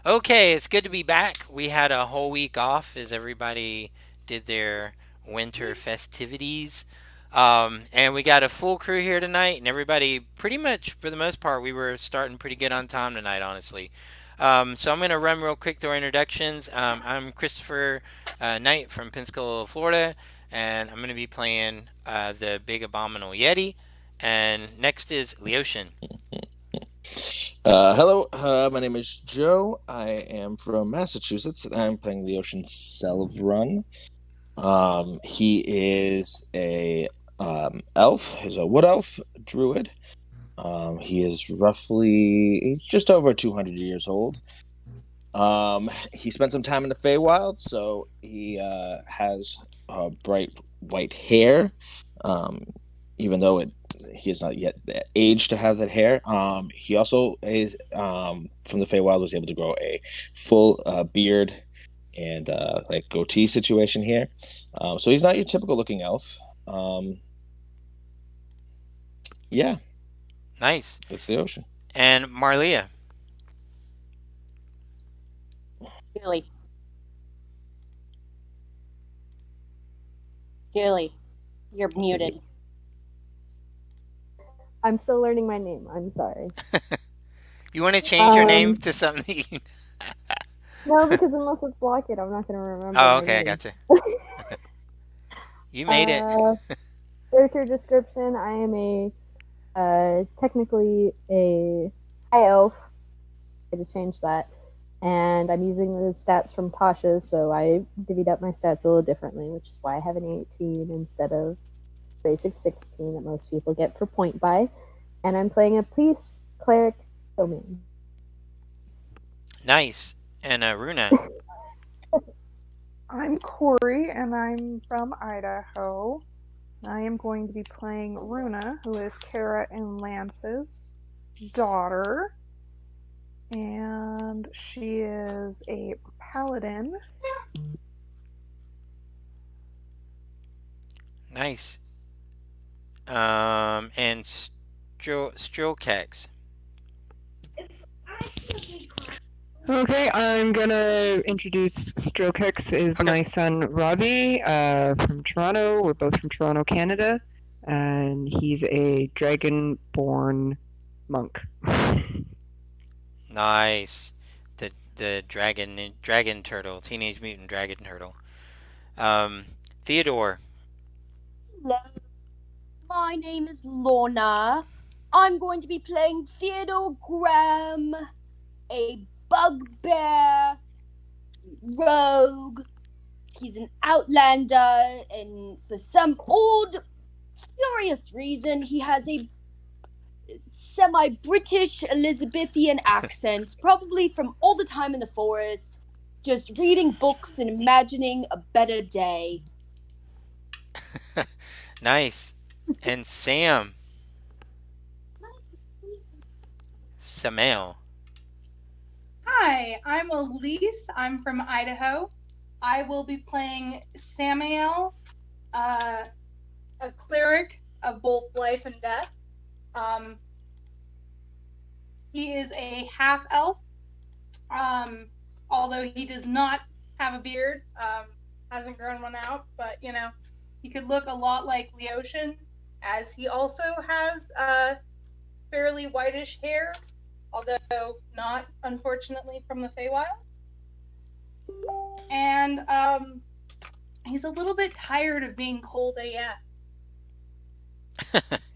Okay, it's good to be back. We had a whole week off as everybody did their winter festivities. And we got a full crew here tonight, and everybody, pretty much for the most part, we were starting pretty good on time tonight, honestly. So I'm going to run real quick through our introductions. I'm Christopher Knight from Pensacola, Florida, and I'm going to be playing the Big Abominable Yeti. And next is Leoshin. Hello, my name is Joe. I am from Massachusetts, and I'm playing the Ocean Selvron. He is a elf. He's a wood elf druid. He's just over 200 years old. He spent some time in the Feywild, so he has bright white hair. Um, Even though he is not yet the age to have that hair. He also is from the Feywild was able to grow a full beard and like goatee situation here. So he's not your typical looking elf. Um, yeah, Nice. that's the ocean. And Marlia. Julie, Julie, you're muted. I'm still learning my name. I'm sorry. You want to change your name Um, to something? no, because unless it's Lockett, I'm not going to remember Oh, my okay, I name. gotcha. You made it. uh, Character description: I am a technically a high elf. I had to change that, and I'm using the stats from Tasha's, so I divvied up my stats a little differently, which is why I have an 18 instead of basic 16 that most people get per point by. And I'm playing a priest, cleric, domain. Nice. And Runa. I'm Corey, and I'm from Idaho. I am going to be playing Runa, who is Kara and Lance's daughter. And she is a paladin. Nice. And Strokex. Okay, I'm gonna introduce Strokex is Okay. my son Robbie from Toronto. We're both from Toronto, Canada, and he's a dragon-born monk. Nice. The dragon turtle, teenage mutant dragon turtle. Um, Theodore. Hello, my name is Lorna. I'm going to be playing Theodore Graham, a bugbear rogue. He's an outlander, and for some odd, curious reason, he has a semi-British Elizabethan accent, probably from all the time in the forest, just reading books and imagining a better day. Nice. And Sam. Samael. Hi, I'm Elise. I'm from Idaho. I will be playing Samael, a cleric of both life and death. He is a half elf, although he does not have a beard. Hasn't grown one out, but he could look a lot like Leoshin, as he also has fairly whitish hair, although not, unfortunately, from the Feywild. And he's a little bit tired of being cold AF.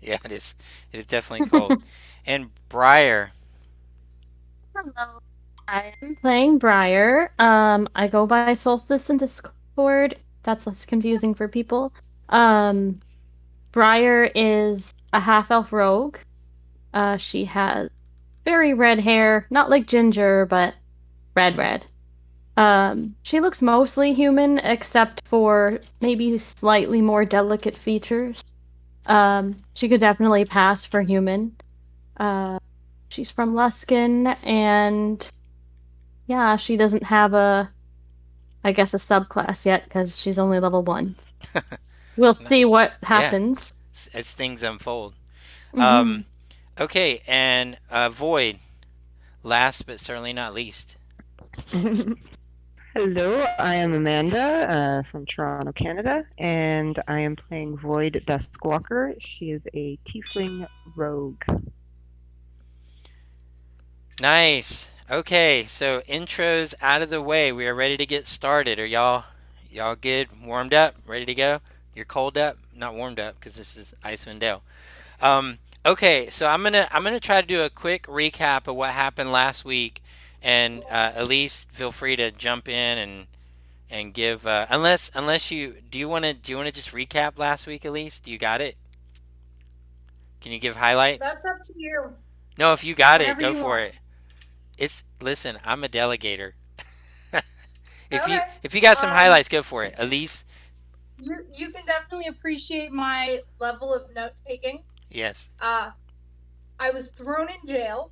Yeah, it is. It is definitely cold. And Briar. Hello. I am playing Briar. I go by Solstice in Discord. That's less confusing for people. Briar is a half-elf rogue. She has very red hair, not like Ginger, but red. She looks mostly human, except for maybe slightly more delicate features. She could definitely pass for human. She's from Luskin, and yeah, she doesn't have I guess, a subclass yet because she's only level 1. We'll see what Yeah, happens. as things unfold. Mhm. Okay, and Void. last but certainly not least. Hello, I am Amanda from Toronto, Canada, and I am playing Void Duskwalker. She is a tiefling rogue. Nice. Okay, so intros out of the way. We are ready to get started. Are y'all good? Warmed up? Ready to go? You're cold up? Not warmed up because this is Icewind Dale. Um, okay, so I'm gonna try to do a quick recap of what happened last week, and Elise, feel free to jump in and give unless you do you want to just recap last week, Elise? Do you got it? Can you give highlights? That's up to you. No, if you got it, Whenever go you for want. it. It's listen, I'm a delegator. if you Okay. if you got some Um, highlights, go for it. Elise, you can definitely appreciate my level of note taking. yes. I was thrown in jail.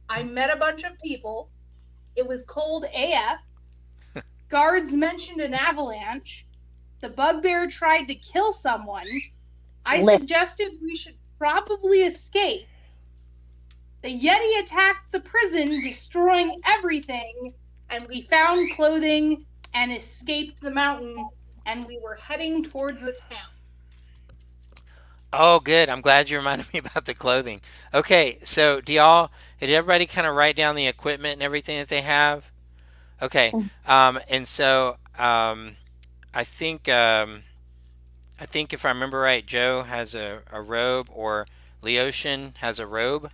I met a bunch of people. It was cold AF. Guards mentioned an avalanche. The bugbear tried to kill someone. I suggested we should probably escape. The Yeti attacked the prison, destroying everything, and we found clothing and escaped the mountain, and we were heading towards the town. Oh, good. I'm glad you reminded me about the clothing. Okay, so did everybody kind of write down the equipment and everything that they have? Okay, and so I think I think if I remember right, Joe has a robe, or Leotian has a robe.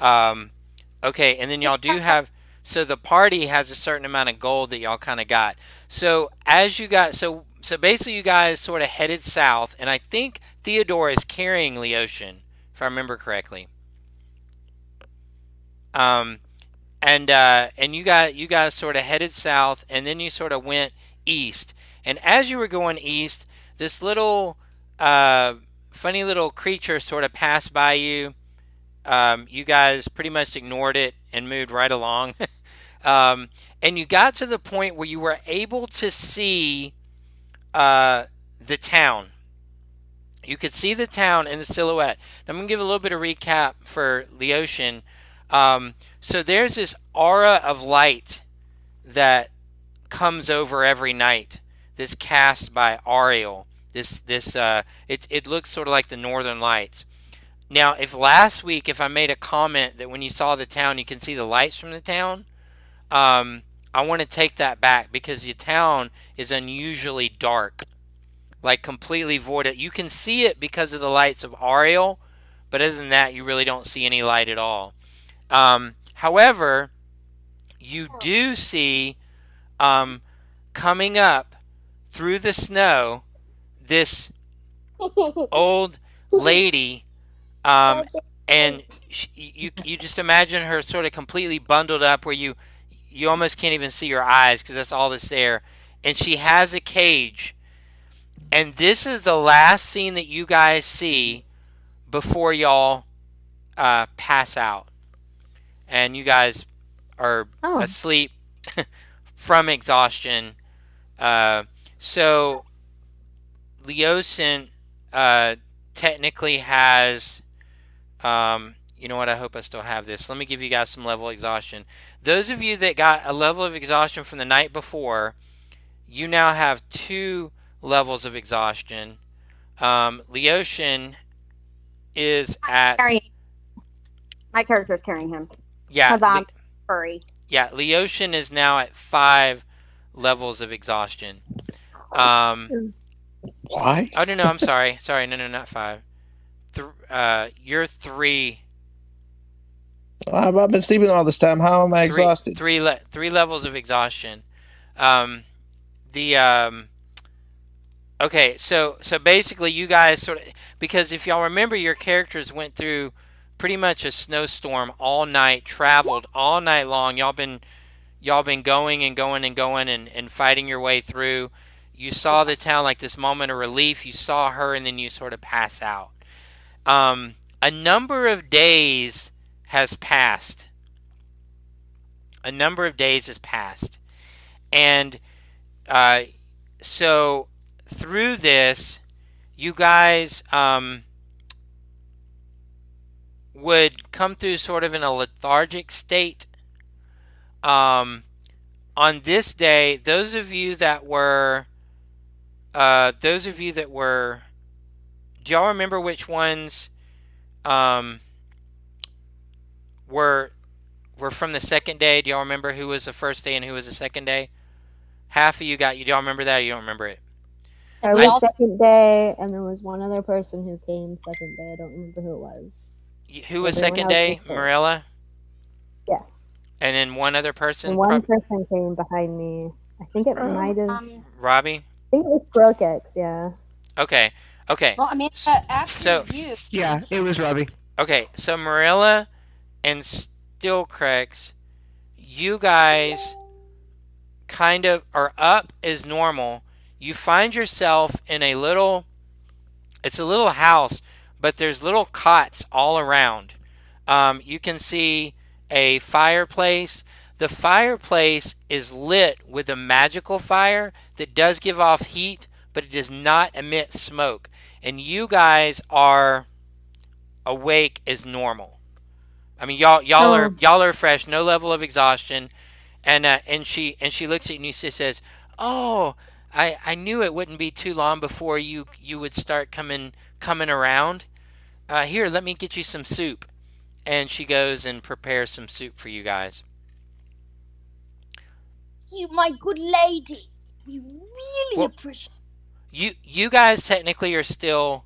Um, okay, and then y'all do have. So the party has a certain amount of gold that y'all kind of got. So as you got, so basically you guys sort of headed south, and I think Theodore is carrying Leotian, if I remember correctly. Um, and you guys sort of headed south, and then you sort of went east. And as you were going east, this little uh, funny little creature sort of passed by you. You guys pretty much ignored it and moved right along. And you got to the point where you were able to see uh, the town. You could see the town in the silhouette. Now, I'm going to give a little bit of recap for Leotian. So there's this aura of light that comes over every night. This cast by Ariel. It looks sort of like the Northern Lights. Now, if last week, if I made a comment that when you saw the town, you can see the lights from the town, um, I want to take that back because the town is unusually dark, like completely void. You can see it because of the lights of Ariel, but other than that, you really don't see any light at all. However, you do see coming up through the snow this old lady, um, and you just imagine her sort of completely bundled up, where you almost can't even see her eyes because that's all that's there, and she has a cage, and this is the last scene that you guys see before y'all pass out, and you guys are Oh, asleep from exhaustion. Uh, so Leosin technically has. You know what? I hope I still have this. Let me give you guys some level exhaustion. Those of you that got a level of exhaustion from the night before, you now have 2 levels of exhaustion. Leotian is at Carrying my character's carrying him yeah because I'm furry. yeah. Leotian is now at 5 levels of exhaustion. Why? Oh no, I'm sorry, no, not 5. You're 3 I've been sleeping all this time. How am I three exhausted? three levels of exhaustion. Um, the Okay, so basically, you guys sort of, because if y'all remember, your characters went through pretty much a snowstorm all night, traveled all night long. Y'all been going and going and going and fighting your way through. You saw the town like this moment of relief. You saw her, and then you sort of pass out. A number of days has passed. A number of days has passed, and uh, so through this, you guys would come through sort of in a lethargic state. Um, on this day, those of you that were, do y'all remember which ones um, were were from the second day? Do y'all remember who was the first day and who was the second day? Half of you got you. Do y'all remember that? Or you don't remember it? I We I was all second day, and there was one other person who came second day. I don't remember who it was. who was Everyone second else was day? first. Marilla, Yes. and then one other And person, one person came behind me. I think it might have. Robbie. I think it was Brookex, yeah. Okay, okay. well, I mean, after So you, Yeah, it was Robbie. okay, so Marilla and Stillcrex, you guys kind of are up as normal. You find yourself in a little, it's a little house, but there's little cots all around. You can see a fireplace. The fireplace is lit with a magical fire that does give off heat, but it does not emit smoke. And you guys are awake as normal. I mean, So, y'all are fresh, no level of exhaustion, and she looks at you and she says, "Oh, I knew it wouldn't be too long before you would start coming around. Here, let me get you some soup." And she goes and prepares some soup for you guys. you, my good lady, we really Well, appreciate. you guys technically are still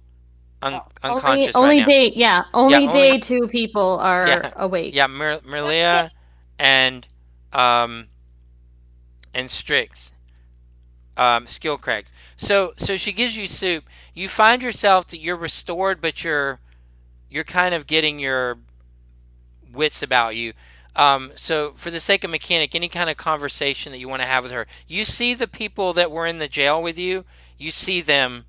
Oh, only unconscious right only now. day yeah, Yeah, only only day two people are yeah awake. yeah Merlia and um Strix skill cracks. So she gives you soup. You find yourself that you're restored, but you're kind of getting your wits about you. So for the sake of mechanic, any kind of conversation that you want to have with her, you see the people that were in the jail with you. You see them,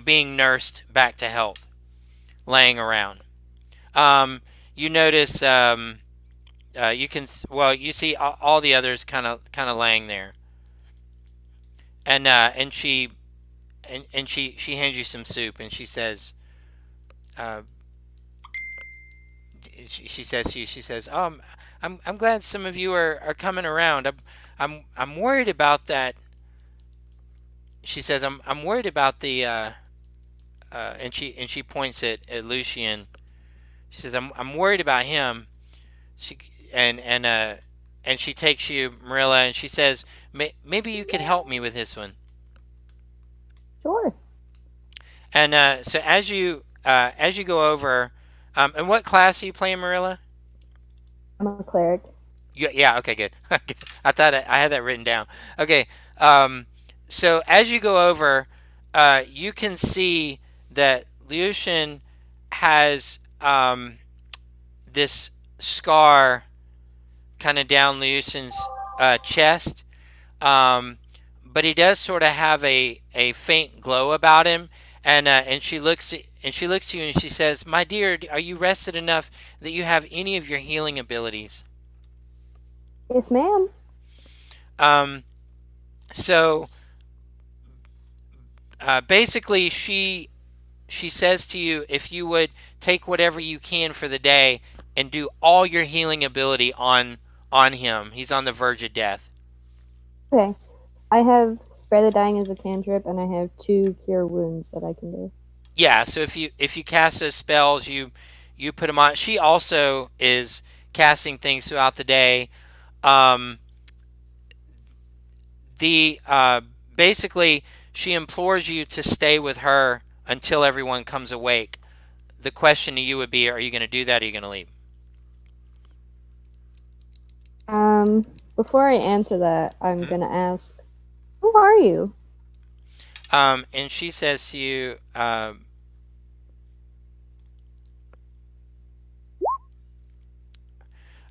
being nursed back to health, laying around. Um, you notice, you can, well, you see all the others kind of laying there, and she hands you some soup, and she says, uh, she says to you, she says, I'm glad some of you are coming around. I'm worried about that. She says, I'm worried about the and she points at Lucian. She says, I'm worried about him. She and she takes you, Marilla, and she says, maybe you could help me with this one. Sure. And so as you go over, and what class are you playing, Marilla? I'm a cleric. Yeah, okay, good. I thought I had that written down. Okay, um, so as you go over, you can see that Lucian has this scar kind of down Lucian's chest, um, but he does sort of have a faint glow about him, and she looks to you and she says, "My dear, are you rested enough that you have any of your healing abilities?" Yes, ma'am. Um, so basically, she says to you, if you would take whatever you can for the day and do all your healing ability on him. He's on the verge of death. Okay. I have Spare the Dying as a cantrip, and I have 2 Cure Wounds that I can do. Yeah. So if you cast those spells, you put them on. She also is casting things throughout the day. Um, the basically she implores you to stay with her until everyone comes awake. The question to you would be: are you going to do that? Or are you going to leave? Um, Before I answer that, I'm gonna ask, who are you? And she says to you,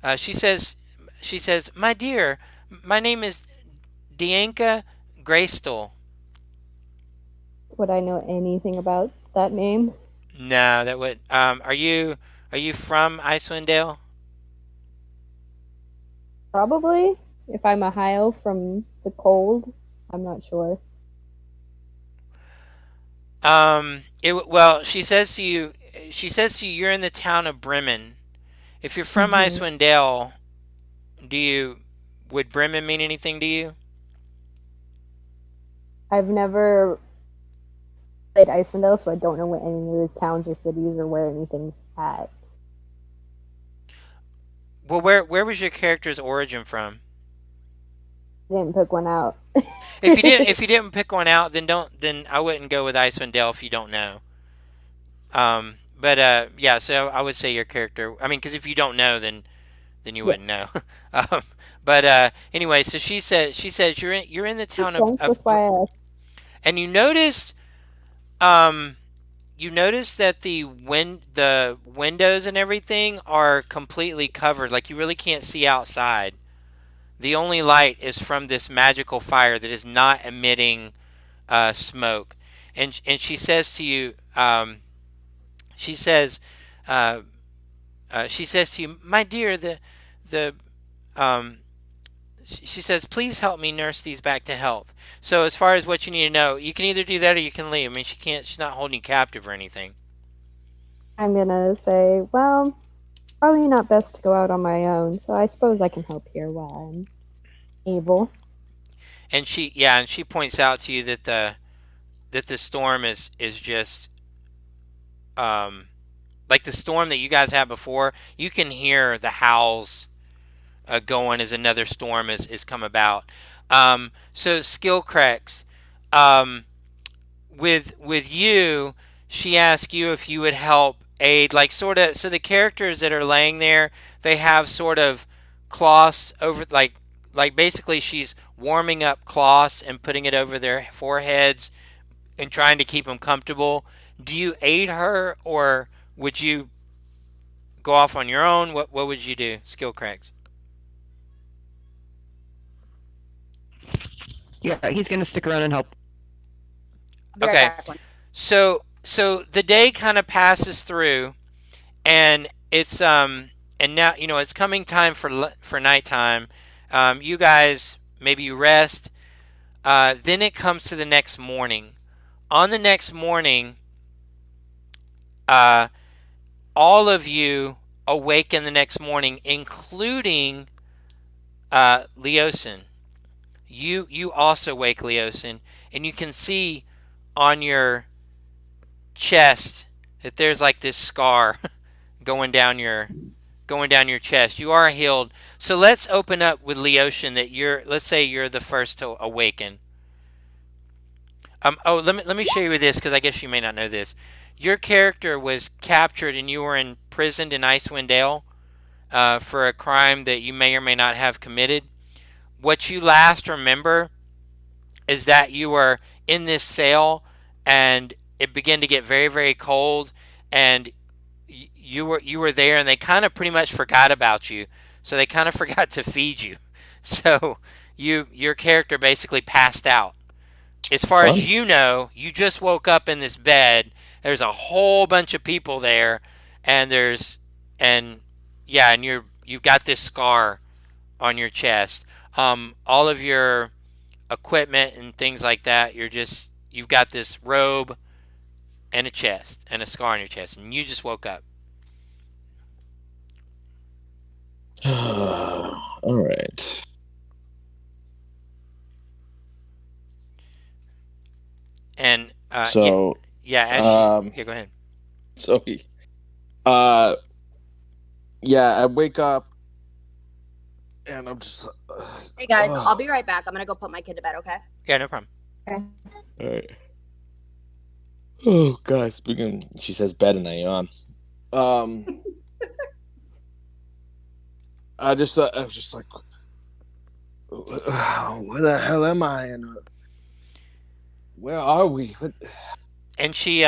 uh, she says, she says, my dear, my name is Dianka Greystol. Would I know anything about that name? No, that would. Are you from Icewind Dale? Probably. If I'm a high elf from the cold, I'm not sure. Well, she says to you, she says to you, you're in the town of Bremen. If you're from Mhm. Icewind Dale, do you would Bremen mean anything to you? I've never played Icewind Dale, so I don't know what any of these towns or cities or where anything's at. Well, where was your character's origin from? I didn't pick one out. If you didn't pick one out, then don't then I wouldn't go with Icewind Dale if you don't know. But yeah, so I would say your character. I mean, because if you don't know, then you Yeah, wouldn't know. um, but anyway, so she says you're in the makes town sense. That's why I asked. and um you notice that the windows and everything are completely covered, like you really can't see outside. The only light is from this magical fire that is not emitting smoke. And she says to you, she says, uh, she says to you, my dear, the um, she says, please help me nurse these back to health. So as far as what you need to know, you can either do that or you can leave. I mean, she's not holding you captive or anything. I'm gonna say, well, probably not best to go out on my own, so I suppose I can help here while I'm able. And she points out to you that the storm is just um like the storm that you guys had before. You can hear the howls going as another storm is come about. So skill cracks. Um, with you, she asked you if you would help aid, like sort of. So the characters that are laying there, they have sort of cloths over, like basically she's warming up cloths and putting it over their foreheads and trying to keep them comfortable. Do you aid her, or would you go off on your own? What would you do? Skill cracks. Yeah, he's gonna stick around and help. I'll be right Okay. back. So the day kind of passes through, and it's and now it's coming time for nighttime. You guys maybe you rest. Then it comes to the next morning. On the next morning, uh, all of you awaken the next morning, including Leosin. You also wake Leosin, and you can see on your chest that there's like this scar going down your chest. You are healed. So let's open up with Leotian that let's say you're the first to awaken. Oh, let me show you this because I guess you may not know this. Your character was captured and you were imprisoned in Icewind Dale for a crime that you may or may not have committed. What you last remember is that you were in this cell and it began to get very very cold and you were there and they kind of pretty much forgot about you, so they kind of forgot to feed you. So your character basically passed out. As far Fun. as you know, you just woke up in this bed. There's a whole bunch of people there, and and yeah, and you've got this scar on your chest. All of your equipment and things like that, you've got this robe and a chest and a scar on your chest, and you just woke up. All right. And yeah, So, yeah, um, yeah, go ahead. so uh, yeah, I wake up and I'm just, Hey guys, I'll oh, be right back. I'm gonna go put my kid to bed, okay? Yeah, no problem. Okay. all right. Oh, God, speaking, she says bed and I yawn. Um, I was just like, where the hell am I? And where are we? And she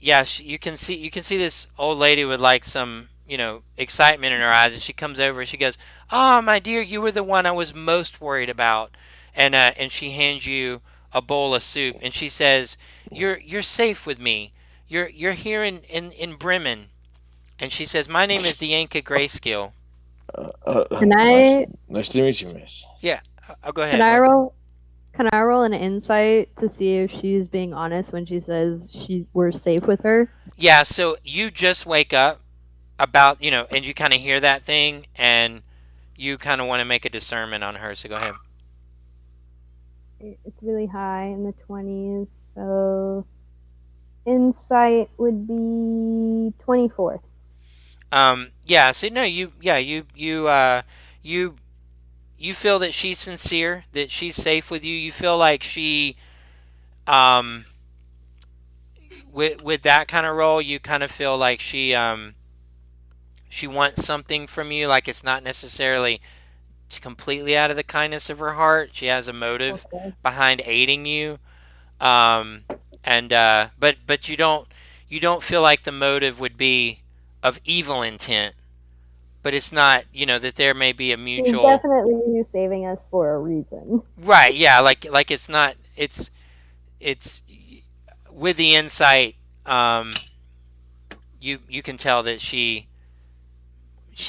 yeah, you can see this old lady with like some excitement in her eyes, and she comes over and she goes, "Ah, my dear, you were the one I was most worried about." And she hands you a bowl of soup, and she says, "You're safe with me. You're here in Bremen." And she says, "My name is Dianca Grayscale." Can Nice, I nice to meet you, miss. Yeah, I'll go can ahead. I What? roll Can I roll an insight to see if she's being honest when she says we're safe with her? Yeah, so you just wake up about, and you kind of hear that thing, and you kind of want to make a discernment on her, so go ahead. It's really high in the 20s, so insight would be 24. Yeah, so no, you you feel that she's sincere, that she's safe with you. You feel like um, with that kind of role, you kind of feel like she wants something from you, like it's not necessarily completely out of the kindness of her heart. She has a motive Okay. behind aiding you. Um, and but you don't feel like the motive would be of evil intent, but it's not, that there may be a She's mutual. definitely saving us for a reason. Right, yeah, like it's not, it's with the insight. You can tell that she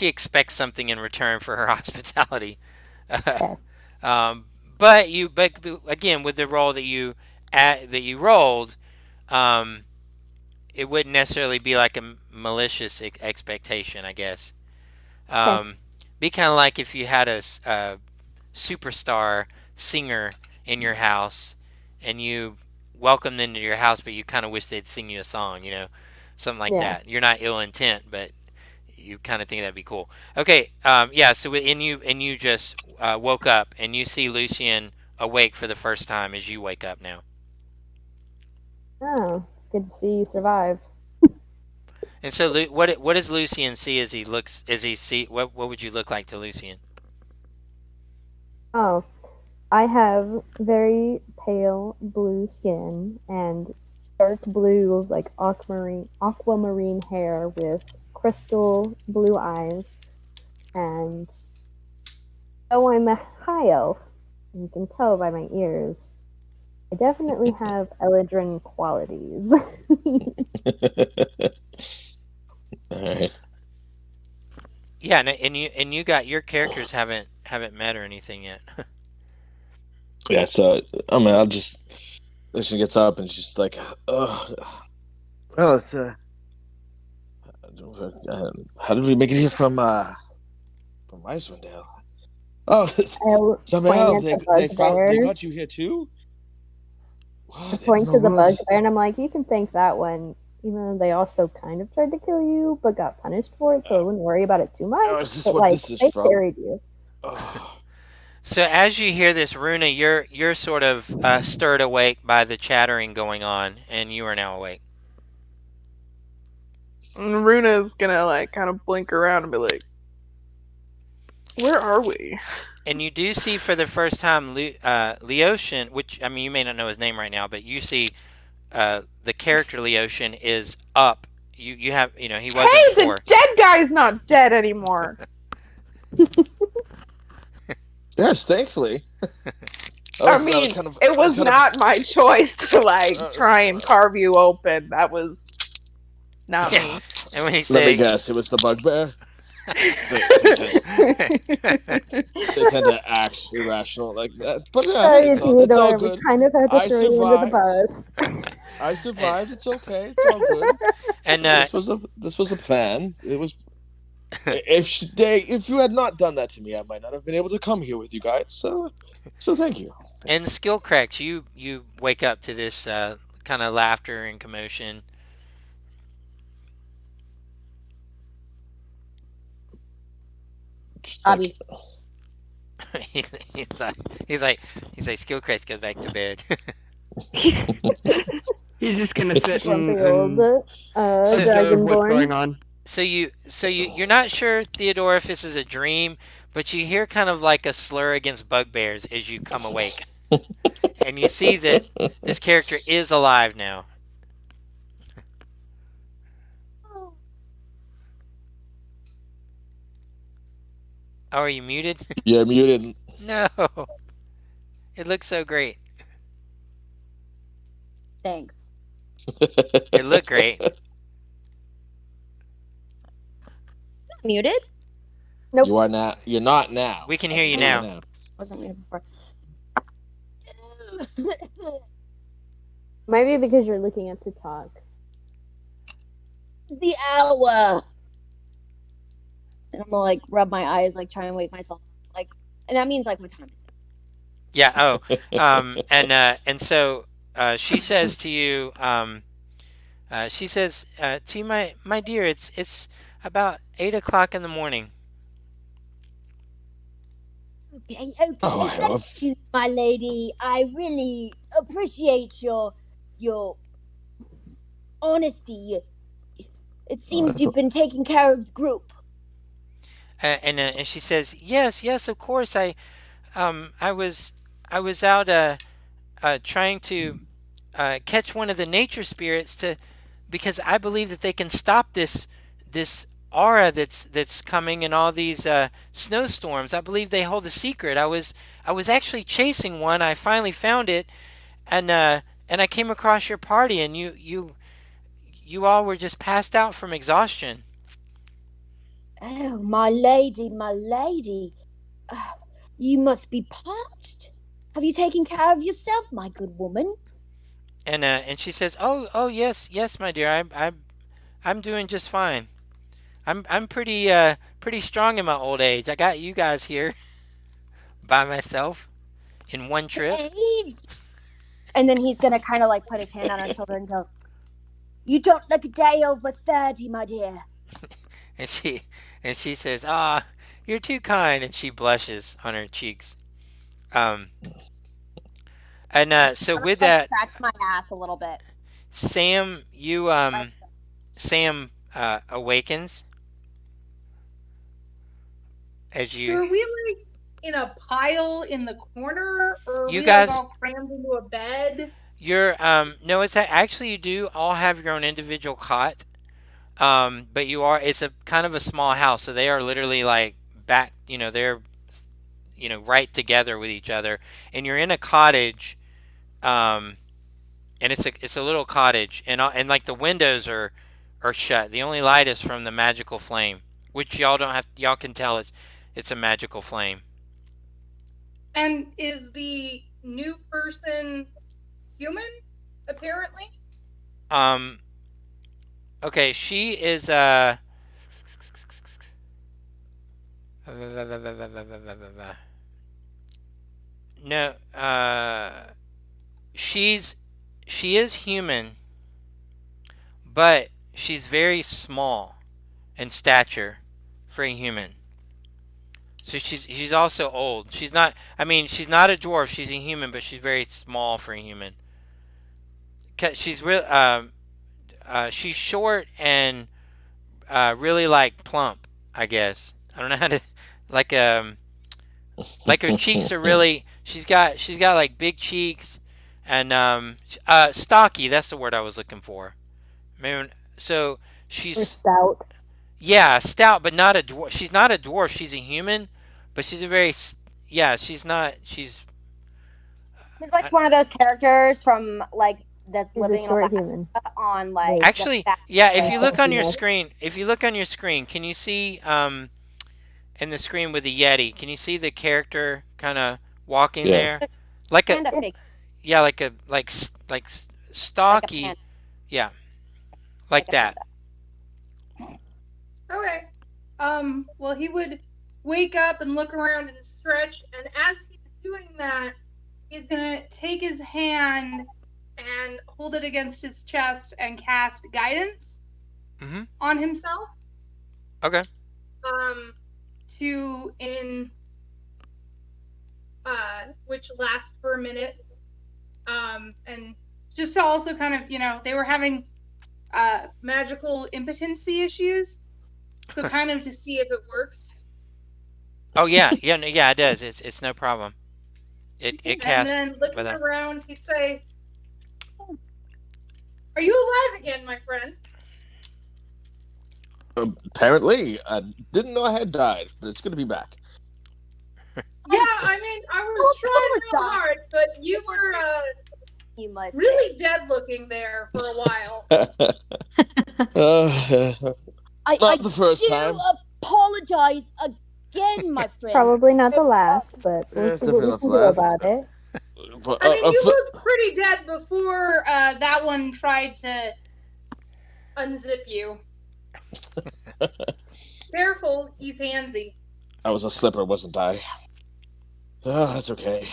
expects something in return for her hospitality. Okay. um, but again, with the role that you rolled, um, it wouldn't necessarily be like a malicious expectation, I guess. Okay. Be kind of like if you had a superstar singer in your house, and you welcome them into your house, but you kind of wish they'd sing you a song, something like Yeah. that. You're not ill intent, but you kind of think that'd be cool. Okay, yeah. So and you just woke up, and you see Lucian awake for the first time as you wake up now. Oh, it's good to see you survived. And so, what does Lucian see as he looks? As he see, what would you look like to Lucian? Oh, I have very pale blue skin and dark blue, like aquamarine hair with crystal blue eyes. And though I'm a high elf, you can tell by my ears, I definitely have Eladrin qualities. All right. Yeah, and you got your characters haven't met or anything yet. Yeah. So I mean, I'll just. She gets up and she's like, "Oh, well, it's how did we make it here from Icewind Dale? Oh, I somehow point at the they bugbear. brought you here too. I What in point the to the world? bugbear and I'm like, you can thank that one, even though they also kind of tried to kill you, but got punished for it, so I wouldn't worry about it too much. Oh, is this But what like, this is they from? carried you. Oh, So as you hear this, Runa, you're sort of stirred awake by the chattering going on, and you are now awake. And Runa's gonna like kind of blink around and be like, "Where are we?" And you do see for the first time Leotian, which, I mean, you may not know his name right now, but you see the character Leotian is up. You have, he wasn't Hey, the before. dead guy's not dead anymore. yes, thankfully. I mean, it was not my choice to like try and carve you open. That was not Yeah. me. And when he Let me said, guess, it was the bugbear. They tend to act irrational like that, but hey, Sorry, it's all Theodore, we good. kind of had to I throw you under the survived. bus. I survived. It's okay. It's all good. and This was a plan. It was. If you had not done that to me, I might not have been able to come here with you guys. So thank you. and skill cracks, you wake up to this kind of laughter and commotion. Just Bobby. he's, he's like he's like he's like skill cracks, go back to bed. He's just gonna sit Grumpy and old observe what's going dragonborn. on. You're not sure, Theodore, if this is a dream, but you hear kind of like a slur against bugbears as you come awake, and you see that this character is alive now. Oh, are you muted? You're muted. No, it looks so great. Thanks. It looked great. Muted? Nope. You are not. You're not now. We can hear you I can now. Wasn't muted before. Maybe because you're looking up to talk. It's the hour. And I'm gonna like rub my eyes, like try and wake myself up. Like, and that means like what time is it? Yeah. Oh. And so she says to you. She says to you, my dear, it's about 8 o'clock in the morning. Okay, Oh, okay, thank you, my lady. I really appreciate your honesty. It seems you've been taking care of the group. And she says, yes, yes, of course. I was out trying to catch one of the nature spirits to because I believe that they can stop this aura that's coming in all these snowstorms. I believe they hold the secret. I was actually chasing one. I finally found it, and I came across your party, and you all were just passed out from exhaustion. Oh, my lady, my lady. Uh, you must be parched. Have you taken care of yourself, my good woman? And she says, "Oh yes, yes, my dear. I'm doing just fine. I'm pretty strong in my old age. I got you guys here by myself in one trip." Age? And then he's gonna kind of like put his hand on her shoulder and go, "You don't look a day over 30, my dear." And she says, "Ah, you're too kind," and she blushes on her cheeks. Um, and so I'm gonna with like that, scratch my ass a little bit. Sam, you Sam awakens as So you are we like in a pile in the corner, or are you we like guys all crammed into a bed? you're no, it's that actually you do all have your own individual cot. But you are it's a kind of a small house, so they are literally like back, they're right together with each other, and you're in a cottage. Um, and it's a little cottage, and like the windows are shut. The only light is from the magical flame, which y'all can tell it's a magical flame. And is the new person human? Apparently. Um, okay, she is no she's she is human, but she's very small in stature for a human. So she's also old. She's not. I mean, she's not a dwarf. She's a human, but she's very small for a human. She's real. She's short and really like plump. I guess I don't know how to like like her cheeks are really. She's got like big cheeks and stocky. That's the word I was looking for. Man, so Or she's stout. yeah, stout, but not a dwarf. She's not a dwarf. She's a human, but she's a very yeah. She's not. She's He's like uh, one of those characters from like that's He's a living in short Alaska human. on like Wait, the actually that yeah. If like you trail. look on your female. screen, can you see in the screen with the Yeti? Can you see the character kind of walking yeah. there, like a Panda Yeah. figure, yeah, like like a stocky panda, yeah, like like a that. panda. Okay. Well, he would wake up and look around and stretch, and as he's doing that, he's gonna take his hand and hold it against his chest and cast guidance Hmm. on himself. Okay. Um, to in which lasts for a minute. And just to also kind of, they were having magical impotency issues, so kind of to see if it works. Oh yeah, yeah, no, yeah. It does. It's no problem. It And casts then looking with a. around, he'd say, "Are you alive again, my friend?" Apparently, I didn't know I had died, but it's good to be back. Yeah, I mean, I was trying real hard, but you were You might really dead looking there for a while. I Not the first do time. apologize again, my friend. Probably not the last, but we'll It's see what definitely we not can the do last. about it. I mean, you looked pretty dead before that one tried to unzip you. Careful, he's handsy. I was a slipper, wasn't I? Oh, that's okay.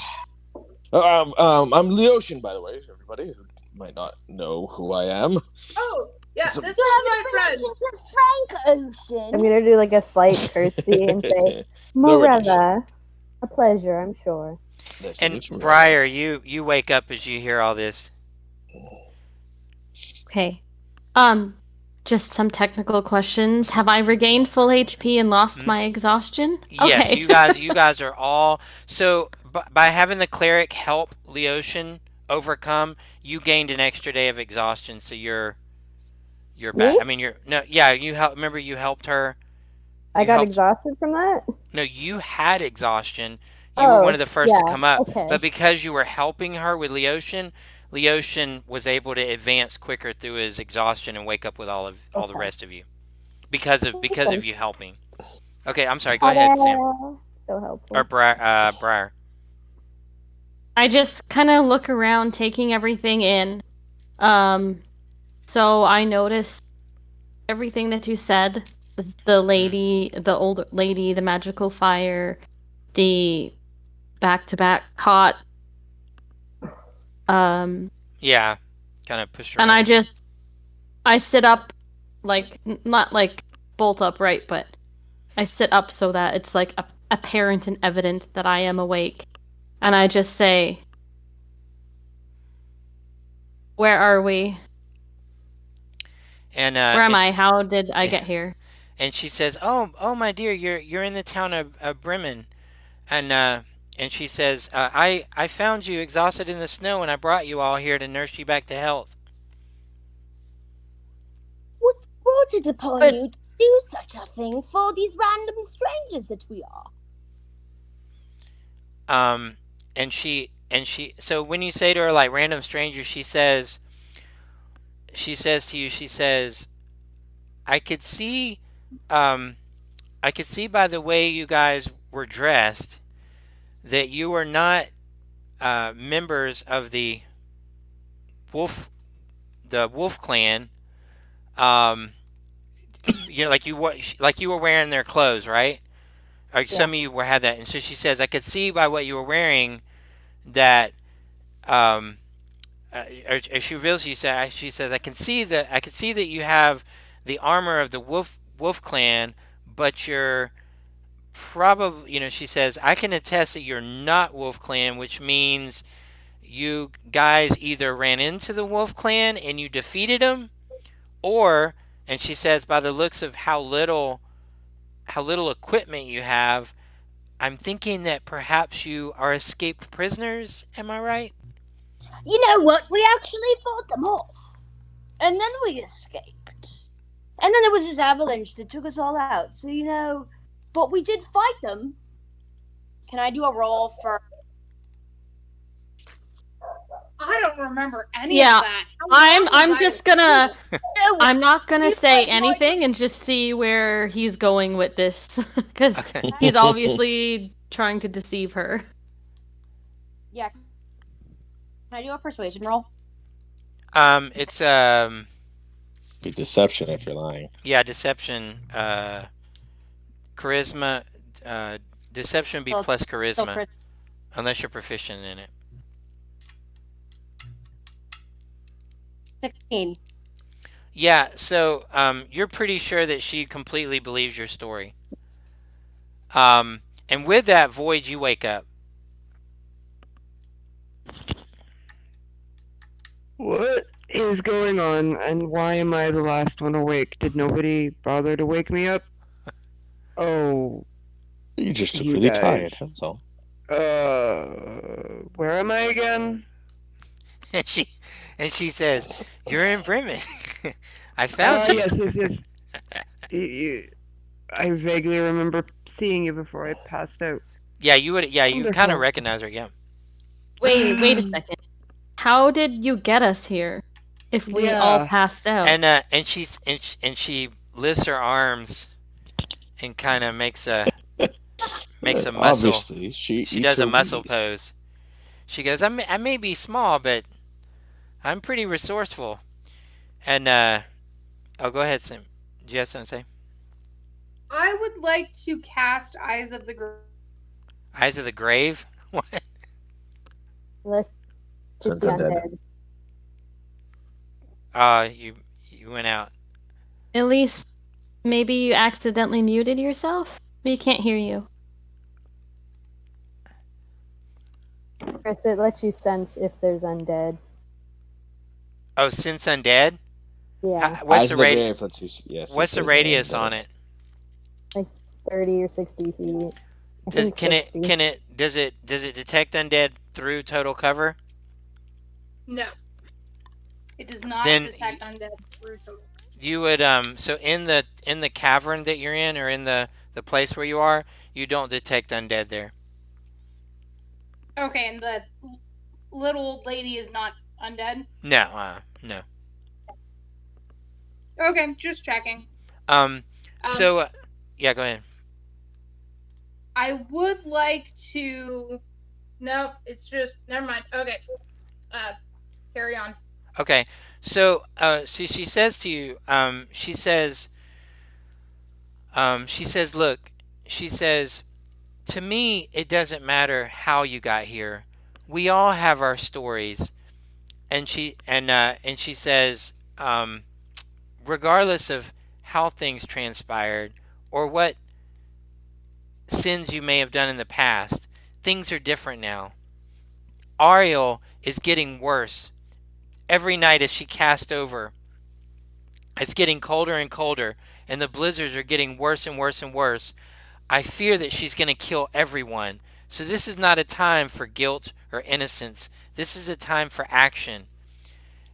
I'm Leotian, by the way, everybody who might not know who I am. Oh, yeah, So- this You is have my a friend. connection to Frank Ocean. I'm gonna do like a slight curtsy and say, Morella, a pleasure, I'm sure. Nice to And meet you, Briar, you wake up as you hear all this. Okay. Just some technical questions. Have I regained full HP and lost Mm. my exhaustion? Yes, Okay. you guys are all so by having the cleric help Leotian overcome, you gained an extra day of exhaustion, so you're back. Me? I mean, you're no, yeah, you help. Remember, you helped her. I You got helped. exhausted from that? No, you had exhaustion. You were one of Oh, the first to yeah, come up, okay. but because you were helping her with Leotian, Leotian was able to advance quicker through his exhaustion and wake up with all the Okay. rest of you because of you helping. Okay, I'm sorry. Go ahead, Sam Ta-da! So helpful. or Briar. I just kind of look around, taking everything in. So I noticed everything that you said. The lady, the old lady, the magical fire, the back-to-back cot. Yeah, kind of pushed her And in. I sit up, like, not like bolt upright, but I sit up so that it's like apparent and evident that I am awake. And I just say, where are we? And Where am I? How did I get here? and she says, "Oh, my dear, you're in the town of Bremen." And she says, I found you exhausted in the snow, and I brought you all here to nurse you back to health. What brought it upon But- you to do such a thing for these random strangers that we are? And she so when you say to her like random stranger, she says to you, she says, I could see, um, I could see by the way you guys were dressed that you were not members of wolf the wolf clan. Um, like you were wearing their clothes, right? Or some of you were had that, and so she says, I could see by what you were wearing that. Um, or she reveals, she says, I can see that you have the armor of the wolf clan, but you're probably, she says, I can attest that you're not wolf clan, which means you guys either ran into the wolf clan and you defeated them, or, and she says, by the looks of how little equipment you have, I'm thinking that perhaps you are escaped prisoners. Am I right? You know what? We actually fought them off. And then we escaped. And then there was this avalanche that took us all out. So, but we did fight them. Can I do a roll for... I don't remember any Yeah, of that. How long I'm was I just gonna. No, I'm not gonna You say might- anything and just see where he's going with this, because Okay. he's obviously trying to deceive her. Yeah. Can I do a persuasion roll? It's Be deception if you're lying. yeah, deception, charisma, deception would be So- plus So charisma, unless you're proficient in it. 16. Yeah, so you're pretty sure that she completely believes your story. And with that, Void, you wake up. What is going on, and why am I the last one awake? Did nobody bother to wake me up? Oh, You just look You really guys. tired, that's all. where am I again? and she says, "You're in Bremen. I found you." Yes. I vaguely remember seeing you before I passed out. Yeah, you would. Yeah, you kind of Wonderful. recognize her. Yeah. Wait a second. How did you get us here? If we all Yeah. passed out. And she lifts her arms and kind of makes a muscle. Obviously, she She does a her muscle wings. pose. She goes, I may be small, but I'm pretty resourceful. And oh, go ahead, Sam. Do you have something to say? I would like to cast Eyes of the Eyes of the grave. What? Let's hit Since the undead. undead. You went out. At least maybe you accidentally muted yourself. We can't hear you. Chris, it lets you sense if there's undead. Oh, since undead. Yeah, What's Eyes the of the radius? grave. Let's see. Yes. What's the radius on it? like 30 or 60 feet. I Does think can 60. it can it does it detect undead through total cover? No, it does not Then detect undead through total. you would so in the cavern that you're in, or in the place where you are, you don't detect undead there. Okay, and the little old lady is not undead. No, no. Okay, just checking. Um, Um, so yeah, go ahead. I would like to. Nope, it's just never mind. Okay, carry on. Okay, so she says to you, she says, look, she says, to me, it doesn't matter how you got here. We all have our stories, and she says, regardless of how things transpired or what sins you may have done in the past, things are different now. Ariel is getting worse every night as she cast over. It's getting colder and colder, and the blizzards are getting worse and worse and worse. I fear that she's going to kill everyone. So this is not a time for guilt or innocence. This is a time for action.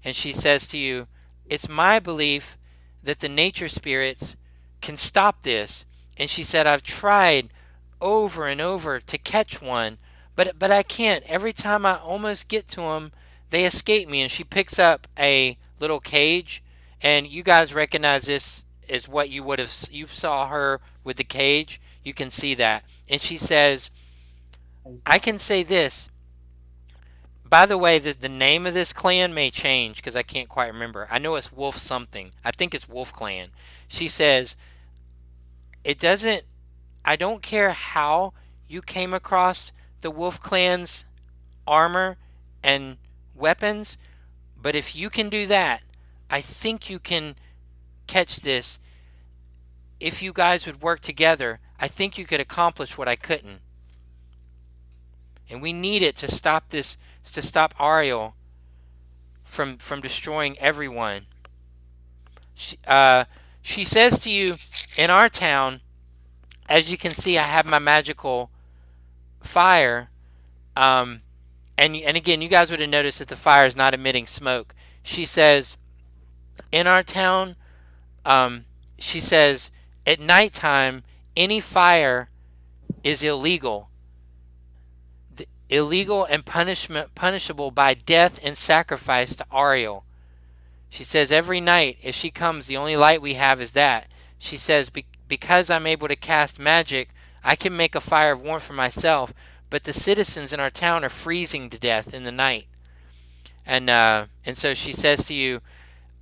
And she says to you, it's my belief that the nature spirits can stop this. And she said, I've tried over and over to catch one, but I can't. Every time I almost get to them, they escape me. And she picks up a little cage, and you guys recognize this as what you would have. You saw her with the cage. You can see that. And she says, I can say this. By the way, the name of this clan may change because I can't quite remember. I know it's Wolf something. I think it's Wolf Clan. She says, it doesn't, I don't care how you came across the Wolf Clan's armor and weapons, but if you can do that, I think you can catch this. If you guys would work together, I think you could accomplish what I couldn't. And we need it to stop this, to stop Ariel from destroying everyone. She says to you, in our town, as you can see, I have my magical fire. And again, you guys would have noticed that the fire is not emitting smoke. She says, in our town, she says, at nighttime, any fire is illegal. Illegal and punishable by death and sacrifice to Ariel. She says every night as she comes, the only light we have is that. She says, because I'm able to cast magic, I can make a fire of warmth for myself, but the citizens in our town are freezing to death in the night. And so she says to you,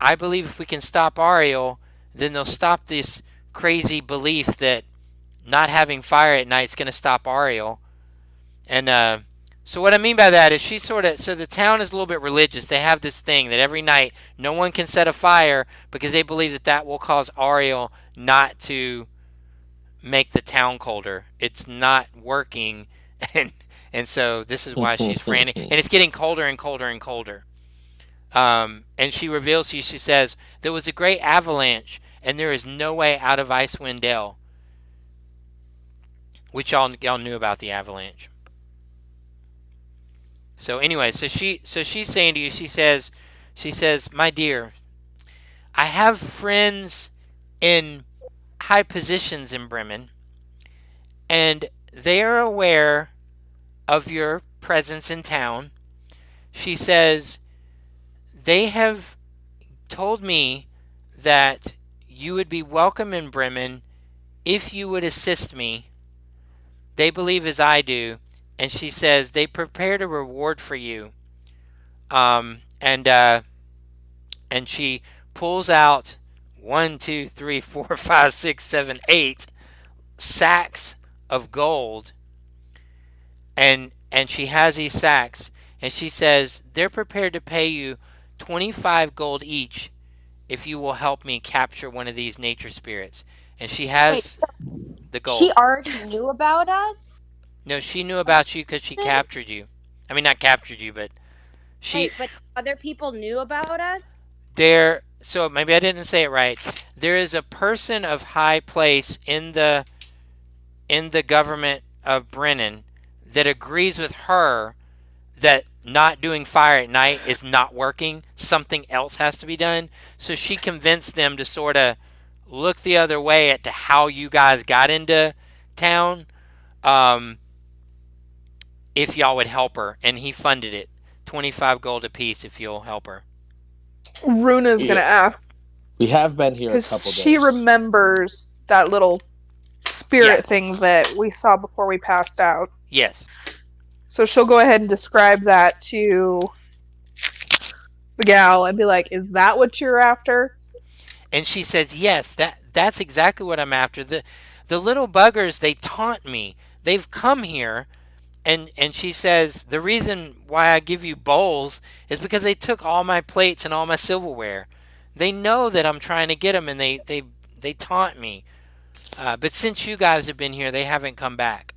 I believe if we can stop Ariel, then they'll stop this crazy belief that not having fire at night is going to stop Ariel. And so what I mean by that is she sort of, so the town is a little bit religious. They have this thing that every night no one can set a fire because they believe that that will cause Ariel not to make the town colder. It's not working, and and so this is why she's frantic, and it's getting colder and colder and colder. And she reveals to you, she says, there was a great avalanche, and there is no way out of Icewind Dale, which y'all knew about the avalanche. So anyway, so she's saying to you, she says, my dear, I have friends in high positions in Bremen, and they are aware of your presence in town. She says, they have told me that you would be welcome in Bremen if you would assist me. They believe as I do, and she says they prepared a reward for you. And and she pulls out one, two, three, four, five, six, seven, 8 sacks of gold, and she has these sacks, and she says they're prepared to pay you 25 gold each if you will help me capture one of these nature spirits. And she Wait, has so the she gold. already knew about us? No, she knew about you because she captured you. I mean, not captured you, but she Wait, but other people knew about us? there. So maybe I didn't say it right. There is a person of high place in the government of Brennan that agrees with her that not doing fire at night is not working. Something else has to be done. So she convinced them to sort of look the other way at to how you guys got into town. Um, if y'all would help her, and he funded it, 25 gold apiece if you'll help her. Runa's Yeah, gonna ask we have been here a because couple she days. remembers that little spirit thing that we saw before we passed out. Yes. So she'll go ahead and describe that to the gal and be like, "Is that what you're after?" And she says, "Yes, that's exactly what I'm after. The little buggers, they taunt me. They've come here." And she says, "The reason why I give you bowls is because they took all my plates and all my silverware. They know that I'm trying to get them, and they taunt me. But since you guys have been here, they haven't come back."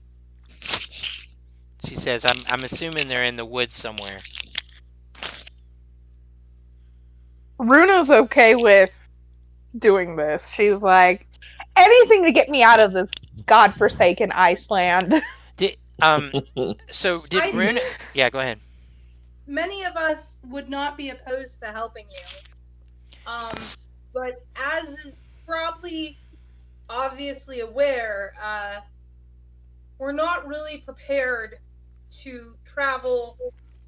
She says, I'm assuming they're in the woods somewhere." Runa's okay with doing this. She's like, anything to get me out of this godforsaken Iceland. Did so did I Runa? think Yeah, go ahead. many of us would not be opposed to helping you. But as is probably obviously aware, we're not really prepared to travel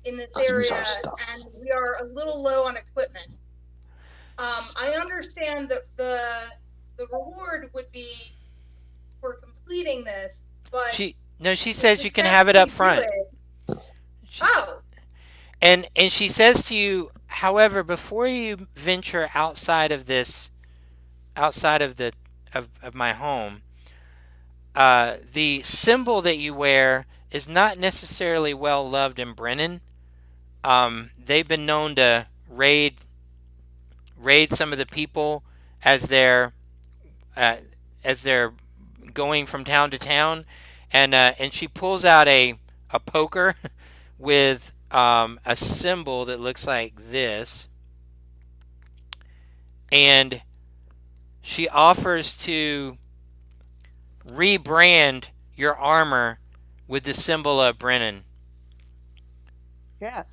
in this Use area, our stuff. and we are a little low on equipment. I understand that the reward would be for completing this, but She to says you can have it up successfully do front. it, She's- oh, and she says to you, however, before you venture outside of this, outside of the of my home, the symbol that you wear is not necessarily well loved in Brennan. They've been known to raid some of the people as they're uh, as they're going from town to town, and she pulls out a poker with a symbol that looks like this, and she offers to rebrand your armor with the symbol of Brennan. Yeah.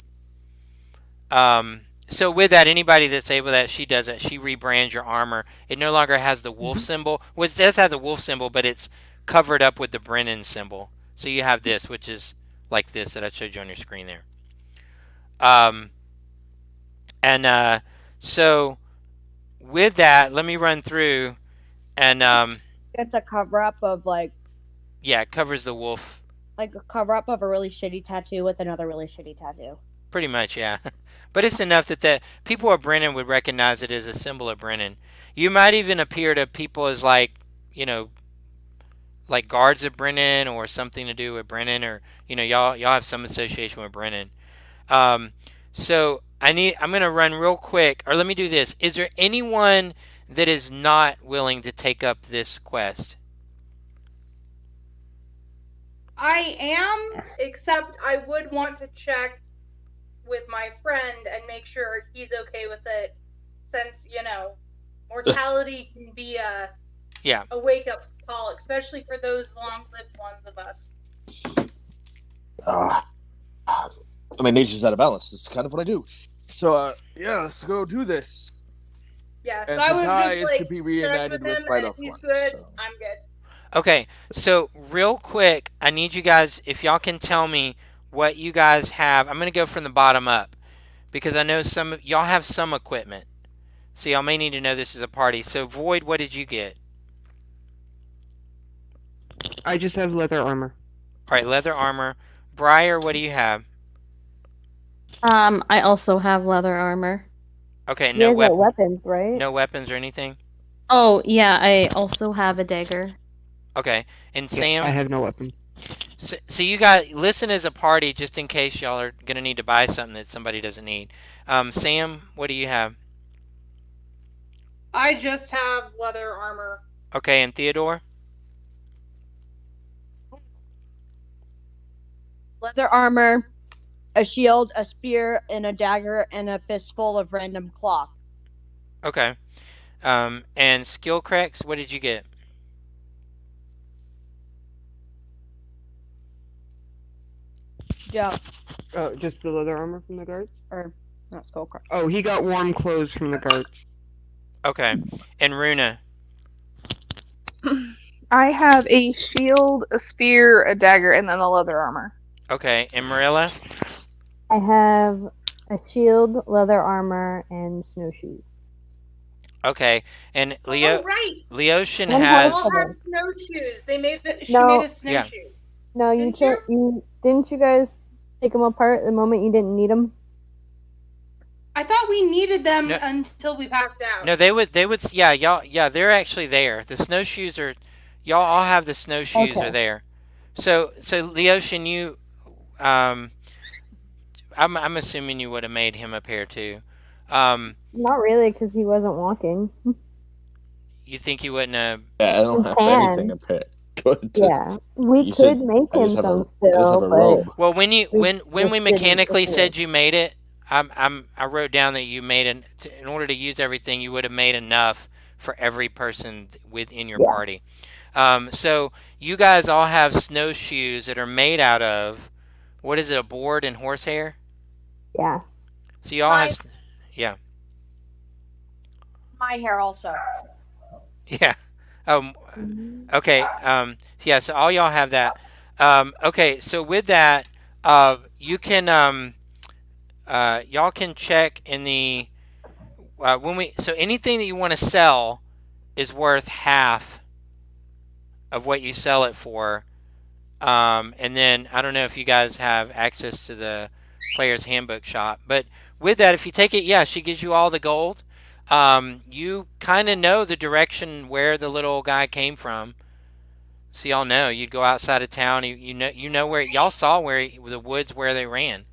So with that, anybody that's able that she does it, she rebrands your armor. It no longer has the wolf symbol. Well, it does have the wolf symbol, but it's covered up with the Brennan symbol. So you have this, which is like this that I showed you on your screen there. Um, and so with that, let me run through, and It's a cover up of yeah, it covers the wolf. like a cover up of a really shitty tattoo with another really shitty tattoo. Pretty much, yeah. But it's enough that the people of Brennan would recognize it as a symbol of Brennan. You might even appear to people as like, you know, like guards of Brennan or something to do with Brennan, or y'all have some association with Brennan. Um, so I'm gonna run real quick, or let me do this. Is there anyone that is not willing to take up this quest? I am, except I would want to check with my friend and make sure he's okay with it, since mortality can be Yeah. a wake up call, especially for those long lived ones of us. I mean, nature's out of balance. It's kind of what I do. So, yeah, let's go do this. Yeah, so And I would Satai just is like to be check reunited with him, right and if off he's front, good, so. I'm good. Okay, so real quick, I need you guys, if y'all can tell me what you guys have. I'm going to go from the bottom up because I know some of y'all have some equipment. So y'all may need to know this is a party. So Void, what did you get? I just have leather armor. All right, leather armor. Briar, what do you have? I also have leather armor. Okay, You guys got weapons, right? no weapons or anything. Oh, yeah, I also have a dagger. Okay, and Yeah, I Sam. have no weapon. So you got listen as a party just in case y'all are gonna need to buy something that somebody doesn't need. Sam, what do you have? I just have leather armor. Okay, and Theodore. Leather armor, a shield, a spear, and a dagger, and a fistful of random cloth. Okay. And skill cracks. What did you get? Joe, Oh, just the leather armor from the guards? or not skullcrack. Oh, he got warm clothes from the guards. Okay, and Runa. I have a shield, a spear, a dagger, and then the leather armor. Okay, and Marilla. I have a shield, leather armor, and snowshoes. Okay, and Oh, right. Leotian One We has. all health have snowshoes. She No. made a Yeah. snowshoe. No, Didn't you? you didn't you guys take them apart the moment you didn't need them? I thought we needed them No. until we packed out. No, they would. Yeah, y'all. Yeah, they're actually there. The snowshoes are. Y'all all have the snowshoes Okay. are there. So Leotian, um, I'm assuming you would have made him a pair too. Not really, because he wasn't walking. You think you wouldn't have? Yeah, I don't You have can. anything good to. Yeah, we You could said make I him just have some I just have still, a but robe. Well, when we just didn't mechanically before. said you made it, I wrote down that you made in order to use everything, you would have made enough for every person within your Yeah. party. So you guys all have snowshoes that are made out of what is it? A board and horsehair. Yeah. So you all My- have, yeah, My hair also. yeah. Um, okay. Yeah. So all y'all have that. Okay. So with that, you can y'all can check in the when we so anything that you want to sell is worth half of what you sell it for. And then I don't know if you guys have access to the player's handbook shop, but with that, if you take it, yeah, she gives you all the gold. You kind of know the direction where the little guy came from, so y'all know. You'd go outside of town. You know where y'all saw the woods where they ran.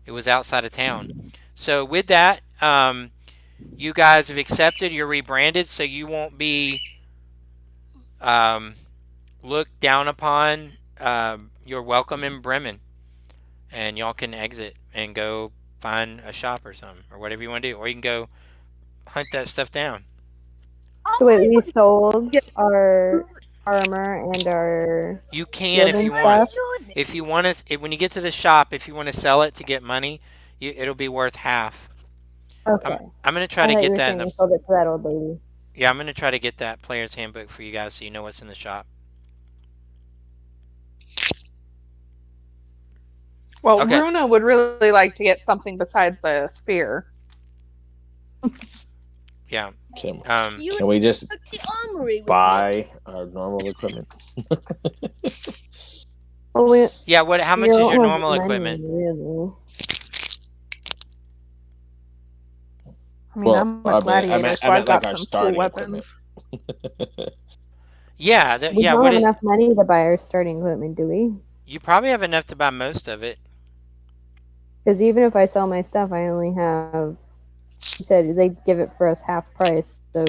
It was outside of town. So with that, you guys have accepted. You're rebranded, so you won't be um, looked down upon. You're welcome in Bremen, and y'all can exit and go find a shop or something, or whatever you want to do, or you can go hunt that stuff down. So wait, we sold our armor and our You can if shield you and want. stuff. If you want to, when you get to the shop, if you want to sell it to get money, it'll be worth half. Okay. I'm gonna try I to thought you get were that saying in the we sold it to that old lady. yeah. I'm gonna try to get that player's handbook for you guys so you know what's in the shop. Well, Okay. Runa would really like to get something besides a spear. Yeah. Can You we just took the armory with buy our normal equipment? Well, we Yeah. How much we is don't your have normal money, equipment? really. I mean, Well, I'm a I gladiator, meant so I've like got our some cool starting equipment. weapons. Yeah. We Yeah. don't What have is? enough money to buy our starting equipment, do we? You probably have enough to buy most of it. Because even if I sell my stuff, I only have. You said they give it for us half price, so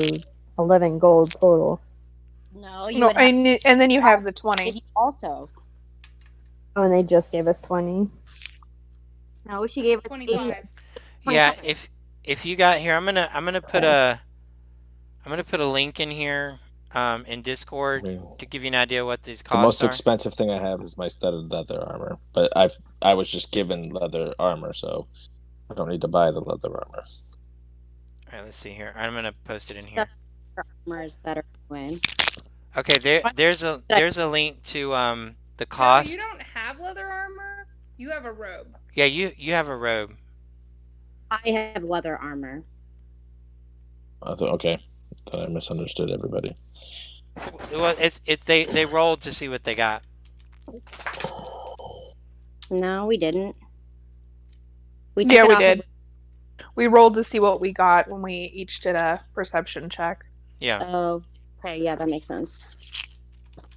11 gold total. No, you No, would have and then you have the 20. 80 also. Oh, and they just gave us 20. No, she gave us 80. 25. Yeah. If you got here, I'm gonna put a link in here in Discord to give you an idea what these The most costs are. expensive thing I have is my studded leather armor, but I was just given leather armor, so I don't need to buy the leather armor. All right, let's see here. I'm gonna post it in here. Armor is better than Okay, there's a link to the No, cost. you don't have leather armor. You have a robe. Yeah, you have a robe. I have leather armor. I thought, okay, then I misunderstood everybody. Well, they rolled to see what they got. No, we didn't. We took Yeah, it we off did. of. We rolled to see what we got when we each did a perception check. Yeah. Oh, okay, yeah, that makes sense.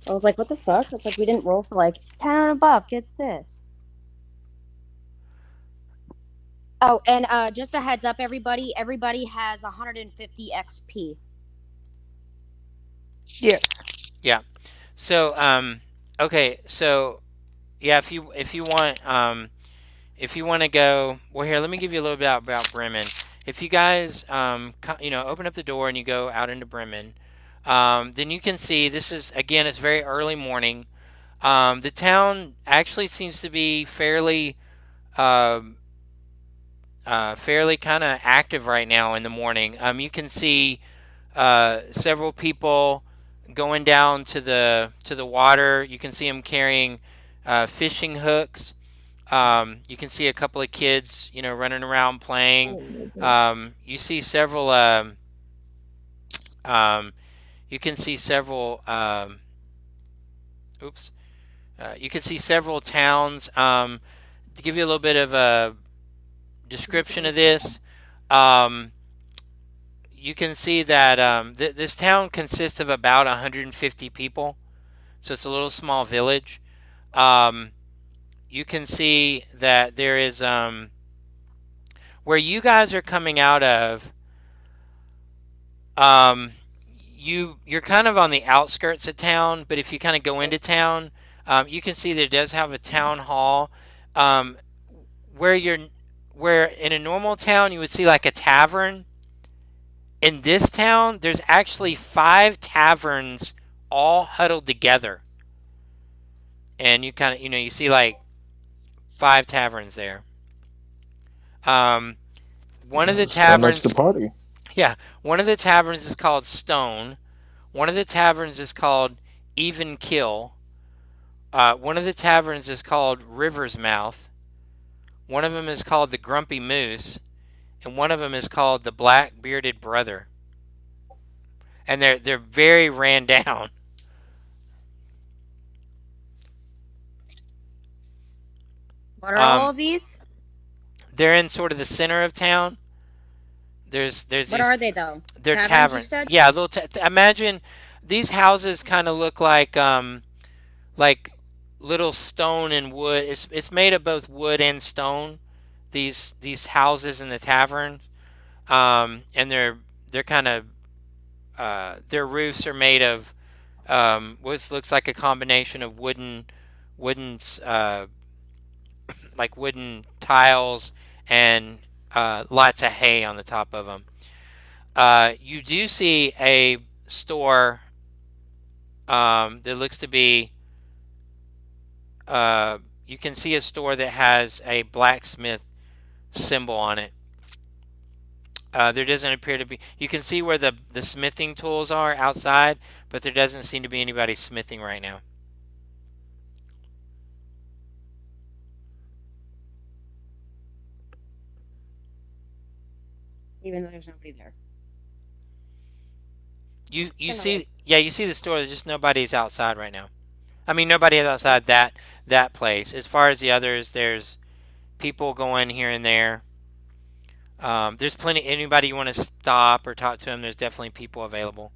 I was like, what the fuck? It's like we didn't roll for like 10 on a buck. It's this. Oh, and just a heads up, everybody. Everybody has 150 XP. Yes. Yeah. So okay, so yeah, if you want to go, well, here, let me give you a little bit about Bremen. If you guys open up the door and you go out into Bremen, then you can see this is, again, it's very early morning. The town actually seems to be um, fairly kind of active right now in the morning. You can see several people going down to the water. You can see them carrying fishing hooks. You can see a couple of kids, running around playing. You see several. Um, you can see several. Oops. You can see several towns. To give you a little bit of a description of this, um, you can see that this town consists of about 150 people, so it's a little small village. Um, you can see that there is where you guys are coming out of. Um, you're kind of on the outskirts of town, but if you kind of go into town, you can see that it does have a town hall. Um, where you're where in a normal town you would see like a tavern. In this town, there's actually 5 taverns all huddled together, and you kind of you see like 5 taverns there. Um, one of the Stone likes to taverns, party. yeah, one of the taverns is called Stone. One of the taverns is called Even Kill. One of the taverns is called River's Mouth. One of them is called the Grumpy Moose, and one of them is called the Black Bearded Brother. And they're very ran down. What are all Um, of these? they're in sort of the center of town. There's What these are they though? they're Taverns, you tavern. said? Yeah, little. Imagine these houses kind of look like little stone and wood. It's made of both wood and stone. These houses in the tavern, and they're kind of their roofs are made of what looks like a combination of wooden like wooden tiles and lots of hay on the top of them. You do see a store that looks to be. You can see a store that has a blacksmith symbol on it. There doesn't appear to be. You can see where the smithing tools are outside, but there doesn't seem to be anybody smithing right now. Even though there's nobody there. You Kinda see, yeah, you see the store. There's just nobody's outside right now. I mean, nobody is outside that place. As far as the others, there's people going here and there. There's plenty. Anybody you want to stop or talk to them, there's definitely people available.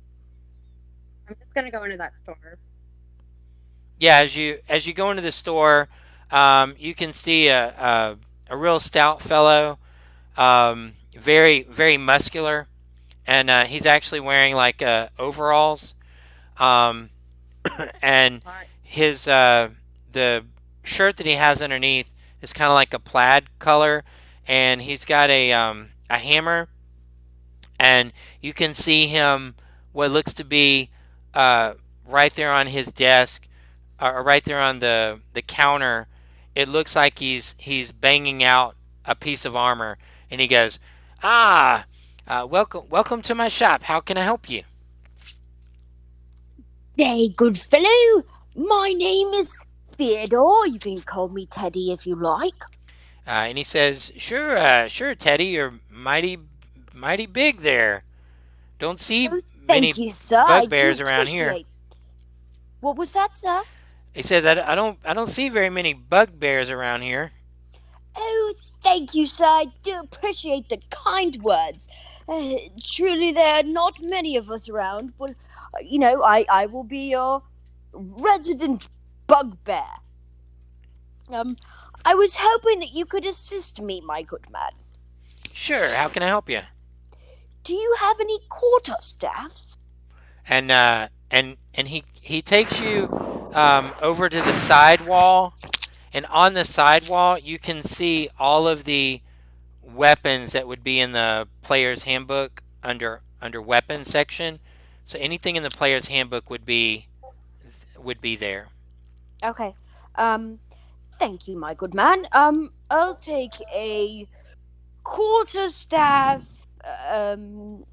I'm just gonna go into that store. Yeah, as you go into the store, you can see a real stout fellow, very very muscular, and he's actually wearing like overalls, um, and Alright. his the shirt that he has underneath is kind of like a plaid color, and he's got a hammer, and you can see him what looks to be uh, right there on his desk, or right there on the counter. It looks like he's banging out a piece of armor, and he goes, "Ah, welcome to my shop. How can I help you?" Hey, good fellow. My name is Theodore. You can call me Teddy if you like. And he says, "Sure, sure, Teddy, you're mighty big there. Don't see Oh, many thank you, sir. I do bugbears around here." appreciate. What was that, sir? He says, I don't see very many bugbears around here. Oh, thank you, sir. I do appreciate the kind words. Truly, there are not many of us around, but I will be your resident bugbear. Um, I was hoping that you could assist me, my good man. Sure, how can I help you? Do you have any quarterstaffs? And he takes you over to the side wall, and on the side wall you can see all of the weapons that would be in the player's handbook under weapons section. So anything in the player's handbook would be there. Okay. Um, Thank you, my good man. I'll take a quarterstaff. Um,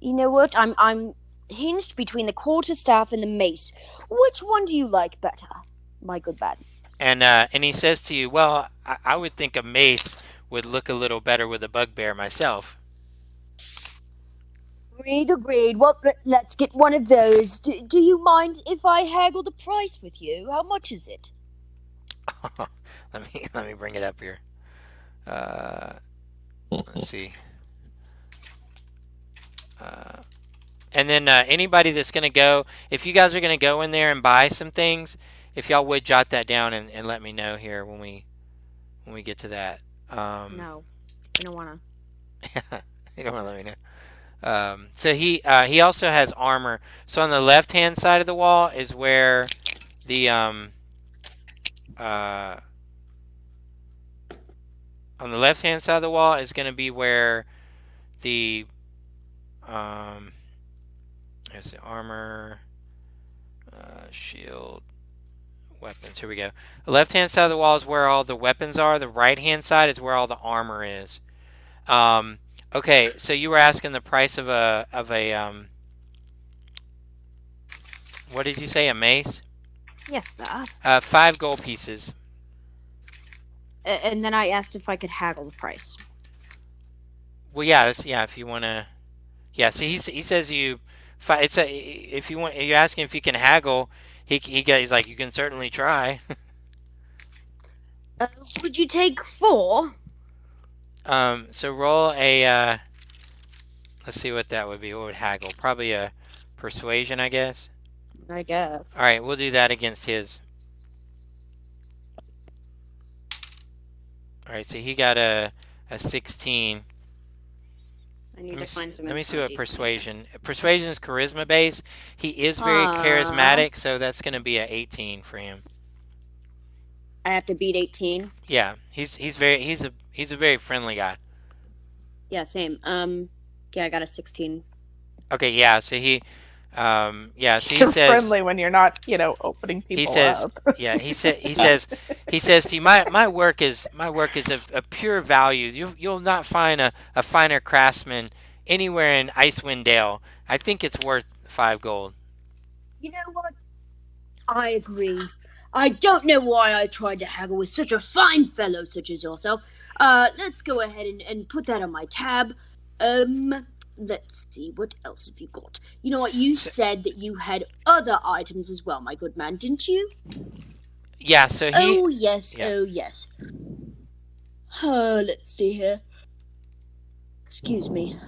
you know what? I'm hinged between the quarterstaff and the mace. Which one do you like better, my good man? And he says to you, "Well, I would think a mace would look a little better with a bugbear myself." Agreed, agreed. Well, let's get one of those. Do you mind if I haggle the price with you? How much is it? Let me bring it up here. Uh, let's see. Uh, and then anybody that's gonna go, if you guys are gonna go in there and buy some things, if y'all would jot that down and let me know here when we get to that. No, I don't wanna. You don't want to let me know. So he also has armor. So on the left hand side of the wall is where the uh, on the left hand side of the wall is going to be where the there's the armor, shield, weapons. Here we go. The left hand side of the wall is where all the weapons are. The right hand side is where all the armor is. Um, okay, so you were asking the price of a what did you say? A mace? Yes, sir. 5 gold pieces. And then I asked if I could haggle the price. Well, yeah, yeah. If you want to, yeah. So he says you, it's a if you want. You're asking if you can haggle. He's like you can certainly try. Would you take 4? So roll a. Let's see what that would be. What would haggle? Probably a persuasion, I guess. I guess. All right, we'll do that against his. All right, so he got a 16. I need to find some. Let me see what persuasion. Persuasion is charisma based. He is very charismatic, so that's going to be a 18 for him. I have to beat 18. Yeah, he's a very friendly guy. Yeah, same. Yeah, I got a 16. Okay, yeah. So so he You're says friendly when you're not, opening people he says up. yeah he says to you, my work is of pure value. You'll not find a finer craftsman anywhere in Icewind Dale. I think it's worth 5 gold. You know what? I agree. I don't know why I tried to haggle with such a fine fellow such as yourself. Let's go ahead and put that on my tab. Let's see, what else have you got? You know what, you said that you had other items as well, my good man, didn't you? Yeah, so he Oh, yes, yeah. oh, yes. Let's see here. Excuse me.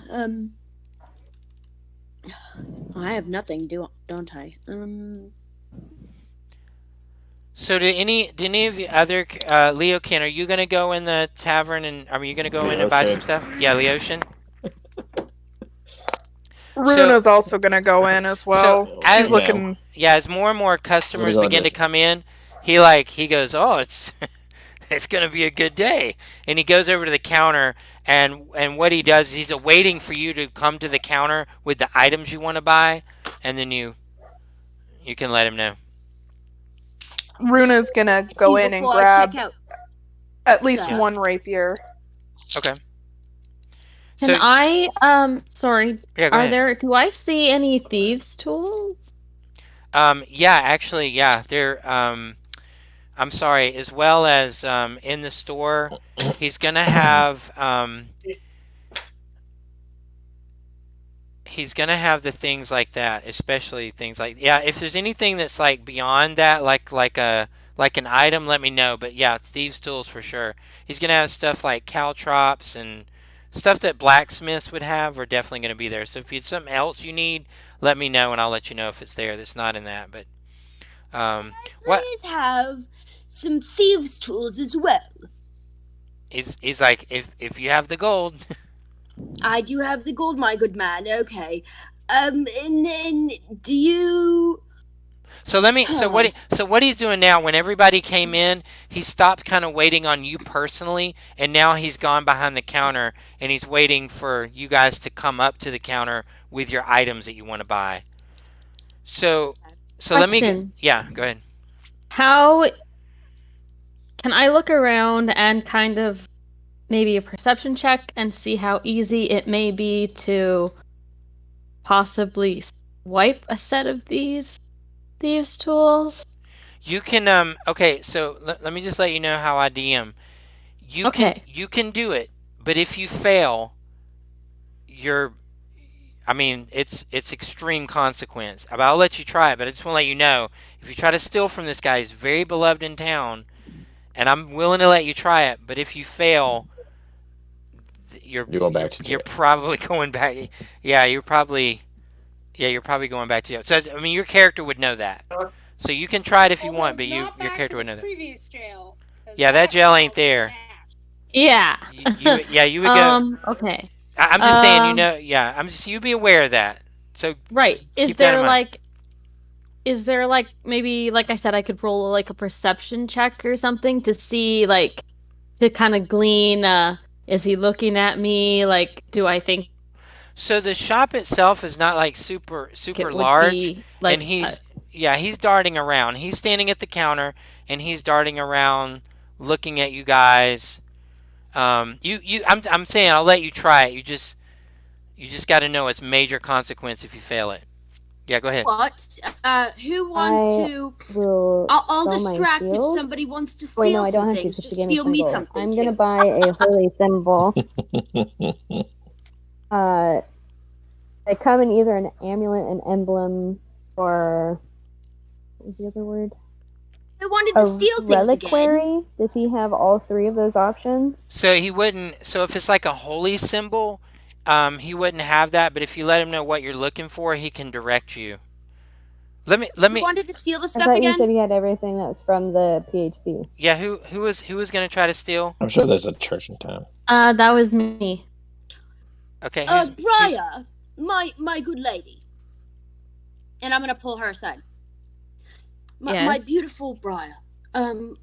I have nothing, don't I? So do any of you other Leo Ken, are you gonna go in the tavern and are you gonna go in and buy some stuff? Yeah, Leoshin. Runa's also going to go in as well. She's looking. Yeah, as more and more customers begin to come in, he goes, oh, it's gonna be a good day, and he goes over to the counter, and what he does is he's waiting for you to come to the counter with the items you want to buy, and then you can let him know. Runa's going to go in and grab at least one rapier. Okay. Can I sorry. Yeah, go ahead. Do I see any thieves' tools? Yeah, actually, yeah. They're I'm sorry, as well as in the store, he's gonna have He's gonna have the things like that, especially things like, yeah. If there's anything that's like beyond that, like an item, let me know. But yeah, thieves' tools for sure. He's gonna have stuff like caltrops and stuff that blacksmiths would have are definitely gonna be there. So if it's something else you need, let me know and I'll let you know if it's there. That's not in that, but what Please have some thieves' tools as well. he's like, if you have the gold. I do have the gold, my good man. Okay. And then do you? So let me. So what he's doing now? When everybody came in, he stopped kind of waiting on you personally, and now he's gone behind the counter and he's waiting for you guys to come up to the counter with your items that you want to buy. So, let me. Question. Yeah, go ahead. How can I look around and kind of maybe a perception check and see how easy it may be to possibly swipe a set of these tools? You can. Okay. So let me just let you know how I DM. Okay. You can do it, but if you fail, you're I mean, it's extreme consequence. But I'll let you try it. But I just want to let you know, if you try to steal from this guy, he's very beloved in town, and I'm willing to let you try it. But if you fail, You're going back to you're jail. probably going back. Yeah, you're probably going back to jail. So I mean, your character would know that. So you can try it if you Although want, but not your back character to would the know that. previous jail. 'Cause Yeah, that that jail ain't jail's there. smashed. Yeah. Yeah, you would go. Okay. I'm just saying, Um, yeah, I'm just you be aware of that. So right. keep that in mind. Is there like maybe like I said I could roll like a perception check or something to see like to kind of glean is he looking at me? Like do I think So the shop itself is not like super it would large, be and like he's darting around. He's standing at the counter and he's darting around, looking at you guys. I'm saying I'll let you try it. You just got to know it's major consequence if you fail it. Yeah, go ahead. What? Who wants I to? will I'll sell my distract if shield. somebody wants to Wait, no, steal I some don't have to things. because you Just gave me steal some me gold. something I'm gonna too. buy a holy symbol. Uh, they come in either an amulet, an emblem, or what was the other word? I wanted to A steal things again. reliquary. Does he have all three of those options? So he wouldn't. So if it's like a holy symbol, he wouldn't have that. But if you let him know what you're looking for, he can direct you. Let You me. wanted to steal the I stuff thought you said again? he had everything that was from the PHP. Yeah, who was going to try to steal? I'm sure there's a church in town. that was me. Okay, who's Briar, my good lady, and I'm gonna pull her aside. My Yes. beautiful Briar.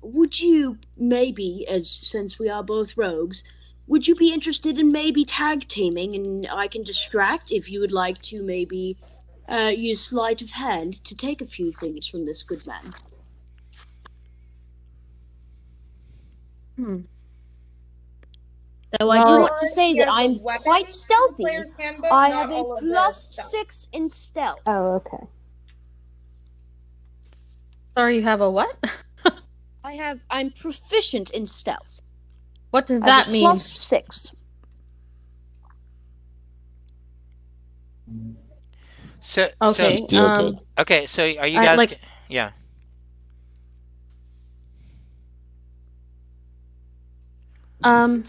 Would you maybe, as since we are both rogues, would you be interested in maybe tag teaming, and I can distract if you would like to maybe use sleight of hand to take a few things from this good man. Hmm. Though I do Well, want to say He that has a I'm weapon quite in the stealthy. player's handbook, I not have a all of the plus stuff. 6 in stealth. Oh, okay. sorry, you have a what? I'm proficient in stealth. What does I have that a mean? plus 6. so Okay. She's still good. okay. So are you I guys? like Yeah. um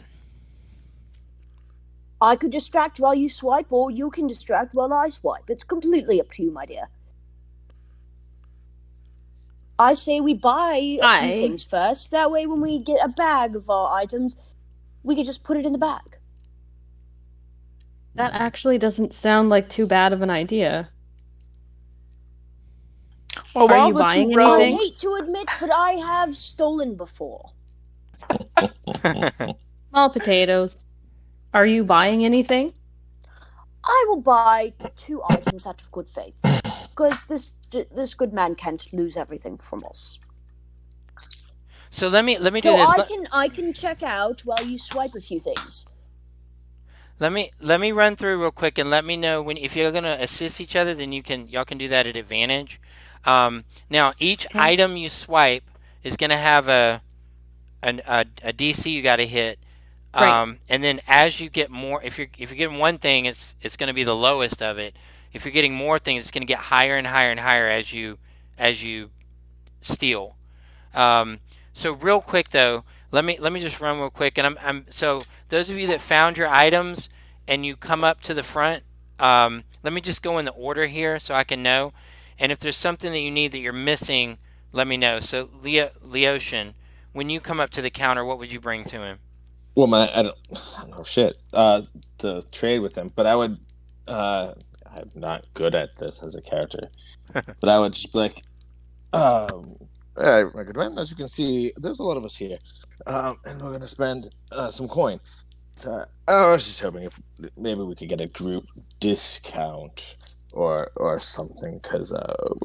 I could distract while you swipe, or you can distract while I swipe. It's completely up to you, my dear. I say we buy a few things first. That way, when we get a bag of our items, we can just put it in the bag. that actually doesn't sound like too bad of an idea. Well, Are while you the two buying I anything? hate to admit, but I have stolen before. Small potatoes. Are you buying anything? I will buy 2 items out of good faith, because this good man can't lose everything from us. So let me do So this. I can check out while you swipe a few things. Let me run through real quick and let me know when if you're gonna assist each other, then y'all can do that at advantage. Now each Okay. item you swipe is gonna have a DC you got to hit. Right. And then as you get more, if you're getting one thing, it's going to be the lowest of it. If you're getting more things, it's going to get higher and higher and higher as you steal. Um, so real quick though, let me just run real quick, and I'm so those of you that found your items and you come up to the front, let me just go in the order here so I can know. And if there's something that you need that you're missing, let me know. So Leotian, when you come up to the counter, what would you bring to him? Well, I don't know shit. To trade with him, but I would. I'm not good at this as a character, but I would just be like, all right, my good man. As you can see, there's a lot of us here, and we're gonna spend some coin. So I was just hoping if maybe we could get a group discount or something because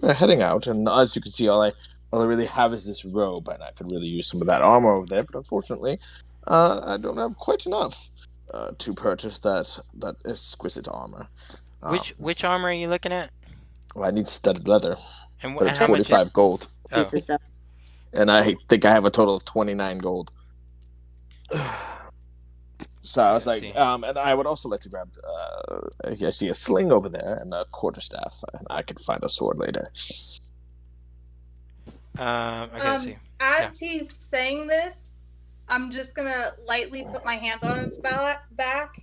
we're heading out, and as you can see, all I really have is this robe, and I could really use some of that armor over there. But unfortunately, I don't have quite enough to purchase that exquisite armor. Um, Which armor are you looking at? well, I need studded leather, but And it's how much is? 45 gold, Oh, Pieces though. and I think I have a total of 29 gold. So I okay, was let's like, see. and I would also like to grab. I see a sling over there and a quarterstaff. And I could find a sword later. Okay, let's see. Yeah. As he's saying this, I'm just gonna lightly put my hand on its back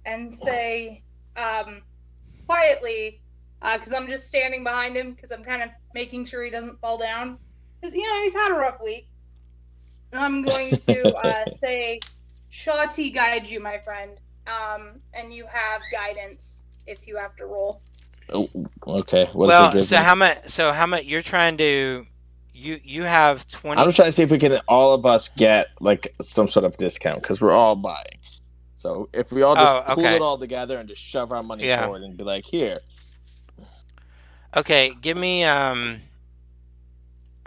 and say, quietly, because I'm just standing behind him because I'm kind of making sure he doesn't fall down. Because, he's had a rough week. And I'm going to say, Shawty guide you, my friend. And you have guidance if you have to roll. Oh, okay. What does it Well, give so me? how much? So how much you're trying to? You have I'm 20. just trying to see if we can all of us get like some sort of discount because we're all buying. So if we all just Oh, pool it okay. all together and just shove our money Yeah. forward and be like, here, Okay, give me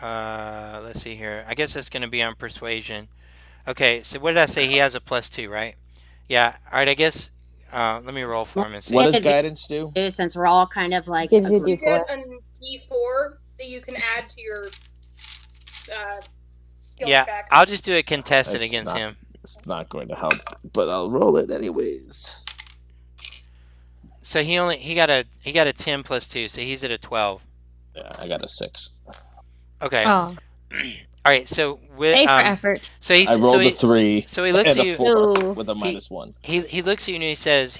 let's see here. I guess that's going to be on persuasion. Okay, so what did I say? He has a +2, right? Yeah. All right, I guess let me roll for him and what see. does guidance do? Since we're all kind of like Gives a you group. You get D4. a D4 that you can add to your skill Yeah, check. I'll just do it contested It's against not. him. It's not going to help, but I'll roll it anyways. So he got a 10 +2, so he's at a 12. Yeah, I got a 6. Okay. Oh, All right. So with A for effort. so he I so rolled a he 3 so he looks and at a you. 4 Ooh. with a He -1. he looks at you and he says,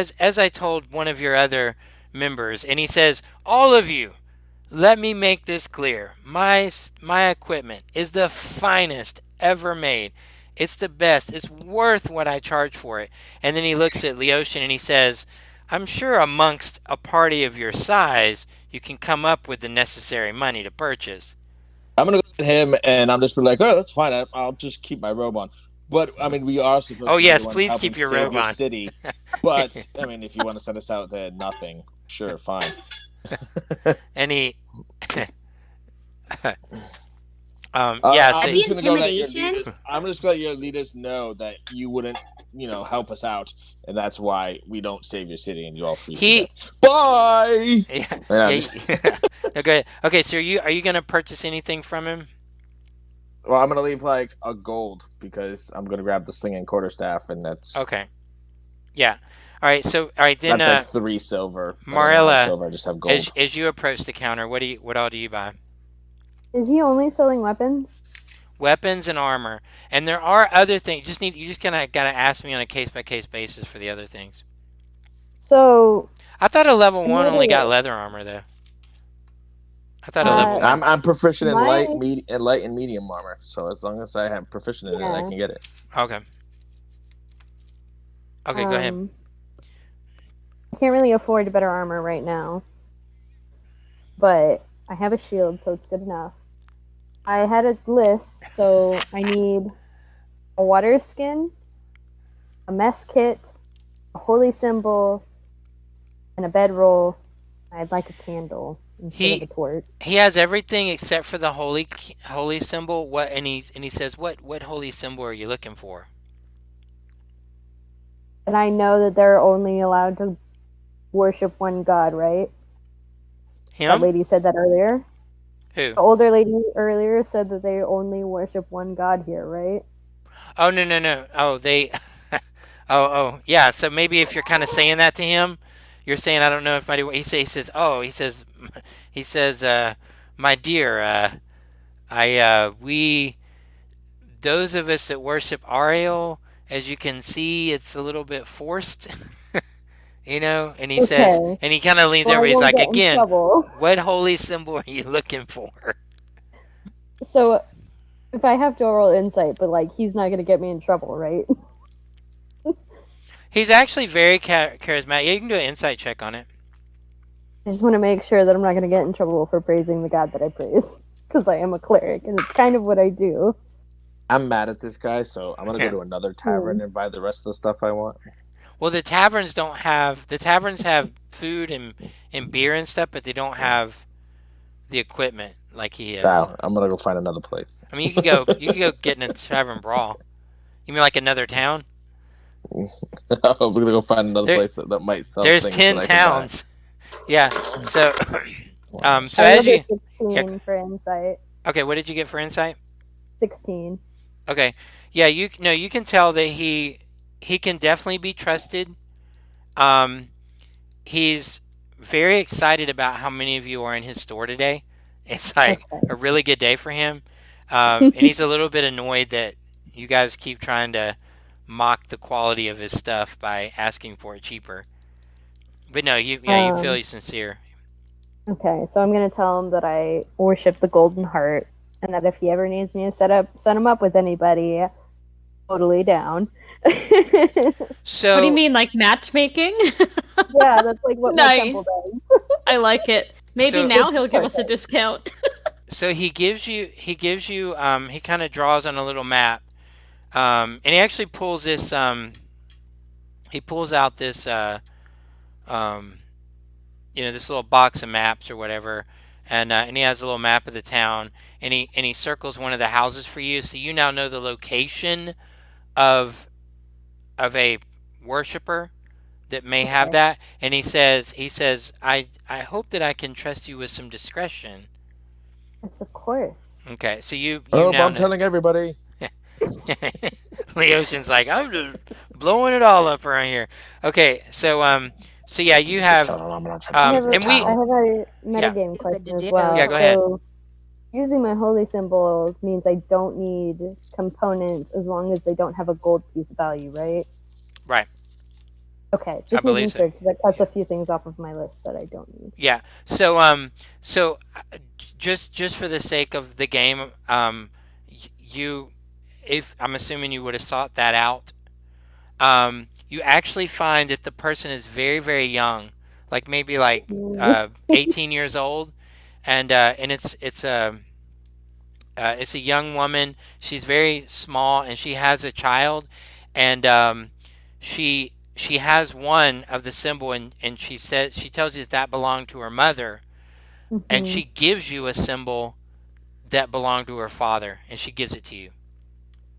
as I told one of your other members, and he says, all of you, let me make this clear. My equipment is the finest ever made. It's the best. It's worth what I charge for it. And then he looks at Leotian and he says, I'm sure amongst a party of your size, you can come up with the necessary money to purchase. I'm gonna go at him, and I'm just be like, "Oh, that's fine. I'll just keep my robe on." But I mean, we are supposed Oh, to be the yes, ones please helping keep your save robe your on. city. But I mean, if you want to send us out there, nothing. Sure, fine. And he, yeah, I'm so The just gonna go let your intimidation. leaders. I'm just gonna let your leaders know that you wouldn't, help us out, and that's why we don't save your city, and you all freeze to he, death. Bye. yeah, And I'm yeah, just, okay, okay, so are you going to purchase anything from him? well, I'm gonna leave like a gold because I'm gonna grab the sling and quarterstaff, and Okay. Yeah. All right. So, all right then, that's like 3 silver. I don't have Marilla, silver. I just have as gold. as you approach the counter, what all do you buy? Is he only selling weapons? Weapons and armor, and there are other things. You just kind of gotta ask me on a case by case basis for the other things. So I thought a level I one only got noticed leather armor though. I thought a level one. I'm proficient in my light and medium armor. So as long as I have proficient in it, I yeah. can get it. Okay. Okay. Go ahead. I can't really afford better armor right now, but I have a shield, so it's good enough. I had a list, so I need a water skin, a mess kit, a holy symbol, and a bedroll. I'd like a candle instead of a He torch. he has everything except for the holy symbol. What and he says what holy symbol are you looking for? And I know that they're only allowed to worship one god, right? That Him? lady said that earlier. Who? The older lady earlier said that they only worship one god here, right? Oh no no no. Oh they. Oh yeah. So maybe if you're kind of saying that to him, you're saying I don't know if my he says my dear I we those of us that worship Ariel, as you can see, it's a little bit forced, And he says, Okay. and he kind of leans Well, I over. He's won't like, get in again, trouble. what holy symbol are you looking for? So if I have to roll insight, but like he's not gonna get me in trouble, right? He's actually very charismatic. Yeah, you can do an insight check on it. I just want to make sure that I'm not gonna get in trouble for praising the god that I praise, because I am a cleric, and it's kind of what I do. I'm mad at this guy, so I'm gonna go Yeah. to another tavern and buy the rest of the stuff I want. Well, the taverns have food and beer and stuff, but they don't have the equipment like he has. Now I'm gonna go find another place. I mean, you could go get in a tavern brawl. You mean like another town? I'm gonna go find another There, place that might sell there's things that 10 I can buy. towns. Yeah. So, so I as rolled a you, yeah. 16 for insight. Okay, what did you get for insight? 16. Okay. Yeah, you can tell that he can definitely be trusted. Um, he's very excited about how many of you are in his store today. It's like Okay. a really good day for him. And he's a little bit annoyed that you guys keep trying to mock the quality of his stuff by asking for it cheaper. But no, you feel he's sincere. Okay, so I'm gonna tell him that I worship the Golden Heart, and that if he ever needs me to set him up with anybody, totally down. So What do you mean, like matchmaking? Yeah, that's like what my Nice. temple does. I like it. Maybe So- now he'll give us a Perfect. discount. So he he kind of draws on a little map, and he actually pulls this he pulls out this um, this little box of maps or whatever, and he has a little map of the town, and he circles one of the houses for you, so you now know the location of a worshiper that may have Okay. that, and he says I hope that I can trust you with some discretion. Yes, of course. Okay, so you Oh, now I'm know. telling everybody. Leocean's like, I'm just blowing it all up around here. Okay, so yeah, you Just have tell them I'm not I from have, the a, and we I have a Yeah. metagame question as do. well. Yeah, go ahead. So, using my holy symbol means I don't need components as long as they don't have a gold piece value, right? Right. Okay, I just believe making so. sure because that cuts a few things off of my list that I don't need. Yeah. So just for the sake of the game, you if I'm assuming you would have sought that out, you actually find that the person is very very young, like maybe like 18 years old, and it's a young woman. She's very small, and she has a child, and she has one of the symbol, and she tells you that that belonged to her mother, and Mhm. she gives you a symbol that belonged to her father, and she gives it to you.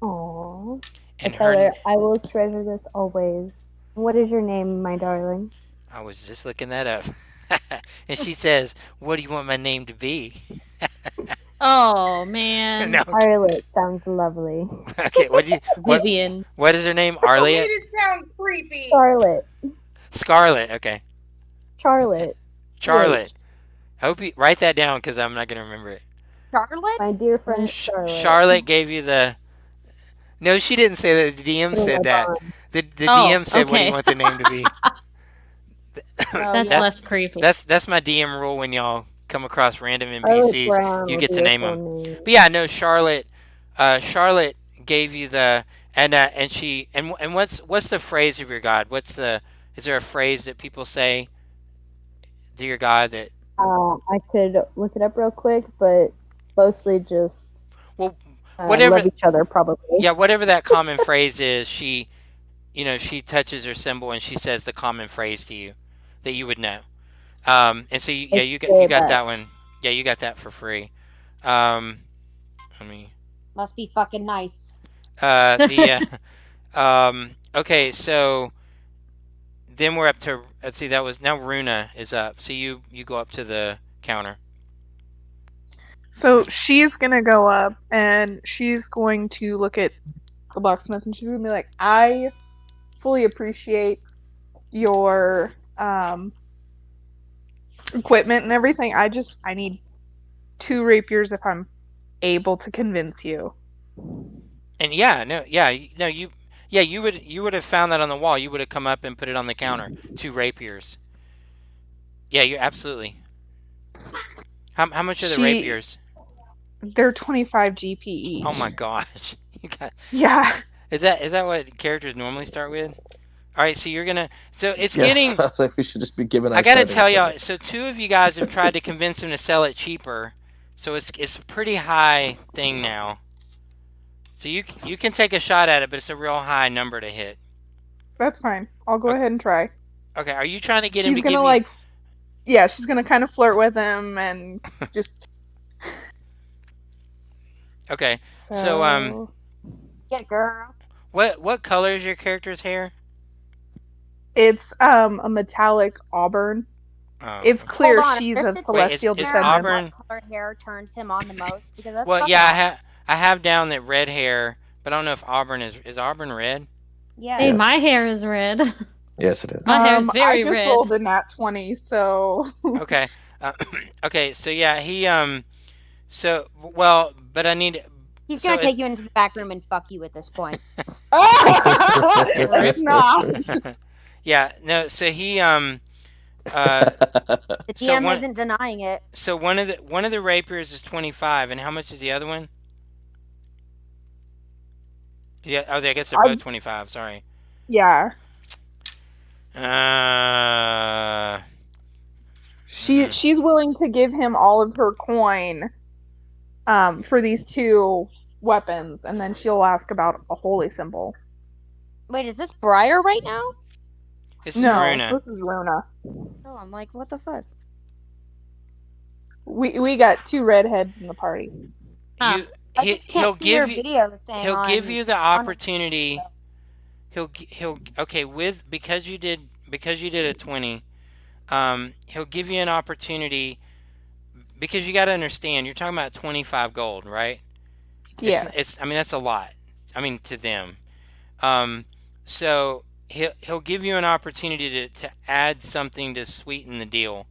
Aww. I And tell her, her, I will treasure this always. What is your name, my darling? I was just looking that up, and she says, "What do you want my name to be?" Oh man. No, Violet sounds lovely. okay. Vivian. What is her name? Made Arliet? it sound creepy. Charlotte. Scarlet. Okay, Charlotte. Charlotte. I hope you write that down because I'm not gonna remember it. Charlotte? My dear friend Sh- Charlotte. Charlotte gave you the. No, she didn't say that. The DM Putting said my that. bond. The Oh, DM said, "What do you okay. want the name to be?" That's That- less creepy. that's my DM rule when y'all come across random Charlotte NPCs. Brown You will get be to your name them. full name. But yeah, no, Charlotte. Charlotte gave you the and she and what's the phrase of your god? Is there a phrase that people say to your god that I could look it up real quick, but mostly just well whatever love each other, probably. yeah whatever that common phrase is she touches her symbol and she says the common phrase to you that you would know. And so yeah you got that one. Yeah, you got that for free. Um, let me Must be fucking nice. the okay, so then we're up to let's see, that was now Runa is up. So you go up to the counter. So she's gonna go up and she's going to look at the blacksmith, and she's gonna be like, I fully appreciate your equipment and everything. I need 2 rapiers if I'm able to convince you. And you would have found that on the wall. You would have come up and put it on the counter. 2 rapiers. Yeah, you absolutely. How much are the She rapiers? they're 25 GP each. Oh my gosh. You got Yeah. is that what characters normally start with? All right, so you're gonna. So it's Yeah, getting. sounds like we should just be giving I our gotta starting tell y'all. equipment. So 2 of you guys have tried to convince him to sell it cheaper. So it's a pretty high thing now. So you can take a shot at it, but it's a real high number to hit. That's fine. I'll go Okay. ahead and try. Okay. Are you trying to get him She's to gonna give you? like, yeah, she's gonna kind of flirt with him and just Okay. So so. Get it, girl. what color is your character's hair? It's a metallic auburn. Oh, It's okay. clear Hold on. she's There's of just Wait, celestial is descendant. auburn? what colored hair turns him on the most? Because that's Well, fucking yeah, awesome. I have down that red hair, but I don't know if auburn is auburn red. Yeah. Hey, my Yes. hair is red. Yes, it is. My hair is I very just red. rolled a nat 20, so Okay. Uh, okay. So yeah, he So well, but I need. He's So gonna it's take you into the back room and fuck you at this point. He's not. yeah. No. So he The So DM one isn't denying it. so one of the rapiers is 25, and how much is the other one? Yeah. Oh, I guess they're both I, 25. Sorry. yeah, Uh. mm, she's willing to give him all of her coin, for these 2 weapons, and then she'll ask about a holy symbol. Wait, is this Briar right now? This is No, Runa. this is Runa. Oh, I'm like, what the fuck? We got 2 redheads in the party. Ah. You I he just can't he'll see your give you video thing he'll on, give you the on opportunity. He'll okay with because you did a 20. He'll give you an opportunity because you got to understand you're talking about 25 gold, right? Yes. It's I mean that's a lot. I mean to them. Um, so he'll give you an opportunity to add something to sweeten the deal,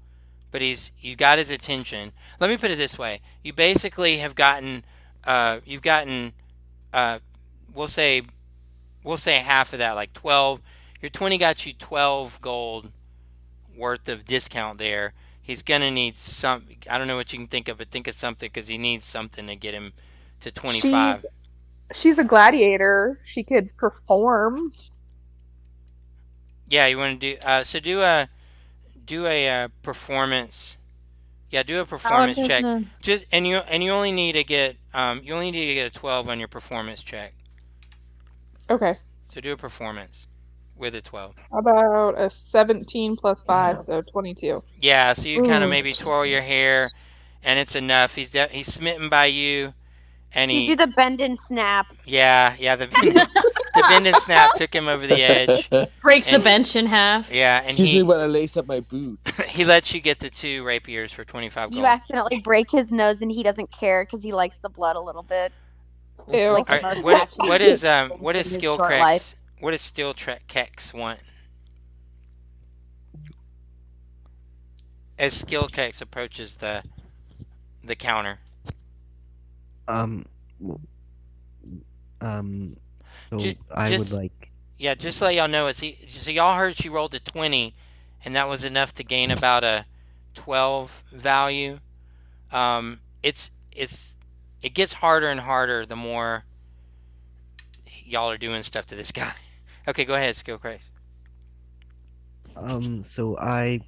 but you got his attention. Let me put it this way: you basically have gotten you've gotten uh, we'll say half of that, like 12. Your 20 got you 12 gold worth of discount there. He's gonna need some. I don't know what you can think of, but think of something because he needs something to get him to 25. She's a gladiator. She could perform. Yeah, you want to do so do a performance. Yeah, do a performance check. Just and you only need to get a 12 on your performance check. Okay. So do a performance with a 12. About a 17 plus 5, so 22. Yeah, so you kind of Ooh. maybe twirl your hair, and it's enough. He's smitten by you, and You do the bend and snap. yeah the bend and snap took him over the edge. Breaks the And- bench in half. Yeah, and Excuse me while I lace up my boots. he lets you get the 2 rapiers for 25 You gold. accidentally break his nose and he doesn't care because he likes the blood a little bit. Ew. Like All the right, most what actually what is things what in is his skill short Krex? life. What does skill Kex want? As skill Kex approaches the counter. Um, w- so Ju- I would just- like. Yeah, just to let y'all know, so y'all heard she rolled a 20, and that was enough to gain about a 12 value. It gets harder and harder the more y'all are doing stuff to this guy. Okay, go ahead, skill Krex. So I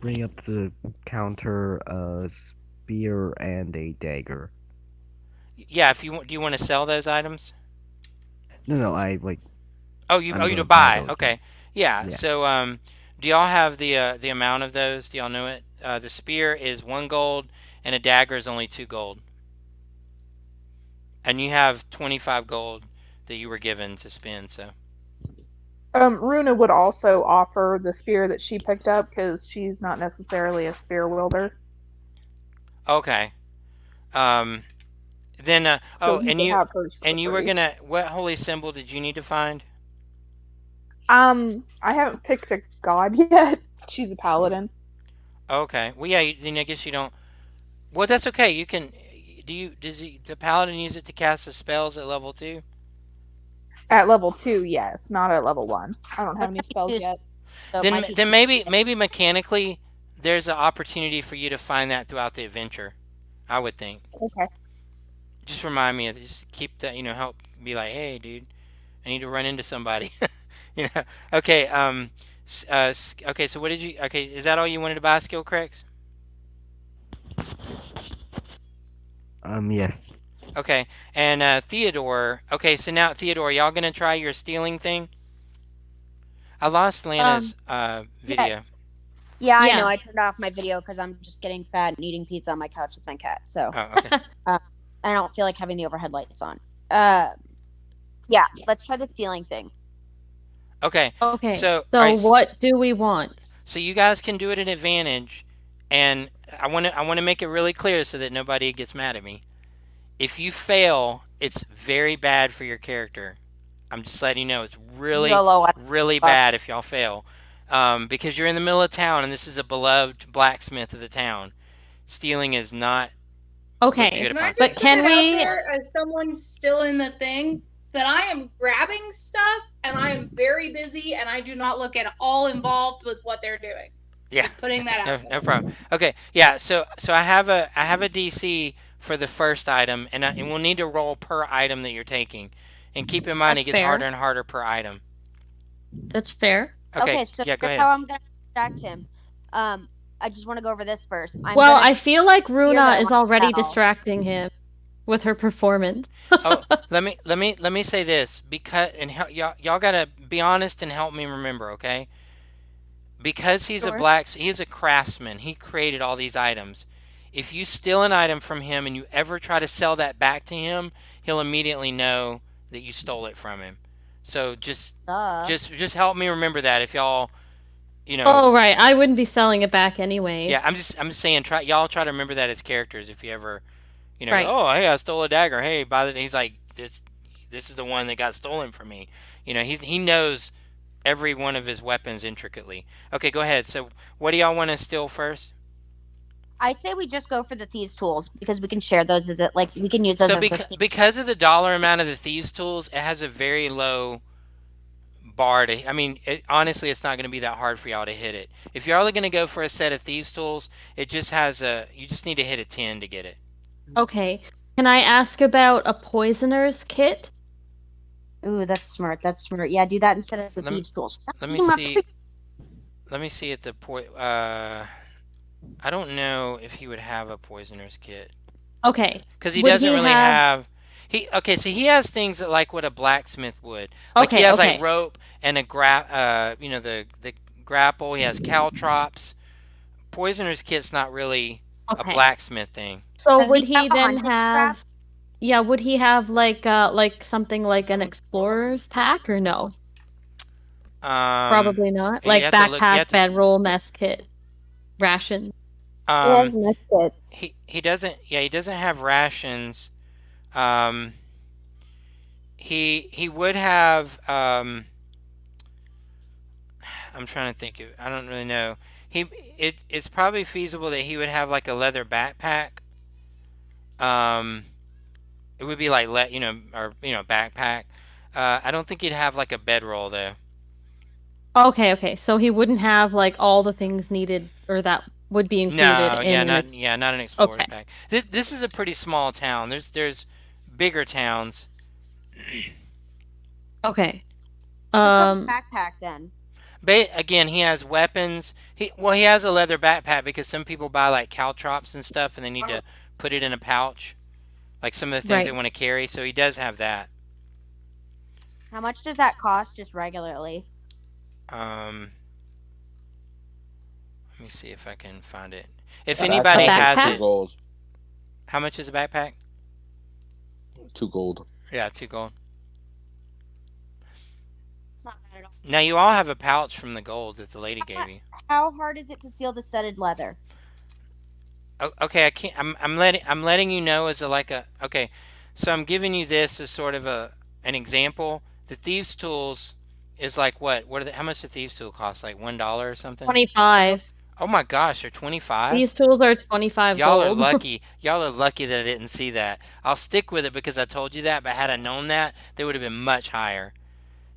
bring up the counter a spear and a dagger. Yeah, do you want to sell those items? No, I like. Oh, you I'm to gonna buy. those Okay. Yeah. Yeah. So do y'all have the amount of those? Do y'all know it? The spear is 1 gold and a dagger is only 2 gold. And you have 25 gold that you were given to spend, so Runa would also offer the spear that she picked up because she's not necessarily a spear wielder. okay. Then so oh, he and could you have hers for and you were free. gonna what holy symbol did you need to find? I haven't picked a god yet. She's a paladin Okay. Well, yeah. Then I guess you don't. Well, that's okay. You can. Do you? The paladin use it to cast the spells at level 2? at level 2. Yes, not at level 1. I don't But have any it might be spells too, yet. so it Then might be then too. maybe mechanically there's an opportunity for you to find that throughout the adventure. I would think. Okay. Just remind me of just keep that. Help be like, hey, dude, I need to run into somebody. you know. Okay. Okay. So what did you? Okay. Is that all you wanted to buy, skill cracks? Yes. Okay. And Theodore. Okay. So now Theodore, y'all gonna try your stealing thing? I lost Um, Lana's video. Yes. Yeah, I know. yeah. I turned off my video because I'm just getting fat and eating pizza on my couch with my cat. So Oh, okay. uh, I don't feel like having the overhead lights on. Uh, yeah, let's try the stealing thing. Okay. Okay. So, all So right. what do we want? So you guys can do it at advantage, and I want to make it really clear so that nobody gets mad at me. If you fail, it's very bad for your character. I'm just letting you know it's really, YOLO. really Fuck. bad if y'all fail, because you're in the middle of town and this is a beloved blacksmith of the town. Stealing is not looked Okay. good Can I upon. just But put can it out we there as someone still in the thing that I am grabbing stuff and I am very busy and I do not look at all involved with what they're doing. Yeah, Just putting that no, out there. no problem. Okay, yeah. So I have a DC for the first item, and we'll need to roll per item that you're taking, and keep in mind it that's gets harder fair. and harder per item. That's fair. Okay, Okay, so yeah, go here's ahead. how I'm gonna distract him. I just want to go over this first. I'm Well, gonna I feel like fear that Runa I is want to already sell. distracting him with her performance. Oh, let me say this because y'all gotta be honest and help me remember, okay? Because Sure. he's a craftsman. He created all these items. If you steal an item from him and you ever try to sell that back to him, he'll immediately know that you stole it from him. So just Duh. just just help me remember that if y'all, you know, Oh, right. I wouldn't be selling it back anyway. yeah, I'm just saying try to remember that as characters if you ever, Right. oh, hey, I stole a dagger. Hey, he's like this is the one that got stolen from me. He knows every one of his weapons intricately. Okay, go ahead. So, what do y'all want to steal first? I say we just go for the thieves' tools because we can share those as it like we can use those So, as a thief. because of the dollar amount of the thieves' tools, it has a very low bar to. I mean, honestly, it's not going to be that hard for y'all to hit it. If you're only going to go for a set of thieves' tools, it just has a. You just need to hit a 10 to get it. Okay. Can I ask about a poisoner's kit? Ooh, that's smart. That's smart. Yeah, do that instead of the Let me thieves' tools. let me see. Let me see at the point. I don't know if he would have a poisoner's kit. Okay. Because he Would doesn't he really have have okay, so he has things that like what a blacksmith would. Like he Okay, has like okay. rope and the grapple, he has caltrops. Poisoner's kit's not really a Okay. blacksmith thing. So Does would he have he a then hunting strap? have Yeah, would he have like something like an explorer's pack or no? Um Probably not. you Like have to look you backpack, have to bedroll, mess kit, ration. He um has meth kits. he doesn't have rations. Um he would have I'm trying to think. I don't really know. He it's probably feasible that he would have like a leather backpack. Um, it would be like or backpack. I don't think he'd have like a bedroll though. Okay, okay. So he wouldn't have like all the things needed or that would be included No, in yeah, an not an explorer's Okay. pack. This is a pretty small town. There's bigger towns. Okay. Just go Um backpack then. But again, he has weapons. He has a leather backpack because some people buy like caltrops and stuff, and they need to put it in a pouch, like some of the things they right. want to carry. So he does have that. How much does that cost just regularly? Um, let me see if I can find it. If A anybody backpack is has backpack? two it, gold. how much is a backpack? 2 gold. Yeah, 2 gold. It's not bad at all. Now you all have a pouch from the gold that the lady gave you. How hard is it to seal the studded leather? Okay, I can't. I'm letting you know as a like a okay. So I'm giving you this as sort of an example. The thieves' tools is like what? What are how much the thieves' tool cost? Like $1 or something? 25. Oh my gosh, they're 25. These tools are 25 Y'all are gold. lucky. Y'all are lucky that I didn't see that. I'll stick with it because I told you that. But had I known that, they would have been much higher.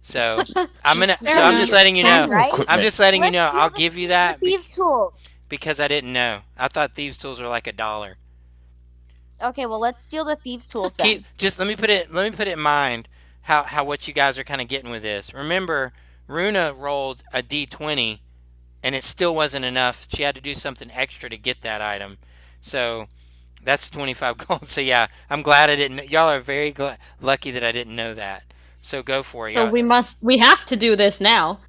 So I'm gonna. Fair So I'm enough. just letting you know. 10, right? I'm Equipment. just letting you Let's know. steal I'll give you the that thieves' tools. because I didn't know. I thought thieves' tools were like $1. Okay, well, let's steal the thieves' tools Keep then. just let me put it. Let me put it in mind how what you guys are kind of getting with this. Remember, Runa rolled a D20 and it still wasn't enough. She had to do something extra to get that item. So that's 25 gold. So yeah, I'm glad I didn't. Y'all are very lucky that I didn't know that. So go for it, So y'all. we have to do this now.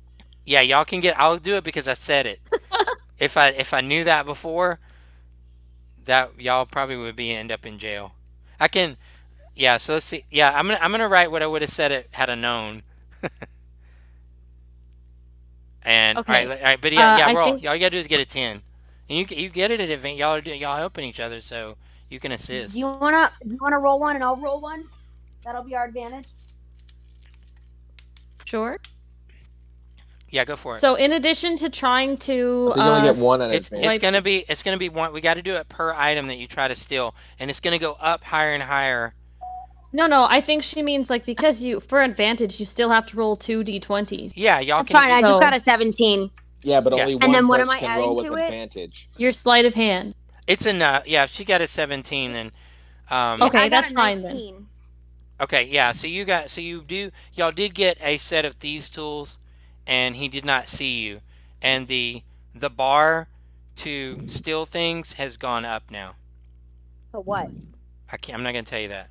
Yeah, y'all can get. I'll do it because I said it. If I knew that before, that y'all probably would be end up in jail. I can. Yeah. So let's see. Yeah, I'm gonna write what I would have said it had I known. And Okay. all right. But yeah. I Roll. think All you gotta do is get a 10, and you get it at advance. Y'all helping each other, so you can Do assist. you wanna roll one and I'll roll one? That'll be our advantage. sure. Yeah, go for it. So in addition to trying I to think you only get one at It's wipe advantage. gonna be one. We got to do it per item that you try to steal, and it's gonna go up higher and higher. No, I think she means like because you for advantage you still have to roll 2d20s. Yeah, y'all That's can. fine. I just got a 17. Yeah, but Yeah, only And one then what am person I can adding roll with to it? advantage. Your sleight of hand. it's enough. Yeah, if she got a 17, then Yeah, Okay, I got that's a fine then. 19. okay. Yeah, so y'all did get a set of thieves tools, and he did not see you, and the bar to steal things has gone up now. So what? I'm not gonna tell you that.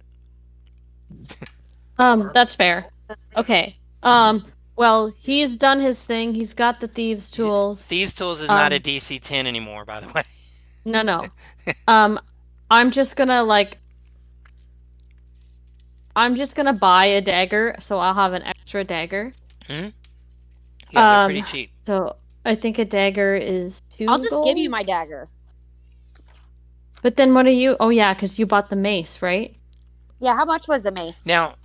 That's fair. Okay. Well, he's done his thing. He's got the thieves' tools. Thieves tools is not a Um, DC 10 anymore, by the way. no. Um, I'm just gonna like I'm just gonna buy a dagger, so I'll have an extra dagger. Hmm. Yeah, they're pretty Um, cheap. so I think a dagger is I'll 2 just give you gold. my dagger. But then what are you? Oh yeah, because you bought the mace, right? Yeah, how much was the mace? Now,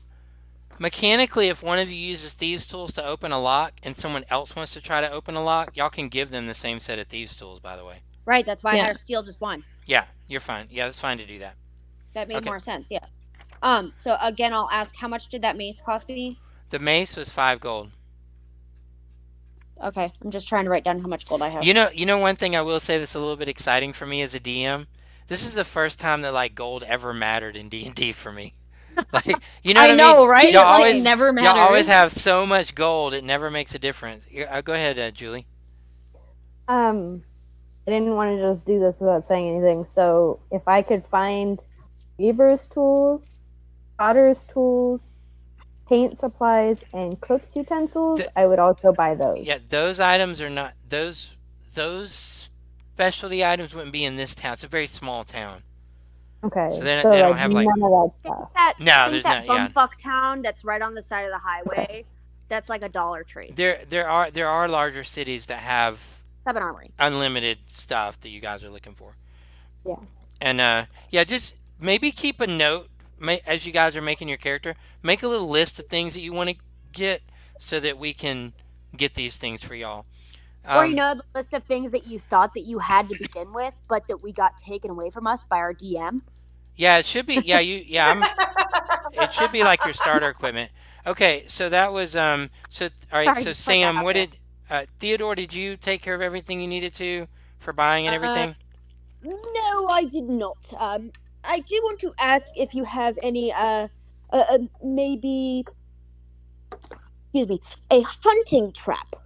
mechanically, if one of you uses thieves tools to open a lock and someone else wants to try to open a lock, y'all can give them the same set of thieves tools, by the way. Right, that's why I Yeah. had to steal just one. Yeah, you're fine. Yeah, it's fine to do that. That made Okay. more sense, yeah. So again, I'll ask, how much did that mace cost me? The mace was 5 gold. Okay, I'm just trying to write down how much gold I have. You know one thing I will say that's a little bit exciting for me as a DM. This is the first time that like gold ever mattered in D&D for me. Like, you know what I I mean? know, right? Y'all It's like always never y'all always matters. have so much gold, it never makes a difference. Go ahead, Julie. I didn't want to just do this without saying anything. So if I could find weaver's tools, potter's tools, paint supplies, and cook's utensils, I would also buy those. Yeah, those items are not those specialty items wouldn't be in this town. It's a very small town. Okay, So so they don't like have like none of that stuff. no, there's that not. Yeah, bumfuck town that's right on the side of the highway. That's like a Dollar Tree. there are larger cities that have 7 Armory. unlimited stuff that you guys are looking for. Yeah. And yeah, just maybe keep a note as you guys are making your character. Make a little list of things that you want to get so that we can get these things for y'all. Or the list of things that you thought that you had to begin with, but that we got taken away from us by our DM. Yeah, it should be. Yeah, it should be like your starter equipment. Okay, so that was So all right, Sorry, so just put that Sam, out what there. did Theodore? Did you take care of everything you needed to for buying and everything? No, I did not. I do want to ask if you have any, maybe, excuse me, a hunting trap.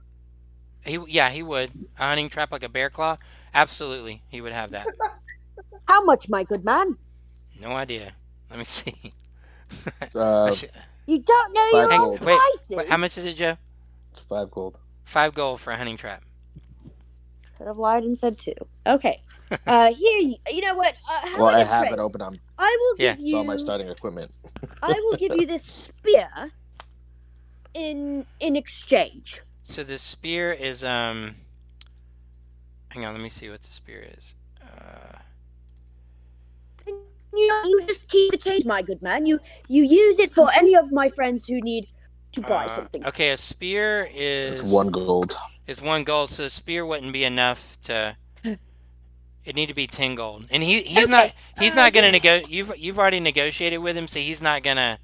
He would a hunting trap like a bear claw. Absolutely, he would have that. How much, my good man? No idea. Let me see. Uh, You don't know 5 your own gold. prices? Wait, how much is it, Joe? It's 5 gold. 5 gold for a hunting trap. Could have lied and said 2. Okay. Here, you know what? How Well, about I a have trade? it open. I will Yeah. give It's all you. my starting equipment. I will give you this spear in exchange. So the spear is hang on, let me see what the spear is. You just keep the change, my good man. You use it for any of my friends who need to buy something. Okay, a spear It's 1 gold. is 1 gold, so a spear wouldn't be enough to. It need to be 10 gold, and he's not gonna Okay. You've already negotiated with him, so he's not gonna.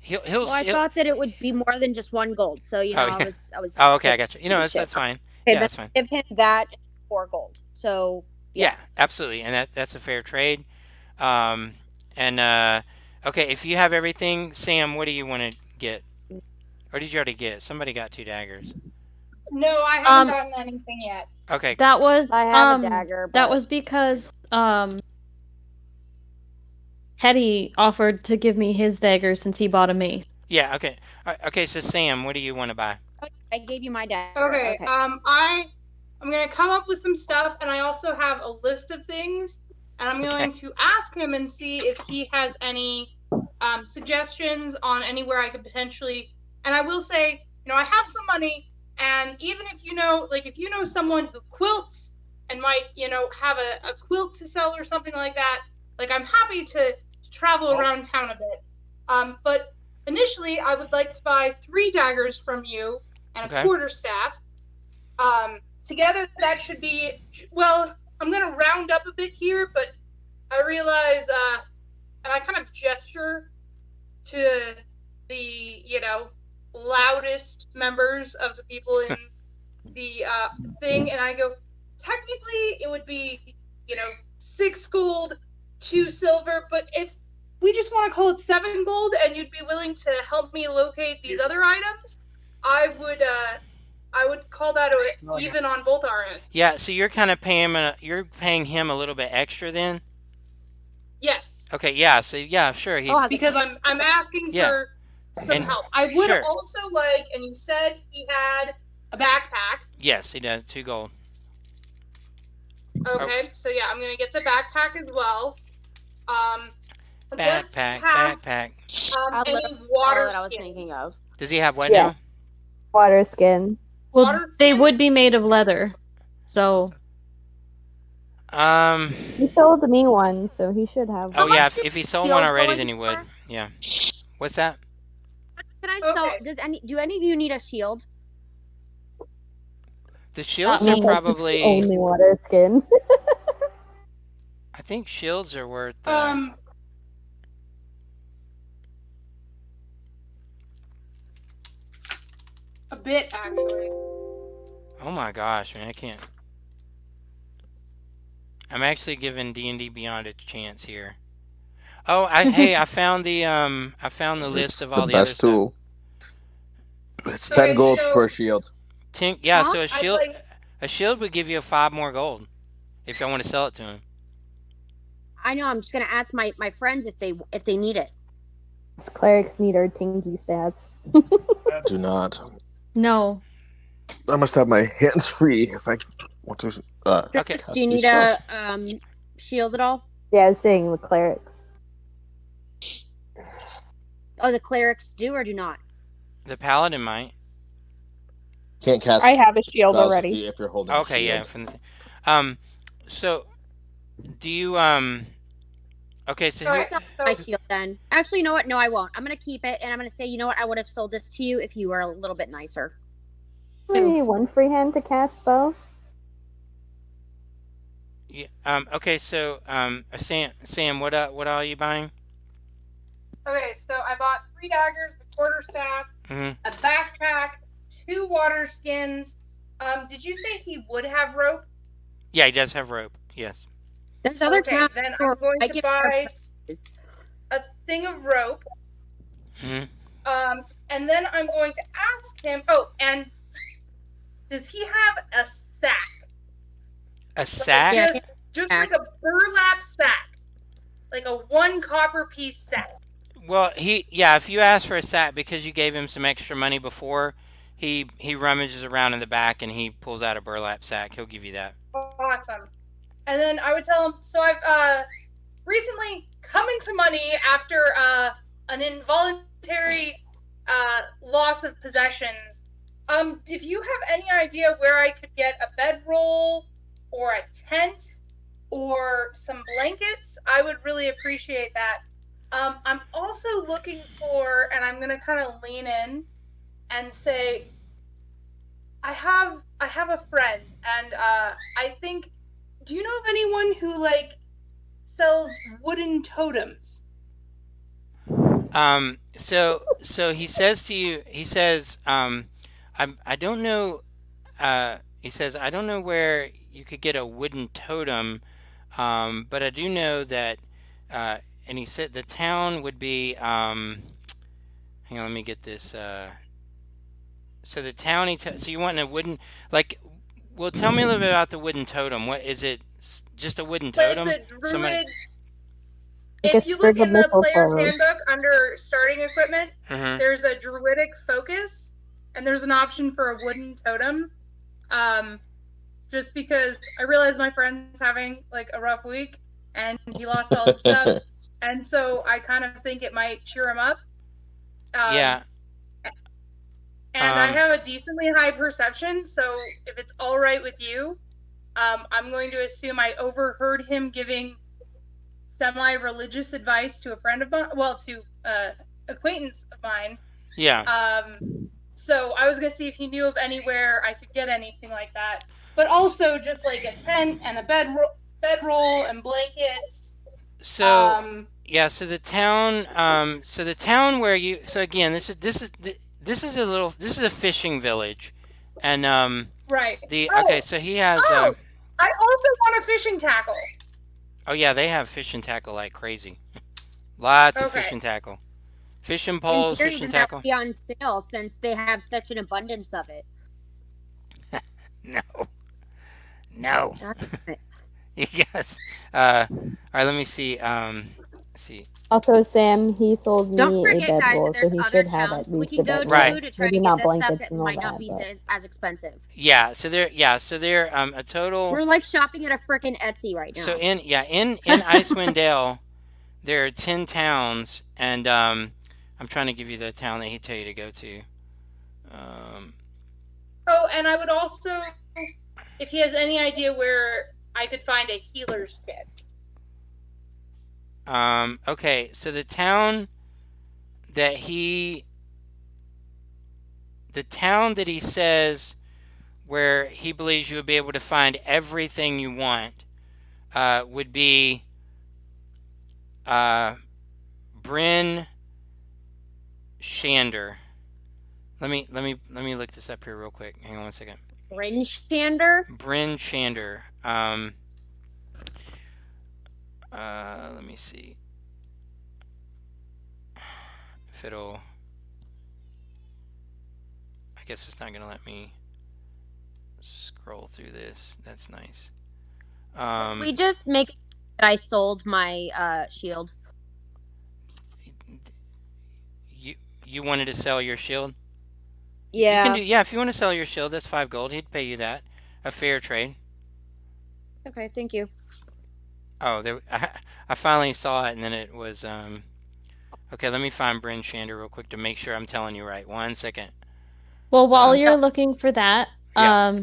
Well, I thought that it would be more than just 1 gold, so Oh I yeah. was Oh just okay, I taking got you. initiative. That's fine. Okay, Yeah, then that's fine. give him that and 4 gold. So yeah. Yeah, absolutely, and that's a fair trade. Um, and okay, if you have everything, Sam, what do you want to get? Or did you already get? Somebody got 2 daggers. No, I haven't Um, gotten anything yet. Okay. that was I have a dagger, that but was because Teddy offered to give me his dagger since he bought a mace. Yeah. Okay. Okay. So Sam, what do you want to buy? I gave you my dagger. Okay. I'm gonna come up with some stuff, and I also have a list of things, and I'm going to ask him and see if he has any suggestions on anywhere I could potentially. And I will say, I have some money, and even if if you know someone who quilts and might, have a quilt to sell or something like that, like I'm happy to travel around town a bit. But initially, I would like to buy 3 daggers from you and a Okay. quarterstaff. Together, that should be, well, I'm going to round up a bit here, but I realize, and I kind of gesture to the, loudest members of the people in the thing, and I go, technically, it would be, 6 gold, 2 silver, but if we just want to call it 7 gold and you'd be willing to help me locate these other items, I would call that even on both our ends. Yeah. So you're kind of paying him a little bit extra then. Yes. Okay. Yeah. So yeah, sure. Because I'm asking for some help. I would also like, and you said he had a backpack. Yes, he does. 2 gold. Okay, so yeah, I'm gonna get the backpack as well. Backpack. Any water that I was skins. thinking of. Does he have what Yeah. now? Water skin. Well, Water they would skins? be made of leather, so He sold me one, so he should have Oh one. yeah. If he sold Shield one already, going then he would. for? Yeah. What's that? Can I sell? Okay. Do any of you need a shield? The shields me. are That's probably. only water skin. I think shields are worth. A bit actually. Oh my gosh, man! I can't. I'm actually giving D&D Beyond a chance here. Oh, I found the list It's of the all the other best stuff. tool. It's 10 gold per shield. Yeah, Huh? so I'd like. a shield would give you 5 more gold if I want to sell it to him. I know. I'm just gonna ask my friends if they need it. These clerics need our tinky stats. Do not. no. I must have my hands free if I want to. Okay. Do you need a shield at all? Yeah, I was saying the clerics. Oh, the clerics do or do not? The paladin might. Can't cast. I have a shield spells already. if you're holding. a Okay, yeah. shield. From so do you Okay, so All here. right, so My shield then. Actually, you know what? No, I won't. I'm gonna keep it, and I'm gonna say, you know what? I would have sold this to you if you were a little bit nicer. I need one free hand to cast spells. Yeah, okay, so Sam, what all are you buying? Okay, so I bought 3 daggers, a quarterstaff, Mhm. a backpack, 2 water skins. Did you say he would have rope? Yeah, he does have rope. Yes. There's other Okay, towns then where I'm going I to give buy prices. a thing of rope. Mhm. And then I'm going to ask him. Oh, and does he have a sack? A sack? Yeah. Just like a burlap sack, like a 1 copper piece sack. Well, if you ask for a sack because you gave him some extra money before, he rummages around in the back and he pulls out a burlap sack. He'll give you that. Awesome. And then I would tell him. So I've recently come into money after an involuntary loss of possessions. If you have any idea where I could get a bedroll or a tent or some blankets, I would really appreciate that. I'm also looking for, and I'm gonna kind of lean in and say, I have a friend, and I think, do you know of anyone who like sells wooden totems? So he says to you, he says, I don't know. He says, I don't know where you could get a wooden totem, but I do know that, uh, and he said the town would be, hang on, let me get this. So the town, so you want a wooden, like, well, tell me a little bit about the wooden totem. What is it? Just a wooden But it's totem? a Somebody, druid. Like a If you look sprig of in the player's mistletoe. handbook under starting equipment, hmm there's a druidic focus, and there's an option for a wooden totem. Um, just because I realize my friend's having like a rough week and he lost all his stuff, and so I kind of think it might cheer him up. Um, yeah, and I um, have a decently high perception, so if it's all right with you, I'm going to assume I overheard him giving semi-religious advice to a friend of mine, well, to acquaintance of mine. yeah. Um, so I was gonna see if he knew of anywhere I could get anything like that, but also just like a tent and a bedroll and blankets. So Um, yeah, so the town where you, so again, this is a little, this is a fishing village, and right. the okay, Oh, so he has oh! I also want a fishing tackle. oh yeah, they have fishing tackle like crazy, lots of Okay. fishing tackle, fishing In poles, theory, fishing then that would tackle. be on sale since they have such an abundance of it. No, no, Darn it. you guys. All right, let me see. Let's see. Also, Sam, he sold Don't me a forget, guys, that bedroll, so there's he other should have towns at that we least a can go Right. bedroll. to try Maybe to get not this stuff blankets that and all might not that, be but as expensive. So they're a total. We're like shopping at a freaking Etsy right So now. in Icewind Dale, there are 10 towns, and I'm trying to give you the town that he tell you to go to. Um, Oh, and I would also, if he has any idea where I could find a healer's kit. okay, so that he, the town that he says where he believes you would be able to find everything you want, would be uh, Bryn Shander. Let me look this up here real quick. Hang on one second. Bryn Shander? Bryn Shander. Let me see if it'll. I guess it's not gonna let me scroll through this. That's nice. We Um, just make that I sold my shield. you you wanted to sell your shield? You can Yeah. do, yeah. If you want to sell your shield, that's 5 gold. He'd pay you that. A fair trade. Okay, thank you. Oh, there. I finally saw it, and then it was Okay, let me find Bryn Shander real quick to make sure I'm telling you right. 1 second. Well, while Uh, you're looking for that, yeah,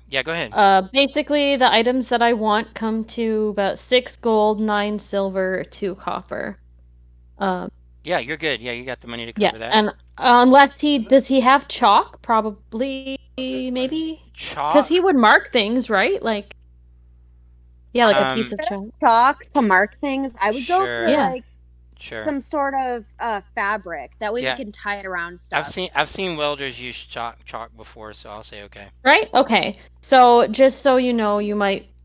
yeah. Go ahead. basically the items that I want come to about 6 gold, 9 silver, 2 copper. Um, Yeah, you're good. Yeah, you got the money to yeah, cover that. and unless does he have chalk? Probably, maybe, because he Chalk. would mark things, right? Like, yeah, like a piece Um, of chalk. Chalk to mark things. I would go for sure, Yeah. like sure. some sort of fabric. That way we Yeah, can tie it around I've stuff. seen welders use chalk before, so I'll say okay. Right? Okay. So just so you know,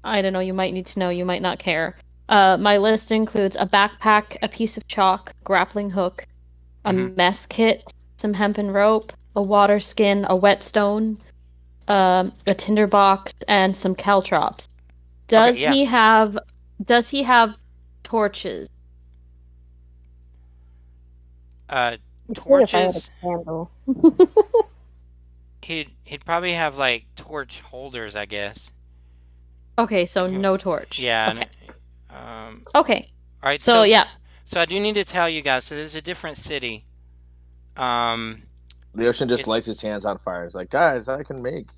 I don't know, you might need to know, you might not care. My list includes a backpack, a piece of chalk, grappling hook, a hmm mess kit, some hempen rope, a water skin, a whetstone, a tinder box, and some caltrops. Okay, Does yeah. he have does he have torches? Uh, it's good if I had a torches. candle. He'd probably have like torch holders, I guess. Okay, so Uh, no torch. Yeah. Okay. Um. Okay. All right. So yeah. So I do need to tell you guys. So there's a different city. Um. The ocean just It's lights its hands on fire. It's like, guys, I can make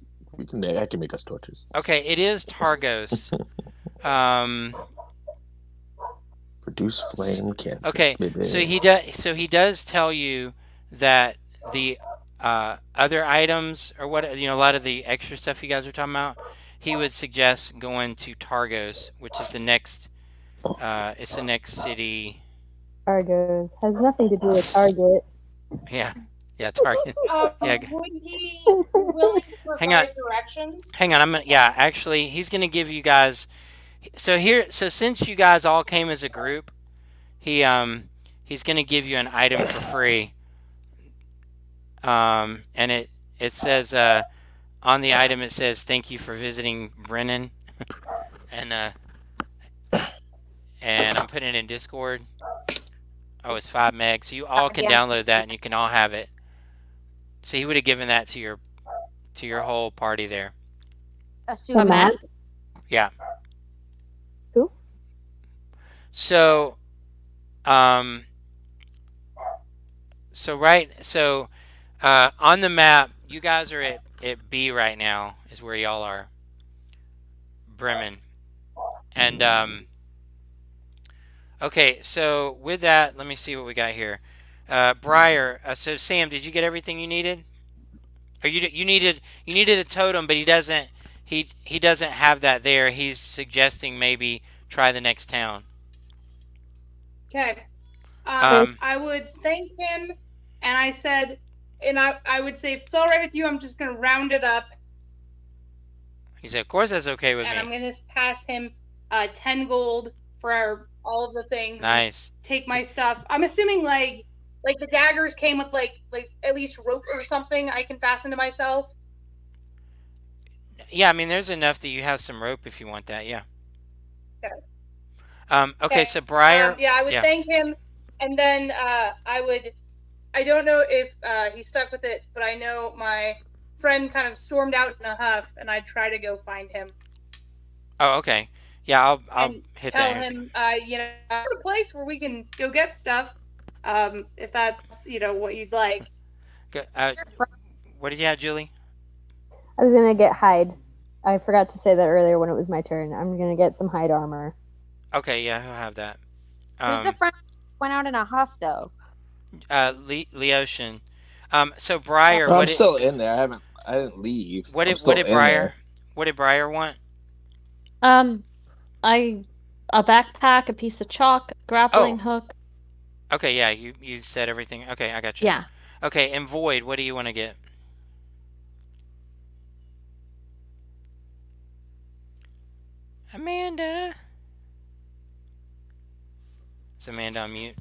us torches. okay. It is Targos. Um, Produce flame cantrip, okay, baby. so he does tell you that the other items or what a lot of the extra stuff you guys are talking about, he would suggest going to Targos, which is the next. It's the next city. Argos has nothing to do with Target. Yeah, yeah, Target. Yeah, Would he be willing to hang on, provide directions? hang on. Yeah, actually, he's gonna give you guys. So since you guys all came as a group, he he's gonna give you an item for free. And it says on the item it says thank you for visiting Brennan, and I'm putting it in Discord. Oh, it's 5 meg, so you all can download that and you can all have it. So he would have given that to your whole party there. The Assuming. map? Yeah. Who? So, um, on the map, you guys are at B right now. Is where y'all are. Bremen, and okay. So with that, let me see what we got here. Briar. So Sam, did you get everything you needed? Or you needed a totem, but he doesn't have that there. He's suggesting maybe try the next town. Okay. Um, I would thank him, and I said, and I would say, if it's all right with you, I'm just going to round it up, he said, of course that's okay with and I'm me. going to pass him 10 gold for all of the things. Nice. Take my stuff. I'm assuming like the daggers came with like at least rope or something I can fasten to myself. Yeah, I mean, there's enough that you have some rope if you want that. Yeah. Okay. Okay, so Briar. Yeah, I would yeah. thank him, and then I don't know if he stuck with it, but I know my friend kind of stormed out in a huff, and I try to go find him. Oh, okay. Yeah, I'll and hit tell that. him, a place where we can go get stuff, if that's what you'd like. What did you have, Julie? I was gonna get hide. I forgot to say that earlier when it was my turn. I'm gonna get some hide armor. Okay, yeah, he'll have that. Who's the friend who went out in a huff though? Leotian. So Briar, I'm still in there. I didn't leave. What I'm did still in Briar? there. What did Briar want? A backpack, a piece of chalk, grappling hook. Okay, yeah, you said everything. Okay, I got you. Yeah. Okay, and Void, what do you want to get? Amanda. Is Amanda on mute?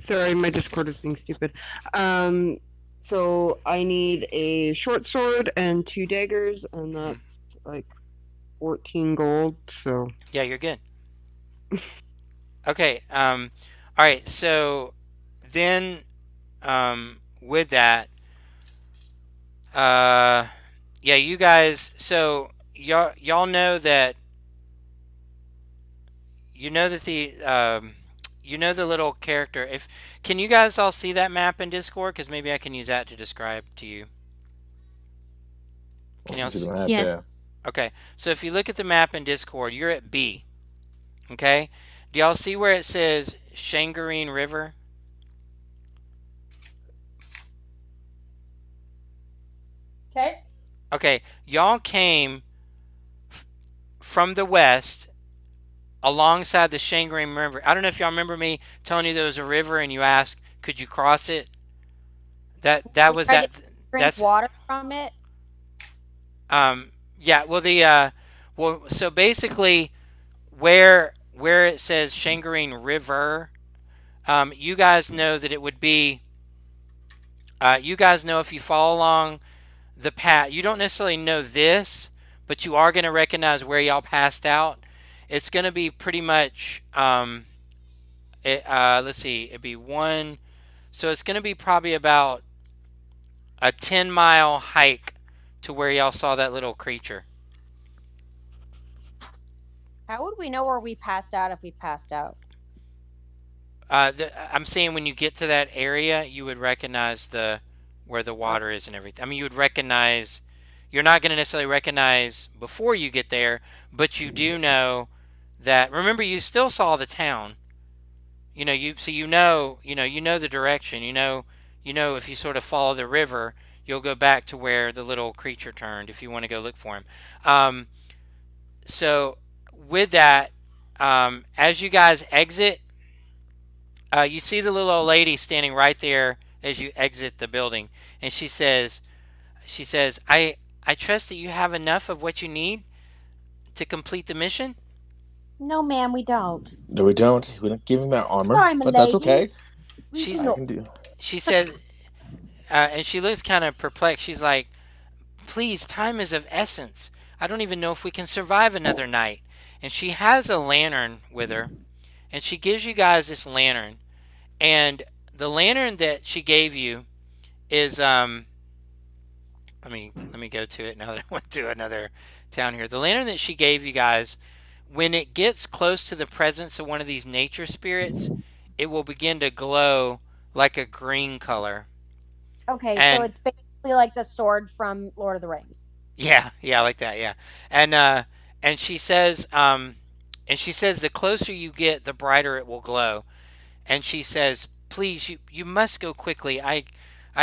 Sorry, my Discord is being stupid. So I need a short sword and 2 daggers, and that's like 14 gold. So yeah, you're good. Okay. All right. So then, with that, yeah, you guys. So y'all know that. You know that the little character. If can you guys all see that map in Discord? Because maybe I can use that to describe to you. Can y'all see the map? Yeah. Okay. So if you look at the map in Discord, you're at B. Okay. Do y'all see where it says Shangarine River? Okay. Okay. Y'all came from the west alongside the Shangarine River. I don't know if y'all remember me telling you there was a river and you asked, could you cross it? That was that. Drink water from it. Yeah. Well, so basically, where it says Shangarine River, you guys know that it would be. You guys know if you follow along the path, you don't necessarily know this, but you are going to recognize where y'all passed out. It's going to be pretty much. Let's see. It'd be one. So it's going to be probably about a 10-mile hike to where y'all saw that little creature. How would we know where we passed out if we passed out? I'm saying when you get to that area, you would recognize where the water is and everything. I mean, you would recognize. You're not going to necessarily recognize before you get there, but you do know that remember you still saw the town. You know the direction. You know if you sort of follow the river, you'll go back to where the little creature turned if you want to go look for him. Um, so with that, as you guys exit, you see the little old lady standing right there as you exit the building, and she says, I trust that you have enough of what you need to complete the mission. No, ma'am, we don't. No, we don't. We don't give him our armor, Sorry, my but that's lady. okay. We do She's I not. can do. she says, and she looks kind of perplexed. She's like, please, time is of essence. I don't even know if we can survive another night. And she has a lantern with her, and she gives you guys this lantern. And the lantern that she gave you is let me go to it now that I went to another town here. The lantern that she gave you guys, when it gets close to the presence of one of these nature spirits, it will begin to glow like a green color. Okay, so And it's basically like the sword from Lord of the Rings. yeah, yeah, like that, yeah. And she says the closer you get, the brighter it will glow. And she says, "Please, you must go quickly. I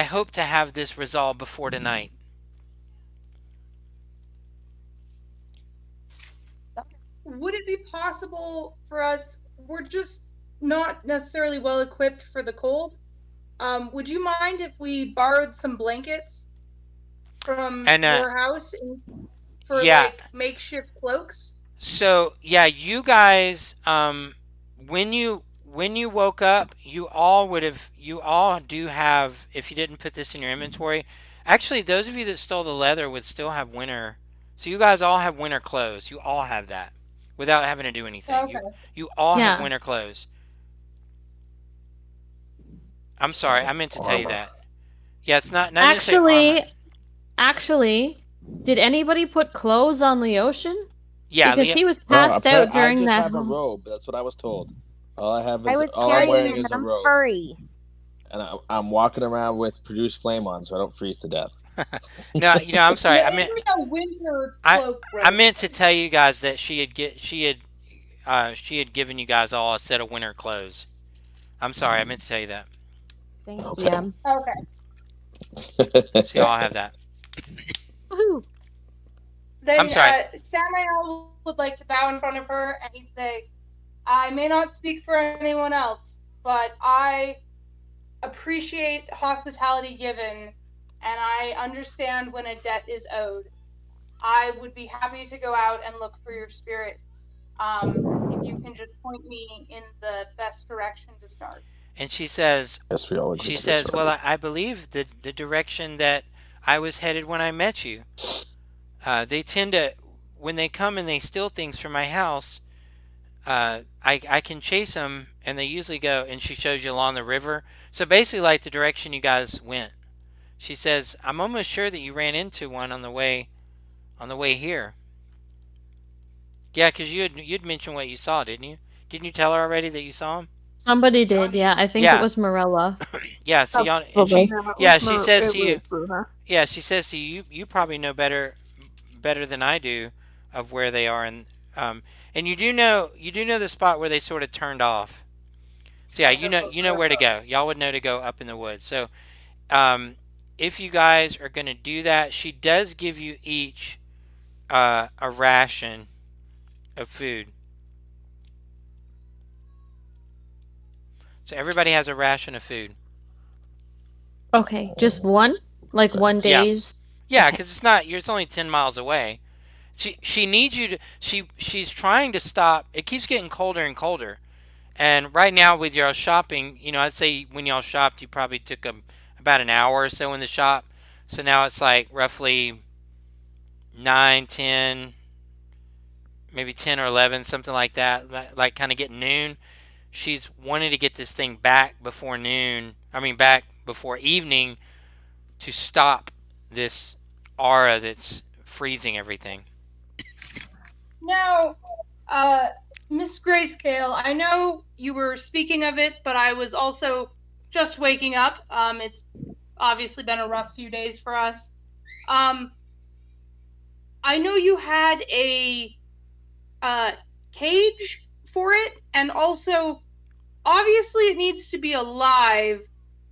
hope to have this resolved before tonight." Would it be possible for us? We're just not necessarily well equipped for the cold. Would you mind if we borrowed some blankets from And your house for yeah, like makeshift cloaks? so yeah, you guys, when you woke up, you all do have. If you didn't put this in your inventory, actually, those of you that stole the leather would still have winter. So you guys all have winter clothes. You all have that without having to do anything. You Okay. you all have Yeah. winter clothes. I'm sorry, I meant to tell you Armor. that. Yeah, it's not necessarily armor. Actually, did anybody put clothes on Leotian? Yeah, Because Leo. he was Oh, passed out I during just that have a whole. robe. That's what I was told. I was All I'm carrying wearing him is and a I'm robe, furry. and I'm walking around with produced flame on, so I don't freeze to death. No, I'm sorry. I meant Maybe a winter I cloak I robe. meant to tell you guys that she had given you guys all a set of winter clothes. I'm sorry, I meant to tell you that. Thanks, Okay. DM. So y'all have that. Woohoo! I'm Then sorry. Samael would like to bow in front of her and he'd say, I may not speak for anyone else, but I appreciate hospitality given and I understand when a debt is owed. I would be happy to go out and look for your spirit. If you can just point me in the best direction to start. And she says, Yes, we all agree to this well, already. I believe the direction that I was headed when I met you. They tend to, when they come and they steal things from my house, I can chase them, and they usually go. And she shows you along the river. So basically, like the direction you guys went. She says, I'm almost sure that you ran into one on the way here. Yeah, because you'd mentioned what you saw, didn't you? Didn't you tell her already that you saw him? Somebody did, yeah. I think it Yeah, was Morella. yeah. So y'all, and Probably. No, yeah, she says it to you, was Luna. yeah, she says to you, you probably know better than I do of where they are, and you do know the spot where they sort of turned off. So yeah, you know where to go. Y'all would know to go up in the woods. So um, if you guys are gonna do that, she does give you each a ration of food. So everybody has a ration of food. Okay, just one? Like one Yeah, day's? yeah, Okay. because it's only 10 miles away. She needs you to. She's trying to stop. It keeps getting colder and colder. And right now with y'all shopping, I'd say when y'all shopped, you probably took about an hour or so in the shop. So now it's like roughly 9, 10, maybe 10 or 11, something like that. Like kind of getting noon. She's wanting to get this thing back before noon. I mean, back before evening to stop this aura that's freezing everything. Now, uh, Miss Grayscale, I know you were speaking of it, but I was also just waking up. It's obviously been a rough few days for us. I know you had a cage for it? And also, obviously it needs to be alive.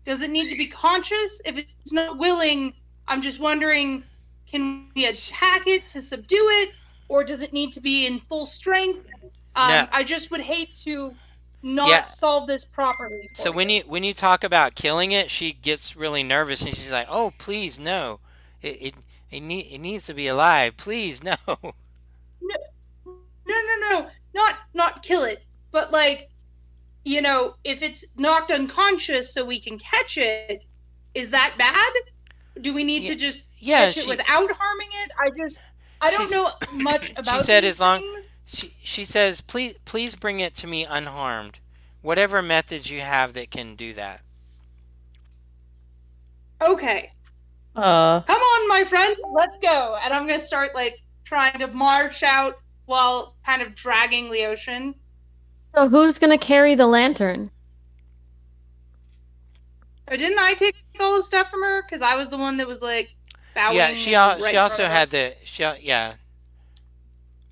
Does it need to be conscious? If it's not willing, I'm just wondering, can we attack it to subdue it? Or does it need to be in full strength? No. I just would hate to not Yeah. solve this properly So for you. when you talk about killing it, she gets really nervous and she's like, "Oh, please no. It needs to be alive. Please no." No, no. Not kill it. But like, if it's knocked unconscious so we can catch it, is that bad? Do we need Yeah. to just Yeah, catch it without harming it? I don't she's know much she about said these as long things. she says, please bring it to me unharmed. Whatever methods you have that can do that." Okay, Uh, come on, my friend, let's go. And I'm gonna start like trying to march out while kind of dragging Leotian. so who's gonna carry the lantern? Or didn't I take all the stuff from her? Because I was the one that was like Yeah, bowing and she right in front also of her. had yeah,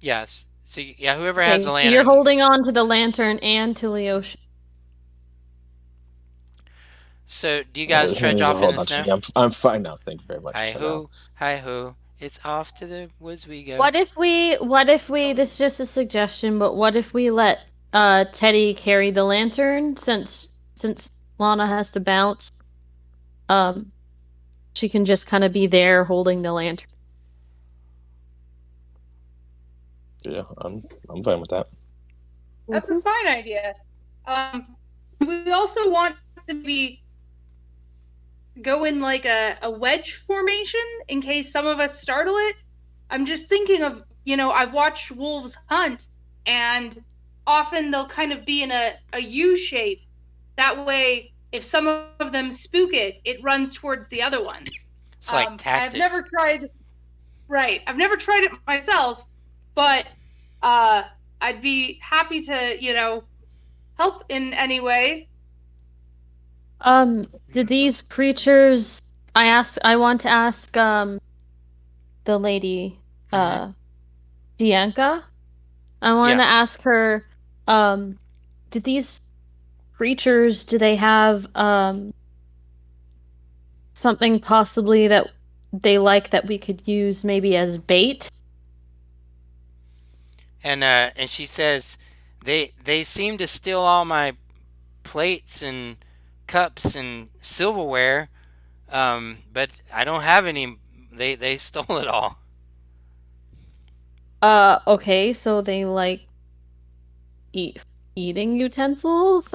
yes. So yeah, whoever has Okay, the so you're lantern. holding on to the lantern and to Leosh. So do you guys trudge off in Hold the on to snow? me. I'm fine now. Thank you very much. No. Hi ho, it's off to the woods we go. What if we this is just a suggestion, but what if we let Teddy carry the lantern since Lana has to bounce? Um she can just kind of be there holding the lantern. Yeah, I'm fine with that. That's a fine idea. We also want to go in like a wedge formation in case some of us startle it. I'm just thinking of, I've watched wolves hunt, and often they'll kind of be in a U shape. That way, if some of them spook it, it runs towards the other ones. It's like I've tactics. never tried. Right, I've never tried it myself, but I'd be happy to, help in any way. Do these creatures I want to ask the lady Dianka. I want Yeah. to ask her do these creatures do they have something possibly that they like that we could use maybe as bait? And she says they seem to steal all my plates and cups and silverware, but I don't have any. They stole it all. Okay, so they like eat eating utensils?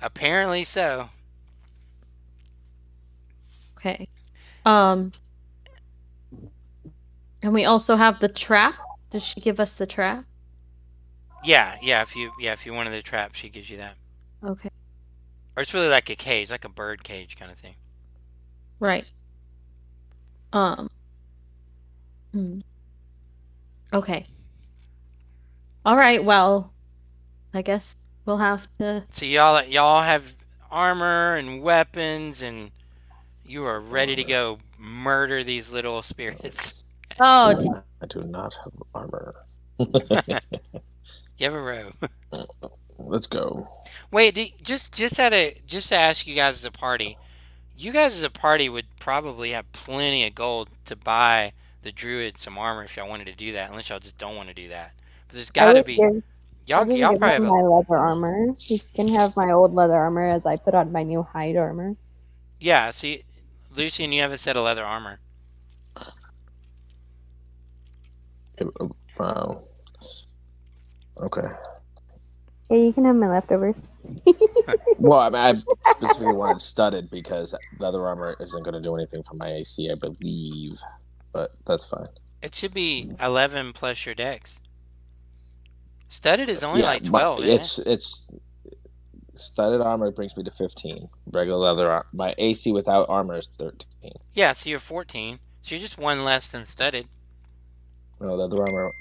Apparently so. Okay. Um and we also have the trap. Does she give us the trap? Yeah. If you wanted the trap, she gives you that. Okay. Or it's really like a cage, like a bird cage kind of thing. Right. Um. Hmm. Okay. All right. Well, I guess we'll have to. So y'all have armor and weapons, and you are ready to go murder these little spirits. Oh, I do not have armor. You have a robe. Let's go. Wait, just to ask you guys as a party, you guys as a party would probably have plenty of gold to buy the druid some armor if y'all wanted to do that, unless y'all just don't want to do that. But there's I got to would be give I y'all would y'all give probably have him my leather armor. He can have my old leather armor as I put on my new hide armor. yeah. See, Lucian, you have a set of leather armor. Wow. Okay. Yeah, you can have my leftovers. Well, I specifically wanted studded because leather armor isn't going to do anything for my AC, I believe. But that's fine. It should be 11 plus your dex. Studded is only Yeah, like 12, isn't it? it's studded armor brings me to 15. Regular leather my AC without armor is 13. Yeah, so you're 14. So you're just one less than studded. No, leather armor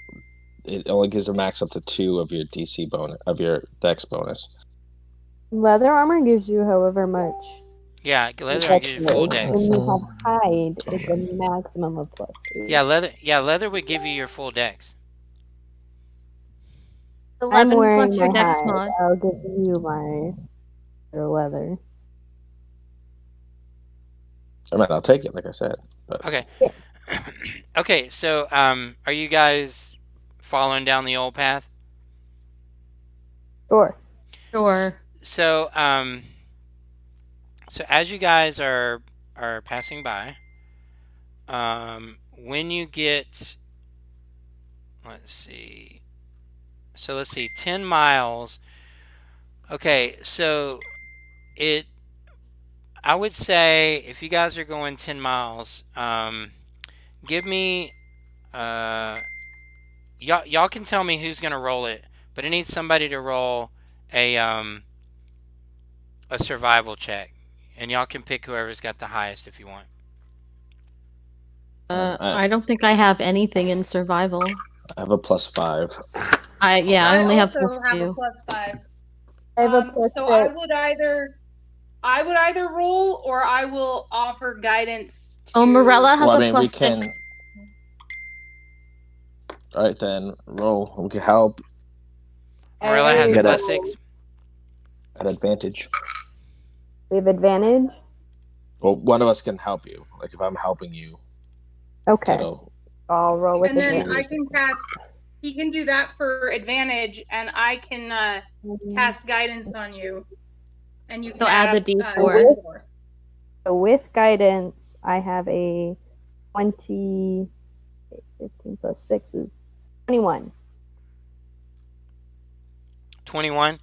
it only gives a max up to 2 of your DC bonus of your dex bonus. Leather armor gives you however much. Yeah, leather But gives you full dex. when you have hide, it's a maximum of +2. Yeah, leather would give you your full dex. I'm 11 wearing plus your my dex hide. mod. I'll give you my leather. I mean, I'll take it, like I said. But Okay. Yeah. Okay, so are you guys following down the old path? Sure. Sure. So so as you guys are passing by, when you get, let's see, so let's see, 10 miles. Okay, so it, I would say if you guys are going 10 miles, give me, uh, y'all can tell me who's gonna roll it, but it needs somebody to roll a, a survival check, and y'all can pick whoever's got the highest if you want. I I don't think I have anything in survival. have a +5. I Okay. I only have also plus have a 2. +5. I have a plus So 6. I would either roll or I will offer guidance Oh, to. Morella Well, has I a mean, we plus 6. can. All right, then roll. We can help Marilla so we has can a get plus at 6. advantage. We have advantage. Well, one of us can help you. Like if I'm helping you, Okay. that'll. I'll roll with And then advantage. I can cast. He can do that for advantage, and I can cast guidance on you, and you can So add add the up D4. D4. So with guidance, I have a 20. 15 plus 6 is 21. 21.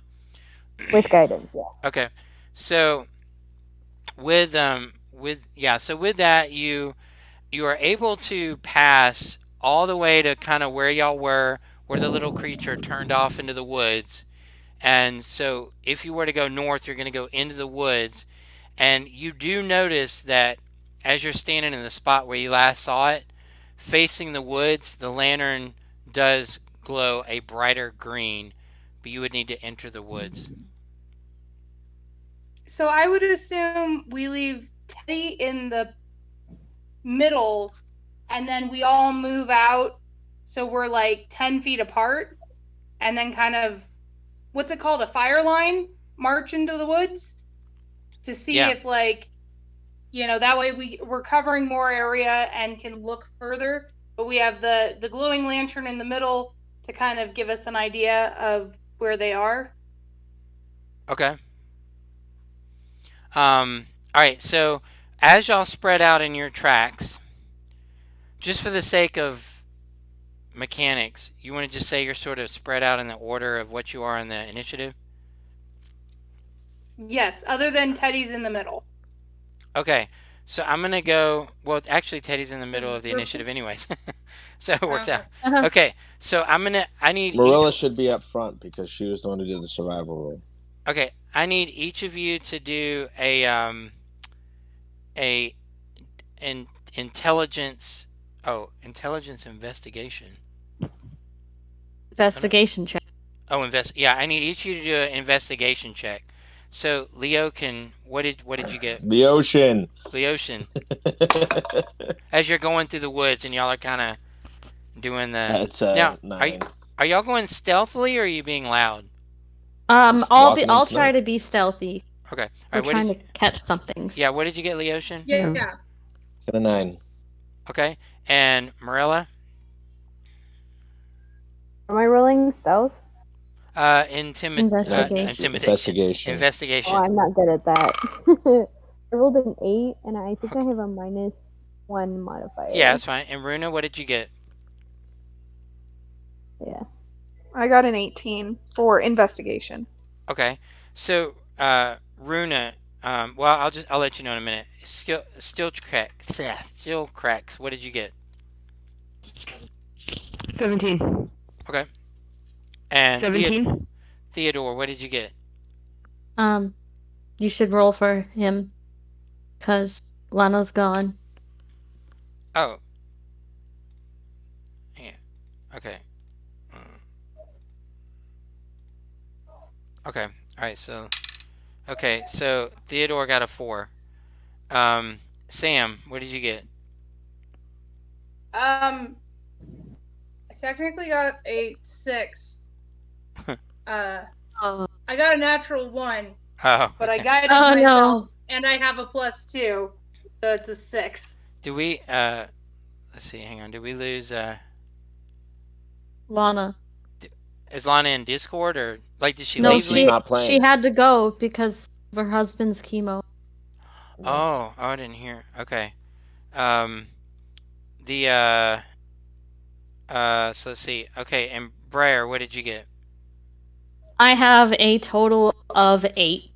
With guidance, yeah. Okay. So with yeah, so with that you are able to pass all the way to kind of where y'all were, where the little creature turned off into the woods. And so if you were to go north, you're going to go into the woods, and you do notice that as you're standing in the spot where you last saw it, facing the woods, the lantern does glow a brighter green, but you would need to enter the woods. So I would assume we leave Teddy in the middle, and then we all move out, so we're like 10 feet apart, and then kind of, what's it called, a fire line, march into the woods to see Yeah. if, like, that way we're covering more area and can look further, but we have the glowing lantern in the middle to kind of give us an idea of where they are. Okay. All right. So as y'all spread out in your tracks, just for the sake of mechanics, you want to just say you're sort of spread out in the order of what you are in the initiative? Yes, other than Teddy's in the middle. Okay. So I'm going to go. Well, actually, Teddy's in the middle of the initiative, anyways. So it works out. Okay. Okay. So I need each. Marilla should be up front because she was the one who did the survival roll. Okay. I need each of you to do a intelligence. Oh, intelligence investigation. Investigation check. Oh, Yeah, I need each of you to do an investigation check. So Leo can. What did you get, The ocean. Leotian? As you're going through the woods and y'all are kind of doing the. It's Now, 9. are y'all going stealthily or are you being loud? Just walking in I'll snow. try to be stealthy. Okay. All We're right. What did trying you? to catch some things. Yeah. What did you get, Leotian? Yeah. Got a 9. Okay. And Marilla. Am I rolling stealth? Investigation. Intimidation. Investigation. Oh, Investigation. I'm not good at that. I rolled an 8, and I think I have a -1 modifier. Yeah, that's fine. And Runa, what did you get? Yeah. I got an 18 for investigation. Okay. So, Runa. Well, I'll let you know in a minute. Still cracks. Still cracks. What did you get? 17. Okay. And 17? Theodore, what did you get? You should roll for him, cause Lana's gone. Oh. Yeah. Okay. Okay. All right. So. Okay. So Theodore got a 4. Sam, what did you get? I technically got a 6. Uh, Oh, I got a natural one, Oh, but I okay. guided oh myself, no, and I have a +2, so it's a 6. Do we? Let's see. Hang on. Did we lose? Lana. D- is Lana in Discord or like did she No, No, leave? she's Leave? not she playing. had to go because of her husband's chemo. No. Oh, I didn't hear. Okay. Um, the so let's see. Okay, and Briar, what did you get? I have a total of 8.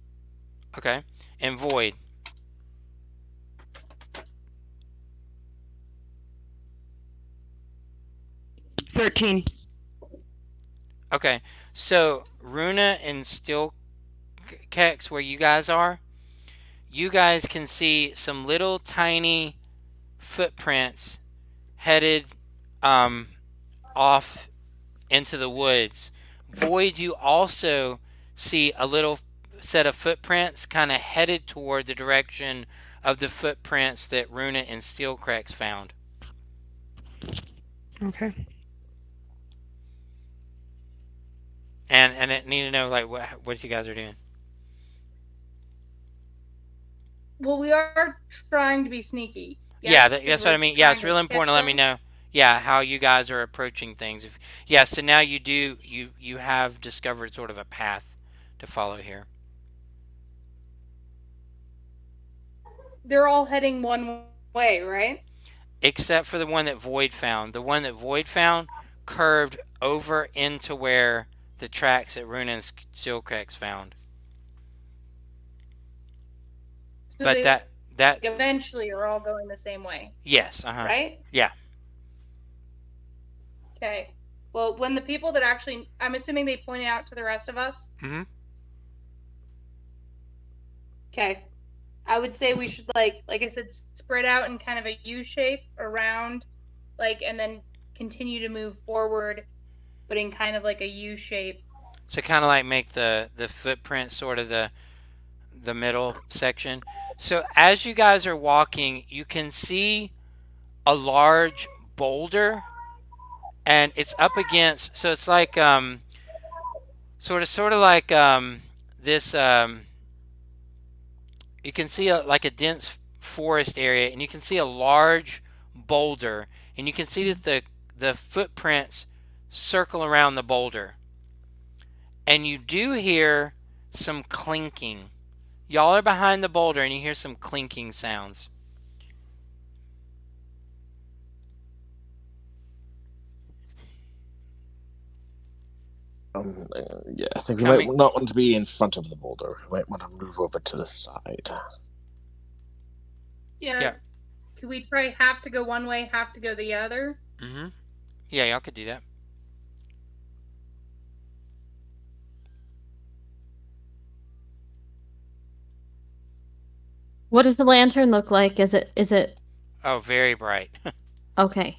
Okay, and Void. 13. Okay, so Runa and Steel Kex, where you guys are, you guys can see some little tiny footprints headed um off into the woods. Void, you also see a little set of footprints kind of headed toward the direction of the footprints that Runa and Steelcracks found. Okay. And I need to know like what you guys are doing. Well, we are trying to be sneaky. Yeah, Yes, because that's what I we're mean. Yeah, trying it's to really important catch to let me them. know. Yeah, how you guys are approaching things. If yeah, so now you do you have discovered sort of a path to follow here. They're all heading one way, right? Except for the one that Void found. The one that Void found curved over into where the tracks that Runa and Steelcracks found. So But they that eventually are all going the same way, yes, right? yeah. Okay. Well, when the people that actually, I'm assuming they pointed out to the rest of us. Mm-hmm. Okay. I would say we should like I said, spread out in kind of a U shape around, and then continue to move forward, but in kind of like a U shape. So kind of like make the footprint sort of the middle section. So as you guys are walking, you can see a large boulder, and it's up against. So it's like sort of like this. You can see like a dense forest area, and you can see a large boulder, and you can see that the footprints circle around the boulder, and you do hear some clinking. Y'all are behind the boulder, and you hear some clinking sounds. Yeah, I think we might Coming. not want to be in front of the boulder. We might want to move over to the side. Yeah. Yeah. Could we try half to go one way, half to go the other? Mm-hmm. Yeah, y'all could do that. What does the lantern look like? Is it Oh, very bright. okay?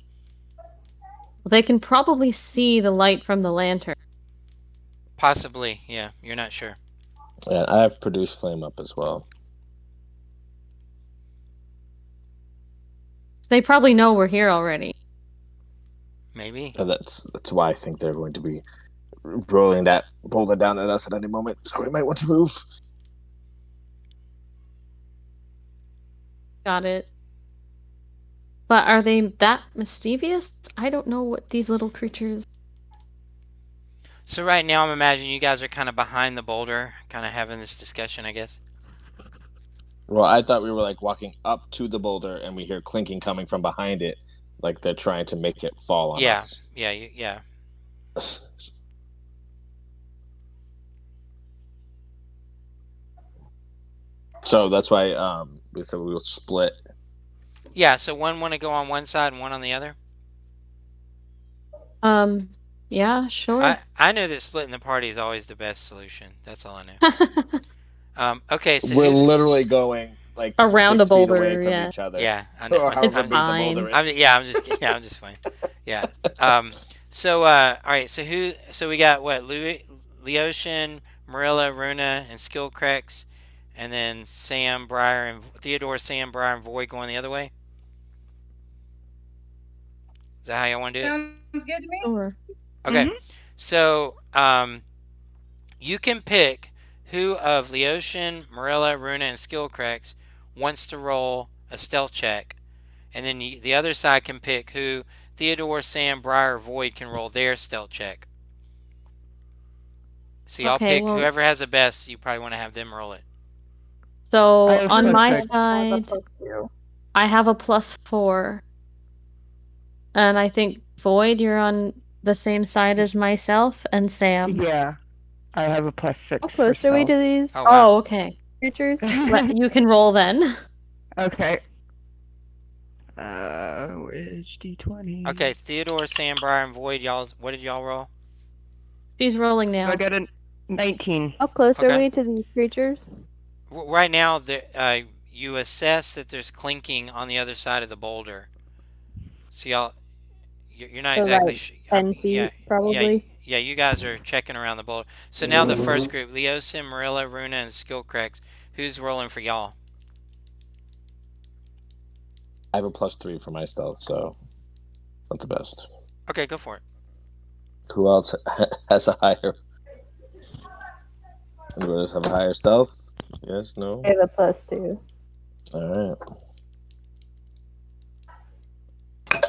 Well, they can probably see the light from the lantern. Possibly, yeah. You're not sure. And I have produced flame up as well. So they probably know we're here already. Maybe. That's why I think they're going to be rolling that boulder down at us at any moment. So we might want to move. Got it. But are they that mischievous? I don't know what these little creatures. So right now, I'm imagining you guys are kind of behind the boulder, kind of having this discussion, I guess. Well, I thought we were like walking up to the boulder and we hear clinking coming from behind it, like they're trying to make it fall on Yeah, us. yeah. So that's why we said we will split. Yeah, so one want to go on one side and one on the other. Yeah, sure. I know that splitting the party is always the best solution. That's all I know. Okay, so We're who's literally going like Around a 6 feet away boulder, from yeah. each other. yeah, I know. Or I know. however It's big the fine. boulder I'm is. yeah, I'm just kidding. Yeah, I'm just fine. Yeah. So all right, so who so we got what? Leotian, Marilla, Runa, and Skillcrex, and then Sam, Briar, and Theodore, Sam, Briar, and Void going the other way. Is that how y'all want to do it? Sounds good to me. Sure. Okay. Mhm. So You can pick who of Leotian, Marilla, Runa, and Skillcrex wants to roll a stealth check, and then the other side can pick who Theodore, Sam, Briar, or Void can roll their stealth check. So y'all Okay, pick well, whoever has the best. You probably want to have them roll it. so I have on plus my six. I have a side, +2. I have a +4. And I think Void, you're on the same side as myself and Sam. Yeah, I have a How +6 for close are we stealth. to these Oh wow. Oh, okay. creatures? You can roll then. Okay. Which D20? Okay, Theodore, Sam, Briar, and Void. Y'all, what did y'all roll? She's rolling now. I got a 19. How close are Okay. we to these creatures? Right now, you assess that there's clinking on the other side of the boulder. So y'all, you're not So exactly. like 10 feet, probably. Yeah. You guys are checking around the boulder. So now the first group: Leosin, Marilla, Runa, and Skillcrex. Who's rolling for y'all? I have a +3 for my stealth, so not the best. Okay, go for it. Who else has a higher? Anybody else have a higher stealth? Yes, no? I have a +2. All right.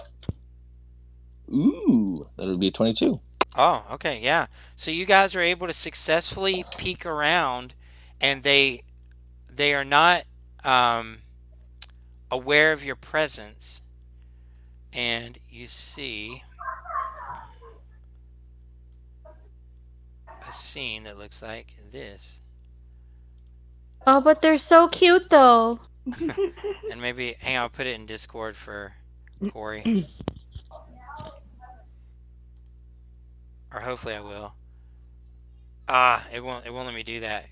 Ooh, that would be 22. Oh, okay, yeah. So you guys are able to successfully peek around, and they are not aware of your presence, and you see a scene that looks like this. Oh, but they're so cute though. And maybe, hang on, I'll put it in Discord for Corey. Or hopefully I will. It won't let me do that.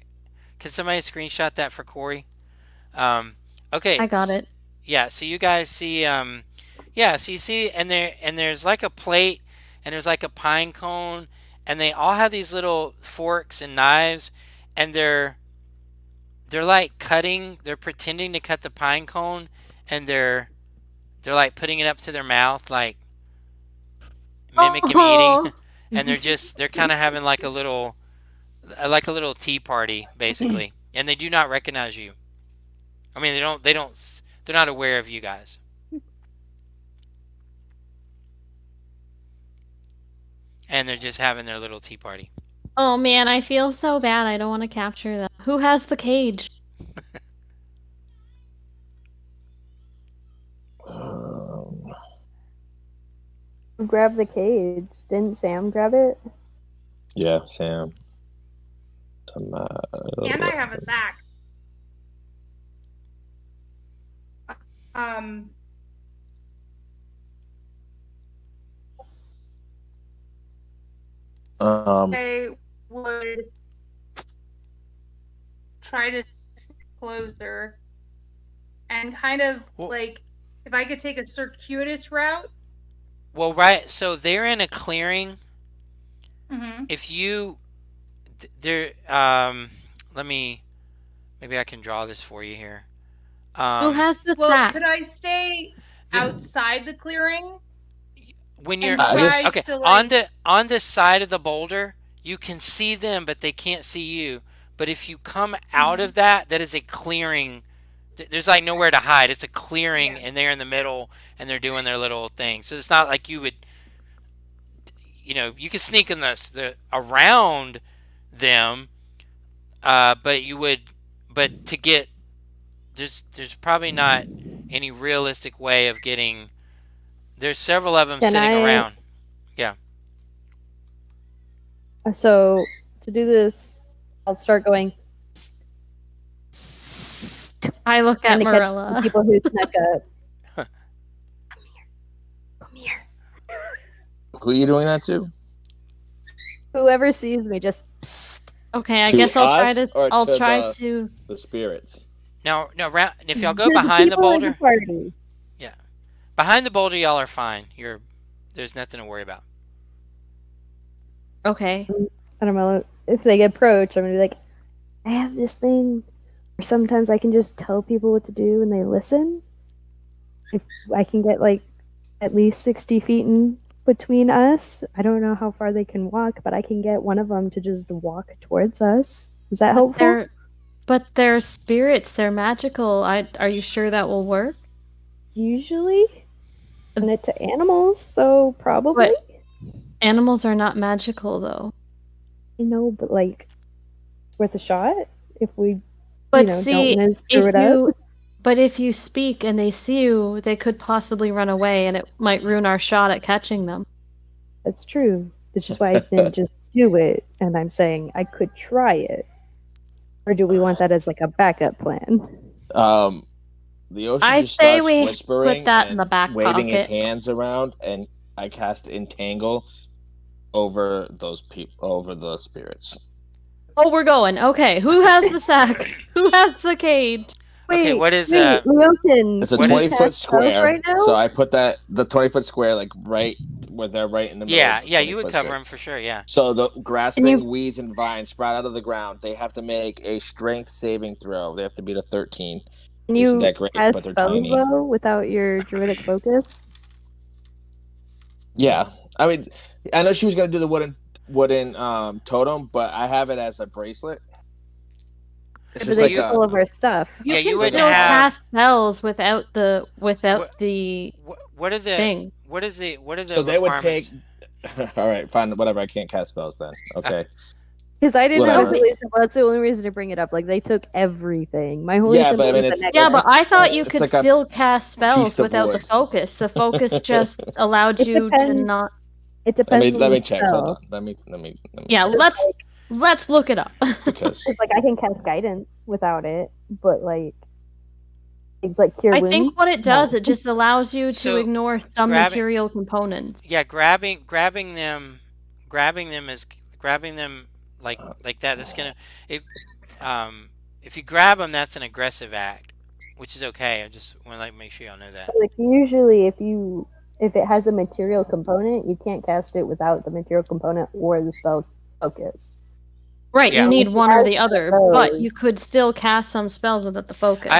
Can somebody screenshot that for Corey? Okay. I got it. Yeah, so you guys see yeah, so you see there's like a plate and there's like a pine cone and they all have these little forks and knives and they're like they're pretending to cut the pine cone and they're like putting it up to their mouth like mimicking eating and they're kind of having like a little tea party basically and they do not recognize you. I mean they're not aware of you guys. And they're just having their little tea party. Oh man, I feel so bad. I don't want to capture them. Who has the cage? Who grabbed the cage? Didn't Sam grab it? Yeah, Sam. And I have it back. I would try to sit closer and kind of like if I could take a circuitous route. Well, right. So they're in a clearing. Mm-hmm. If you, there, maybe I can draw this for you here. Who has the Well, sack? could I stay outside the clearing? When you're okay to, like, on the side of the boulder, you can see them, but they can't see you. But if you come out of that is a clearing. There's like nowhere to hide. It's a clearing, and they're in the middle, and they're doing their little thing. So it's not like you would, you could sneak in the around them, but you would, but to get there's probably not any realistic way of getting. There's several of them sitting around. Yeah. So to do this, I'll start going. I look at trying to catch the Marilla. people who snuck up. Come here. Who are you doing that to? Whoever sees me, just. Okay, I To guess I'll try us to. or I'll to try to. the spirits. No, if y'all go To behind the people in boulder, party. yeah, behind the boulder, y'all are fine. There's nothing to worry about. Okay. I don't know if they approach. I'm gonna be like, I have this thing. Or sometimes I can just tell people what to do and they listen. If I can get like at least 60 feet in between us. I don't know how far they can walk, but I can get one of them to just walk towards us. Is that helpful? They're spirits. They're magical. Are you sure that will work? Usually, and it's to animals, so probably. But animals are not magical, though. You know, but like, worth a shot if we, But don't see, want to screw if it up. you but if you speak and they see you, they could possibly run away, and it might ruin our shot at catching them. That's true. Which is why I didn't just do it, and I'm saying I could try it. Or do we want that as like a backup plan? The ocean I just say starts we whispering put that in and the back waving his pocket. hands around, and I cast entangle over over those spirits. Oh, we're going. Okay, who has the sack? Who has the cage? Okay, Wait, what is Leotin, It's a What can you is- 20-foot cast spells square, right now? so I put the 20-foot square like right where they're right in the middle Yeah, of the yeah, you 20 would foot cover square. them for sure. Yeah. So the Can grasping you weeds and vines sprout out of the ground. They have to make a strength saving throw. They have to beat a 13. can Isn't you that great? But cast they're spells tiny. though without your druidic focus? Yeah, I mean, I know she was gonna do the wooden totem, but I have it as a bracelet. It's But just they like took a all of our stuff. You Yeah, you can wouldn't still have. cast spells without What, the what are the thing. what are the so they would requirements? take. All right, fine, whatever. I can't cast spells then. Okay, Because I didn't know whatever. who is. Well, that's the only reason to bring it up. Like they took everything. My holy Yeah, but I symbol mean, is a it's Yeah, necklace. but I thought you it's could like a still cast piece spells of without the wood. focus. The focus just allowed It you to depends. not. It depends on let the me check. Hold spell. on. Let me Yeah, check let's look it up. because It's like I can cast guidance without it, but like things like cure I wounds. think what it does, no. it just allows you to So ignore some grabbing, material components. yeah, grabbing them is grabbing them like that. That's gonna if if you grab them, that's an aggressive act, which is okay. I just want to make sure y'all know that. Like usually, if it has a material component, you can't cast it without the material component or the spell focus. Right, you Yeah. need If one or the has other, one of but you those, could still cast some spells without the focus.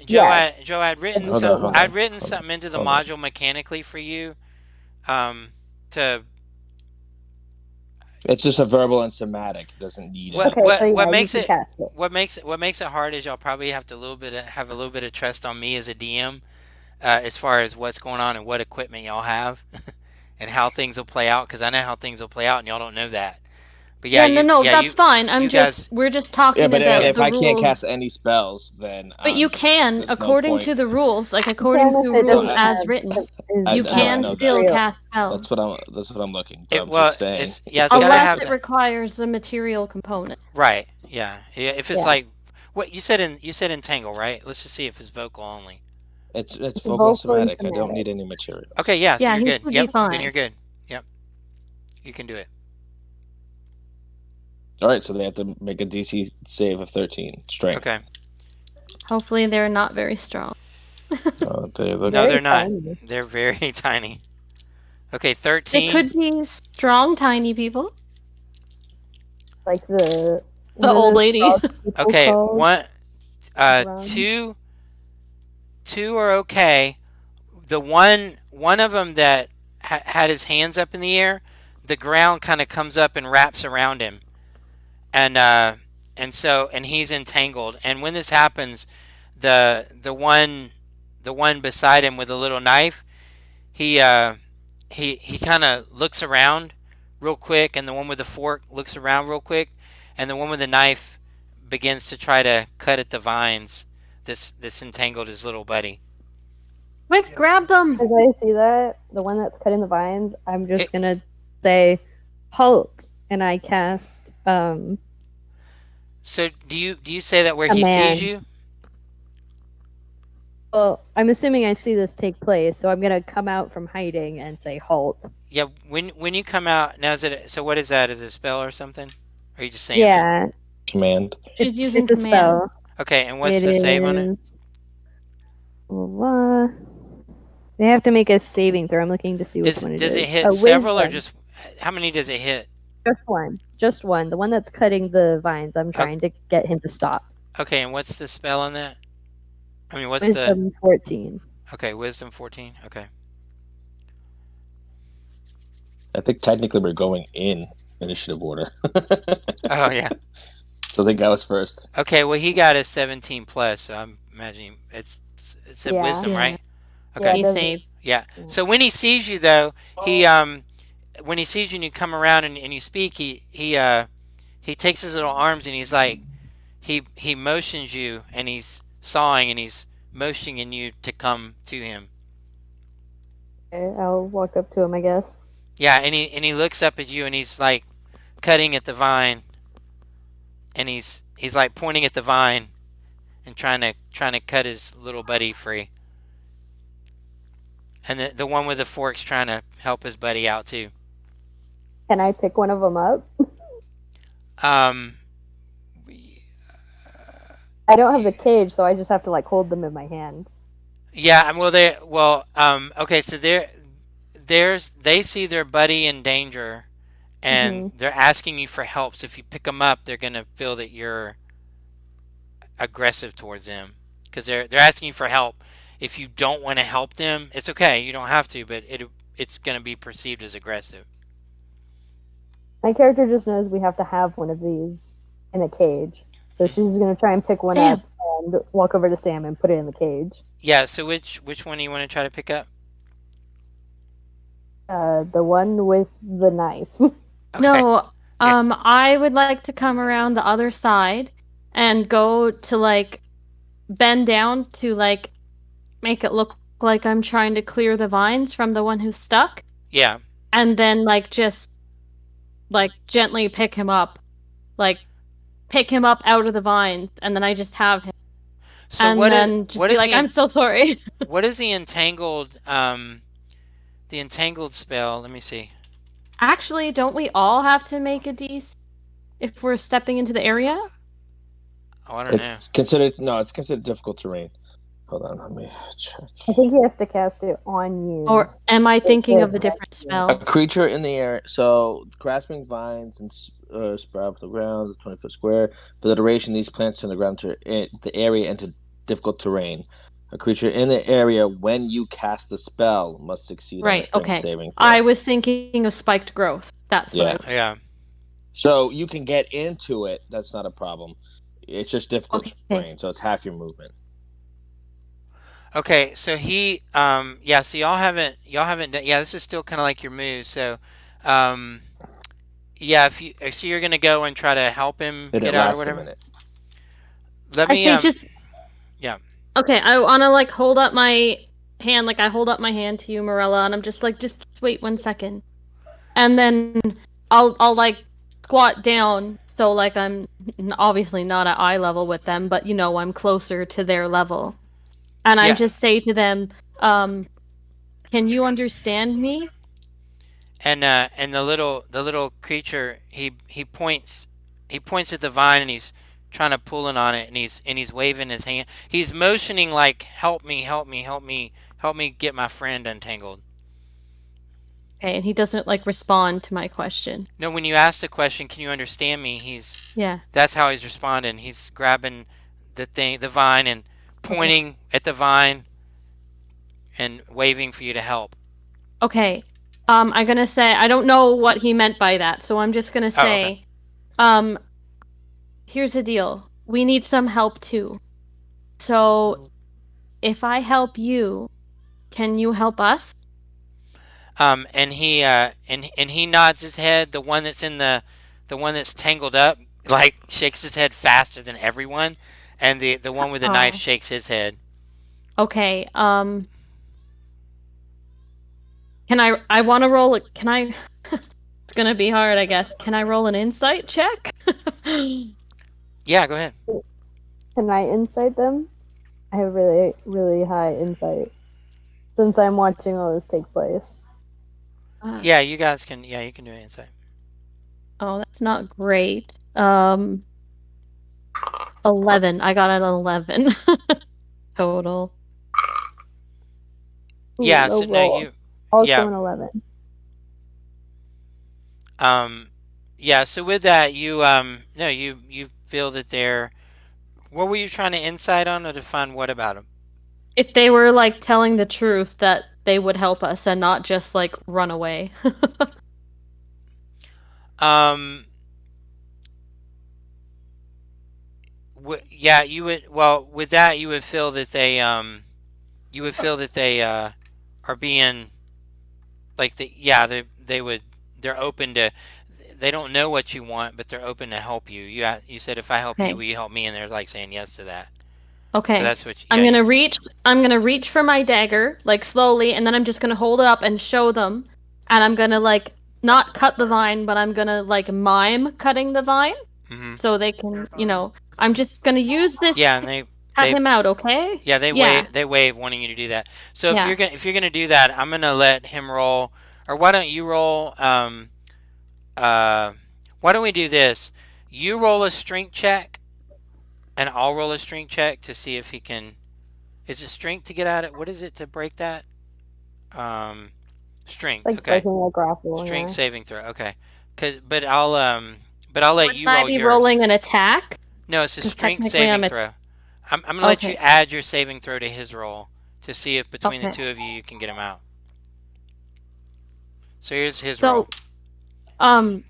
yeah, Joe, I'd written Hold on, hold I'd on, written hold on, something into the hold on. module mechanically for you, to It's just a verbal and somatic. It doesn't need what any. okay, so what yeah, you makes can it cast it. what makes it hard is y'all probably have to have a little bit of trust on me as a DM, as far as what's going on and what equipment y'all have, and how things will play out. Because I know how things will play out, and y'all don't know that. But yeah, No, that's fine. you guys, We're just Yeah, talking but I mean, about if the I can't rules. cast any spells, then But you can, there's no according point. to the rules, like You according can to if it rules doesn't as have written, I you know can that. still material. cast spells. That's what I'm looking. But it I'm well, just saying. yeah, it's gotta Unless have it the requires a material component. right. Yeah, yeah. If it's Yeah, like what you said entangle, right? Let's just see if it's vocal only. It's it's vocal and vocal and somatic. I don't somatic. need any materials. Okay, yeah, so Yeah, you're he good. should be Yep, then fine. you're good. Yep, you can do it. All right, so they have to make a DC save of 13 strength. Okay. Hopefully they're not very strong. They look. No, Very they're not. tiny. They're very tiny. Okay, They 13. could be strong, tiny people. Like the The what are old those lady. frog people Okay, called? Rum. two are okay. The one of them that had his hands up in the air, the ground kind of comes up and wraps around him, and and he's entangled. And when this happens, the one beside him with a little knife, he he kind of looks around real quick, and the one with the fork looks around real quick, and the one with the knife begins to try to cut at the vines that's entangled his little buddy. Quick, grab them! As I see that, the one that's cutting the vines, I'm Hey, just gonna say halt, and I cast so do you say that where he sees command. you? Well, I'm assuming I see this take place, so I'm gonna come out from hiding and say halt. Yeah, when you come out now, is it so? What is that? Is it a spell or something? Or are you just saying that? Yeah, Command. She's using it's a command. spell. Okay, and what's It the save on it? is. Blah. They have to make a saving throw. I'm looking to see which one it Does is. it hit several or just how many does it hit? just one? Just one. The one that's cutting the vines. I'm trying to get him to stop. Okay, and what's the spell on that? I mean, what's the Wisdom 14. okay? Wisdom 14. Okay. I think technically we're going in initiative order. Oh yeah. So I think I was first. Okay. Well, he got a 17 plus, so I'm imagining it's a Yeah. wisdom, Yeah, right? Yeah, Okay. it he does. saved. Yeah. Yeah. So when he sees you, though, he when he sees you and you come around and you speak, he takes his little arms and he's like he motions you and he's sawing and he's motioning you to come to him. Okay, I'll walk up to him, I guess. Yeah, and he looks up at you and he's like cutting at the vine and he's like pointing at the vine and trying to cut his little buddy free. And the one with the fork's trying to help his buddy out too. Can I pick one of them up? Um, I don't have the cage, so I just have to like hold them in my hands. yeah, well okay, so they see their buddy in danger and Hmm. they're asking you for help. So if you pick them up, they're gonna feel that you're aggressive towards them because they're asking you for help. If you don't want to help them, it's okay. You don't have to, but it's gonna be perceived as aggressive. My character just knows we have to have one of these in a cage, so she's gonna try and pick one Damn. up and walk over to Sam and put it in the cage. Yeah. So which one do you want to try to pick up? The one with the knife. Okay. No, Yeah. I would like to come around the other side and go to like bend down to like make it look like I'm trying to clear the vines from the one who's stuck, Yeah. and then like just like gently like pick him up out of the vines, and then I just have him, So and then just what be is like, I'm so sorry. what is the entangled spell? Let me see. Actually, don't we all have to make a DC if we're stepping into the area? Oh, I don't know. It's considered difficult terrain. Hold on, let me check. I think he has to cast it on you. Or am I thinking Yeah. of a different A spell? creature in the air. So grasping vines and sprout from the ground, 20-foot square. For the duration, these plants in the ground to the area into difficult terrain. A creature in the area when you cast the spell must succeed on a Right, strength okay. saving throw. I was thinking of spiked growth. That's what I Yeah. was. Yeah. So you can get into it. That's not a problem. It's just difficult Okay. terrain, so it's half your movement. Okay. So yeah. So y'all haven't done. Yeah. This is still kind of like your move. So, um, yeah. So you're gonna go and try to help him It get out or lasts a whatever. minute. Let I me say just yeah. okay. I wanna like hold up my hand, like I hold up my hand to you, Morella, and I'm just like, just wait 1 second, and then I'll like squat down, so like I'm obviously not at eye level with them, but you know I'm closer to their level, and I Yeah. just say to them, can you understand me? And the little creature he points at the vine and he's trying to pulling on it and he's waving his hand. He's motioning like help me, help me, help me, help me get my friend untangled. Okay, and he doesn't like respond to my question. No, when you ask the question, can you understand me? Yeah. That's how he's responding. He's grabbing the vine and pointing at the vine and waving for you to help. Okay. I'm gonna say I don't know what he meant by that, so I'm just gonna Oh, okay. say, here's the deal. We need some help too. So if I help you, can you help us? And he nods his head. The one that's tangled up like shakes his head faster than everyone, and the one with the knife Oh. shakes his head. Okay. Can I want to roll it? Can I? It's gonna be hard, I guess. Can I roll an insight check? Yeah, go ahead. Can I insight them? I have really, really high insight since I'm watching all this take place. Yeah, you guys can. Yeah, you can do an insight. Oh, that's not great. 11. I got an 11 total. Yeah, low so no, roll. you. Also Yeah. an 11. Yeah. So with that, no, you feel that they're. What were you trying to insight on, or to find what about them? If they were like telling the truth, that they would help us and not just like run away. Um, yeah, you would. Well, with that, you would feel that they are being like they would they're open to. They don't know what you want, but they're open to help you. You said if I help you, Okay. will you help me? And they're like saying yes to that. So Okay. that's what. I'm Yeah, you. gonna reach. I'm gonna reach for my dagger, like slowly, and then I'm just gonna hold it up and show them. And I'm gonna like not cut the vine, but I'm gonna like mime cutting the vine Hmm. so they can, you know. I'm just gonna use this Yeah, to and cut they him out. Okay? yeah Yeah. they waive wanting you to do that. So Yeah. if you're gonna do that, I'm gonna let him roll, or why don't you roll? Uh, why don't we do this? You roll a strength check, and I'll roll a strength check to see if he can. Is it strength to get at it? What is it to break that? Um, strength. Like Okay, breaking a grapple, strength yeah. saving throw. Okay, but I'll let Wouldn't you I roll be yours. rolling an attack? No, it's a Because strength technically saving I'm a. throw. I'm gonna let you Okay. add your saving throw to his roll to see if between the Okay. two of you you can get him out. So here's his roll. So, um.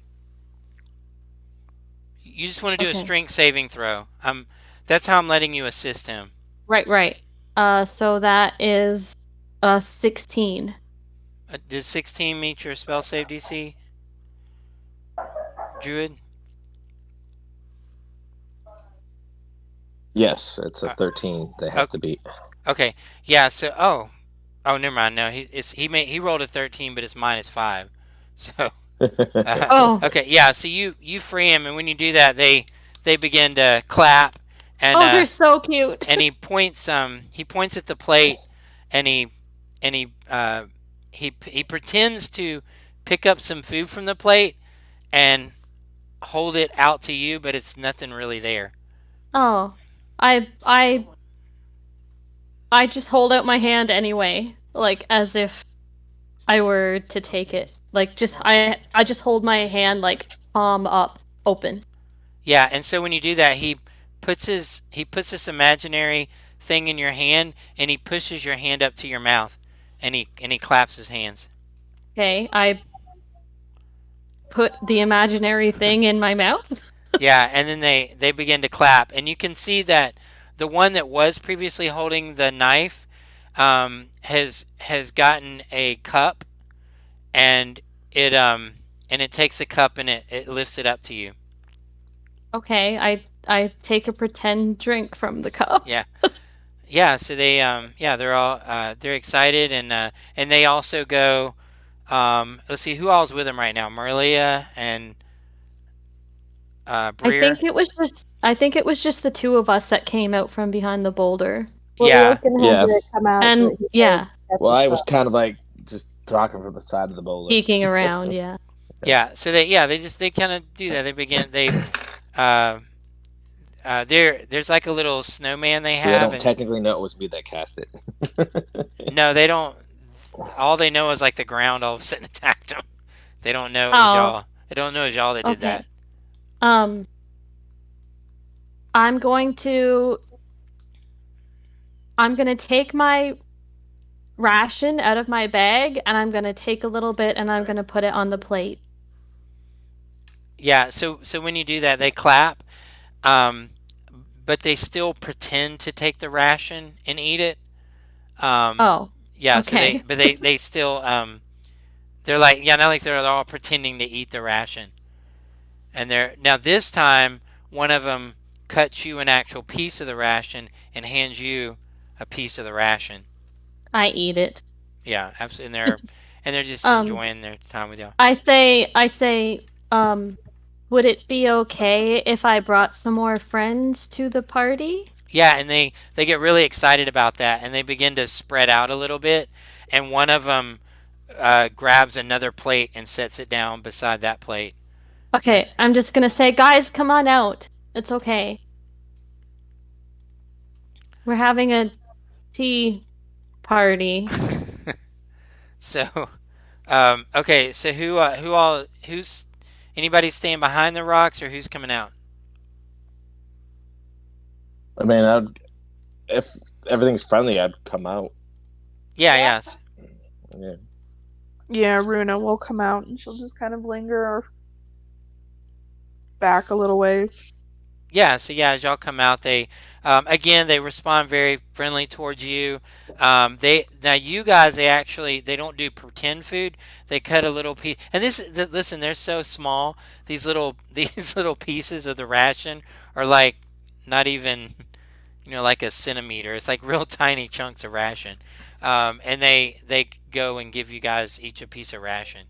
You just want to do a Okay. strength saving throw. That's how I'm letting you assist him. Right. Right. So that is 16. Does 16 meet your spell save DC, Druid? Yes, it's a Uh, 13 they oh, have to beat. okay. Yeah. So never mind. No, he rolled a 13, but it's -5. So Oh. okay. Yeah. So you free him, and when you do that, they begin to clap, and Oh, they're so cute. he points at the plate, and and he uh, he pretends to pick up some food from the plate and hold it out to you, but it's nothing really there. Oh, I I I just hold out my hand anyway, like as if I were to take it. Like just I just hold my hand like palm up, open. Yeah, and so when you do that, he puts this imaginary thing in your hand, and he pushes your hand up to your mouth, and he claps his hands. Okay, I put the imaginary thing in my mouth. Yeah, and then they begin to clap, and you can see that the one that was previously holding the knife has gotten a cup, and it takes a cup and it lifts it up to you. Okay, I take a pretend drink from the cup. Yeah. Yeah, so they're all they're excited, and they also go. Let's see who all's with them right now. Marlia and Breer. I think it was just the two of us that came out from behind the boulder. Well, Yeah, Leokin Yeah. had to come out so And that he yeah, could catch Well, the I was spell. kind of like just talking from the side of the boulder. peeking around, yeah. yeah. So they kind of do that. They uh, there's like a little snowman they So they have, don't and technically know it was me that cast it. no, they don't. All they know is like the ground all of a sudden attacked them. They don't know it was Oh, y'all. They don't know it was y'all that did that. okay. Um, I'm going to I'm gonna take my ration out of my bag and I'm gonna take a little bit and I'm gonna put it on the plate. Yeah. So when you do that, they clap. Um, but they still pretend to take the ration and eat it. Um, Oh, yeah, so okay. they still they're like yeah, not like they're all pretending to eat the ration. And they're now this time one of them cuts you an actual piece of the ration and hands you a piece of the ration. I eat it. Yeah, absolutely. And they're just Um, enjoying their time with you. I say, would it be okay if I brought some more friends to the party? Yeah, and they get really excited about that, and they begin to spread out a little bit. And one of them grabs another plate and sets it down beside that plate. And Okay, I'm just gonna say, guys, come on out. It's okay. We're having a tea party. so, okay, so who's anybody staying behind the rocks or who's coming out? I mean, if everything's friendly, I'd come out. Yeah, yeah. Yeah. Yeah, Runa will come out and she'll just kind of linger back a little ways. Yeah, so yeah, as y'all come out, they again they respond very friendly towards you. They now you guys they don't do pretend food. They cut a little piece, and listen, they're so small. These little these little pieces of the ration are like not even like a centimeter. It's like real tiny chunks of ration, and they go and give you guys each a piece of ration.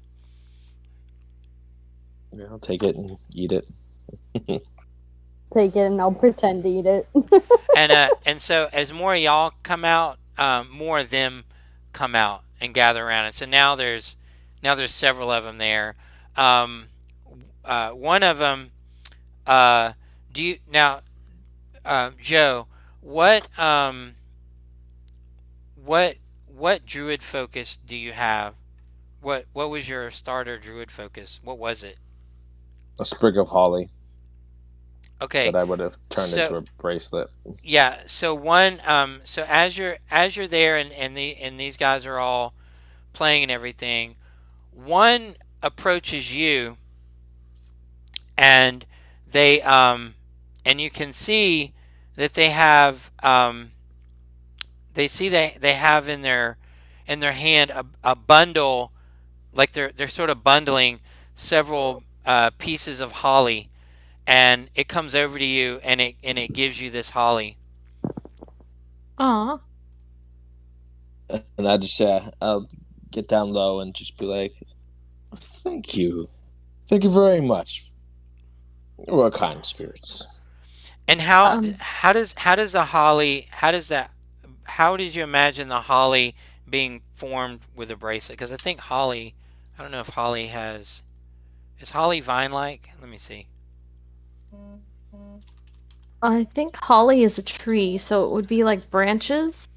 Yeah, I'll take it and eat it. Take it and I'll pretend to eat it. And so as more of y'all come out, more of them come out and gather around. And so now there's several of them there. Um, one of them, do you now, Joe? What what what druid focus do you have? What was your starter druid focus? What was it? A sprig of holly Okay, that I would have turned so into a bracelet. yeah, so so as you're there and these guys are all playing and everything, one approaches you and they and you can see that they have in their hand a bundle, like they're sort of bundling several pieces of holly, and it comes over to you and it gives you this holly. Aw. And I just I'll get down low and just be like, "Thank you, thank you very much. We're kind spirits." And Um, how does the holly how did you imagine the holly being formed with a bracelet? Because I think holly, I don't know if holly has, is holly vine like? Let me see. I think holly is a tree, so it would be like branches.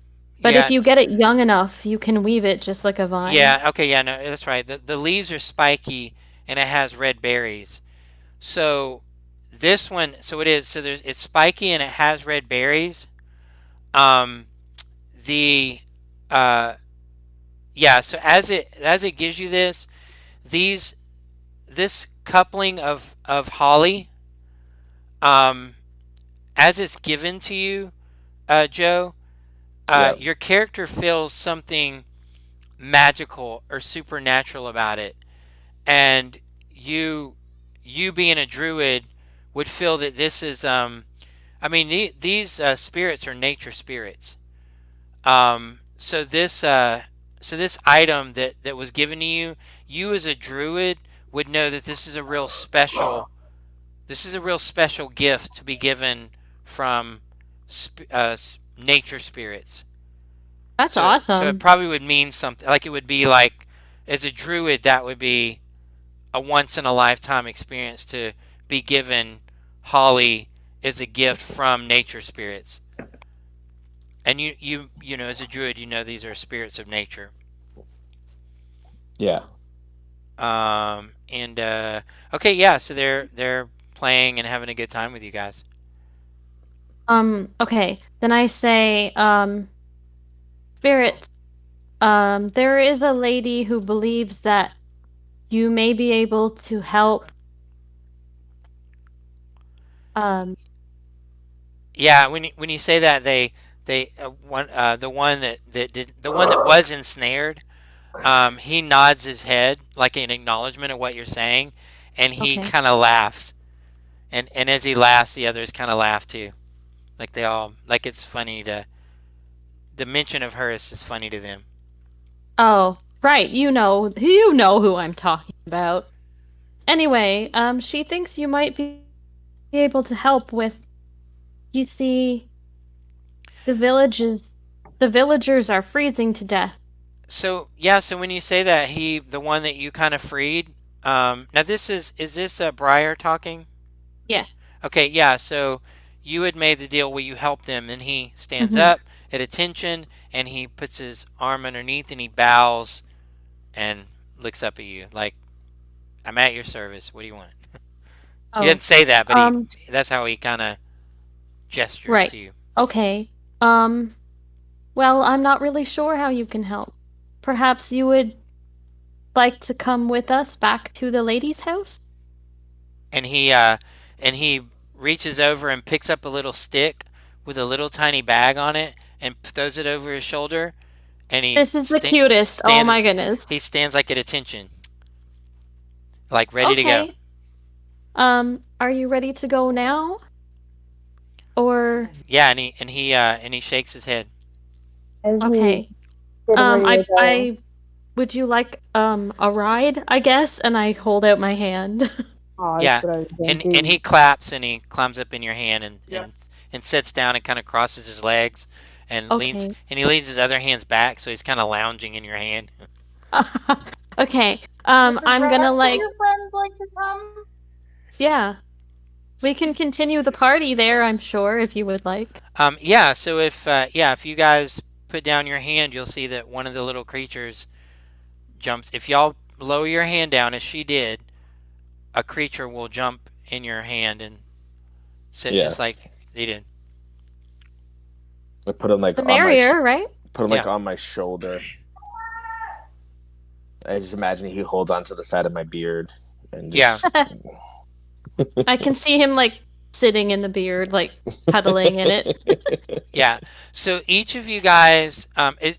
But if Yeah, you get it young enough, you can weave it just like a vine. yeah, okay, yeah, no, that's right. The leaves are spiky and it has red berries. So this one, so it is, so it's spiky and it has red berries. Um, the uh, yeah, so as it gives you these this coupling of holly, um, as it's given to you, Joe, Yeah, your character feels something magical or supernatural about it, and you you being a druid would feel that this is I mean these spirits are nature spirits. So this item that was given to you, you as a druid would know that this is a real special gift to be given from nature spirits. That's So it awesome. probably would mean something, like it would be like, as a druid, that would be a once in a lifetime experience to be given holly as a gift from nature spirits. And you know, as a druid, you know these are spirits of nature. yeah. And okay, yeah, so they're playing and having a good time with you guys. Okay. Then I say, spirits, there is a lady who believes that you may be able to help. Um, Yeah, when you say that, they one the one that did the one that was ensnared, he nods his head like an acknowledgement of what you're saying, and he okay. kind of laughs, and as he laughs, the others kind of laugh too, like they all, like it's funny to, the mention of her is just funny to them. Oh, right. You know who I'm talking about. Anyway, she thinks you might be able to help with. You see, the villages, the villagers are freezing to death. So yeah, so when you say that, the one that you kind of freed, now is this Briar talking? Yes. Okay, yeah, so you had made the deal where you help them, and he stands Mm-hmm. up at attention, and he puts his arm underneath, and he bows and looks up at you like, "I'm at your service. What do you want?" He Oh. didn't say that, but he Um. that's how he kind of gestures Right. to you. Okay. Well, I'm not really sure how you can help. Perhaps you would like to come with us back to the lady's house? And and he reaches over and picks up a little stick with a little tiny bag on it and throws it over his shoulder, and This is the cutest. Oh my goodness. he stands like at attention, like ready to go. Okay. Are you ready to go now? Or Yeah, and he shakes his head. As he okay. getting ready to go. I would you like a ride, I guess? And I hold out my hand. Oh, Yeah, that's what I was going to and do. he claps and he climbs up in your hand and Yep. and sits down and kind of crosses his legs and Okay. he leans his other hands back, so he's kind of lounging in your hand. Okay. Would the I'm gonna rest of your friends like to come? yeah. We can continue the party there, I'm sure, if you would like. Yeah. So if you guys put down your hand, you'll see that one of the little creatures jumps. If y'all lower your hand down as she did, a creature will jump in your hand and sit Yeah. just like they did. I put him like The on my merrier, right? put him like Yeah. on my shoulder. I just imagine he holds onto the side of my beard and just I can see him like sitting in the beard, like cuddling in it. Yeah. So each of you guys,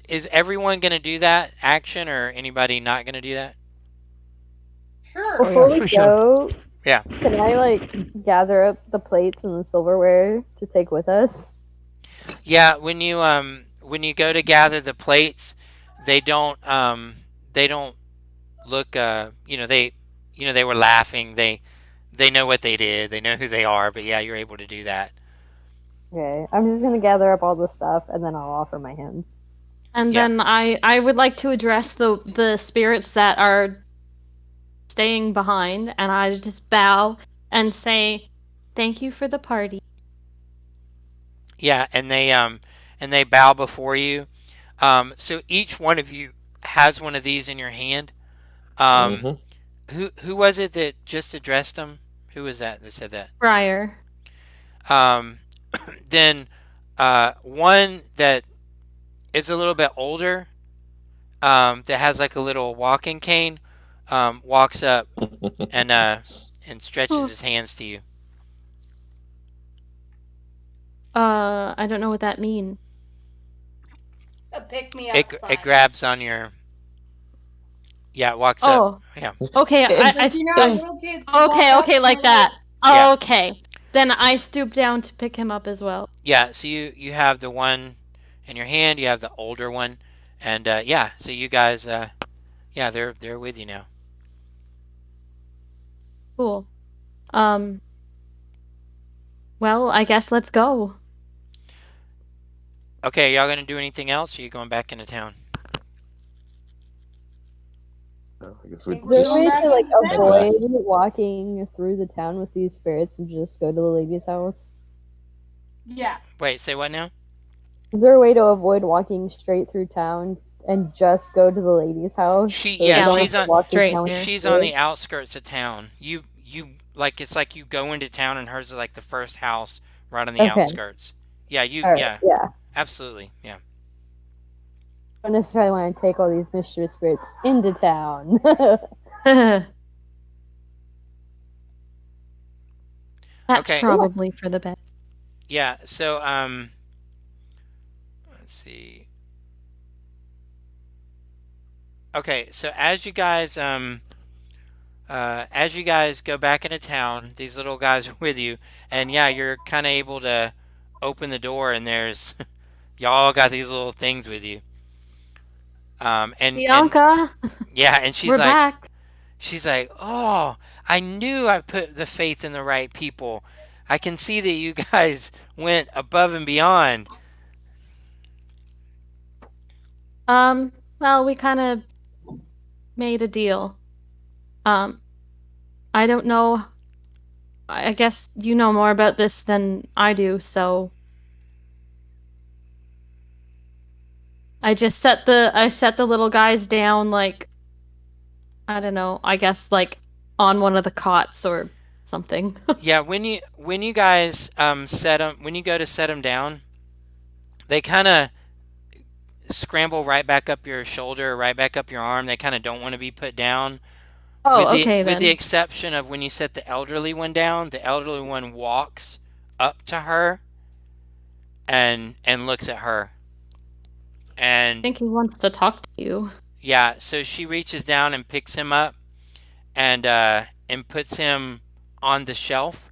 is everyone going to do that action, or anybody not going to do that? Sure. Before yeah, we for sure. go, Yeah. can I like gather up the plates and the silverware to take with us? Yeah. When you go to gather the plates, they don't look they were laughing. They know what they did. They know who they are. But yeah, you're able to do that. Okay, I'm just gonna gather up all the stuff and then I'll offer my hands. And Yeah. then I would like to address the spirits that are staying behind, and I just bow and say, "Thank you for the party." Yeah, and they bow before you. So each one of you has one of these in your hand. Um, hmm who was it that just addressed them? Who was that said that? Friar. Um, then one that is a little bit older, that has like a little walking cane, walks up and stretches his hands to you. I don't know what that means. A pick me up It sign. grabs on your it walks up. Oh, Yeah. okay. Like, you know how little kids walk up Okay, and like they're that. Yeah. Okay. Then I stoop down to pick him up as well. Yeah, so you have the one in your hand, you have the older one, and so you guys, they're with you now. Cool. Um, well, I guess let's go. Okay, y'all gonna do anything else? Or are you going back into town? I guess Think Is we're there a just going way back to like into town. back. avoid walking through the town with these spirits and just go to the lady's house? Yeah. Wait, say what now? Is there a way to avoid walking straight through town and just go to the lady's house? She So yeah, we don't she's have to on walk through Straight town with there. she's the on the spirits? outskirts of town. You like it's like you go into town and hers is like the first house right on the Okay. outskirts. Yeah, Alright, yeah, yeah. absolutely. Yeah. I don't necessarily want to take all these mischievous spirits into town. That's Okay. probably for the best. Yeah, so let's see. Okay, so as you guys go back into town, these little guys are with you, and yeah, you're kind of able to open the door, and there's y'all got these little things with you. And Bianca, yeah, and we're back. she's like, oh, I knew I put the faith in the right people. I can see that you guys went above and beyond. Well, we kind of made a deal. I don't know. I guess you know more about this than I do, so I set the little guys down like I don't know, I guess like on one of the cots or something. Yeah, when you guys set them when you go to set them down, they kind of scramble right back up your shoulder, right back up your arm. They kind of don't want to be put down. Oh, okay with the then. exception of when you set the elderly one down, the elderly one walks up to her and looks at her. I And think he wants to talk to you. yeah, so she reaches down and picks him up and puts him on the shelf,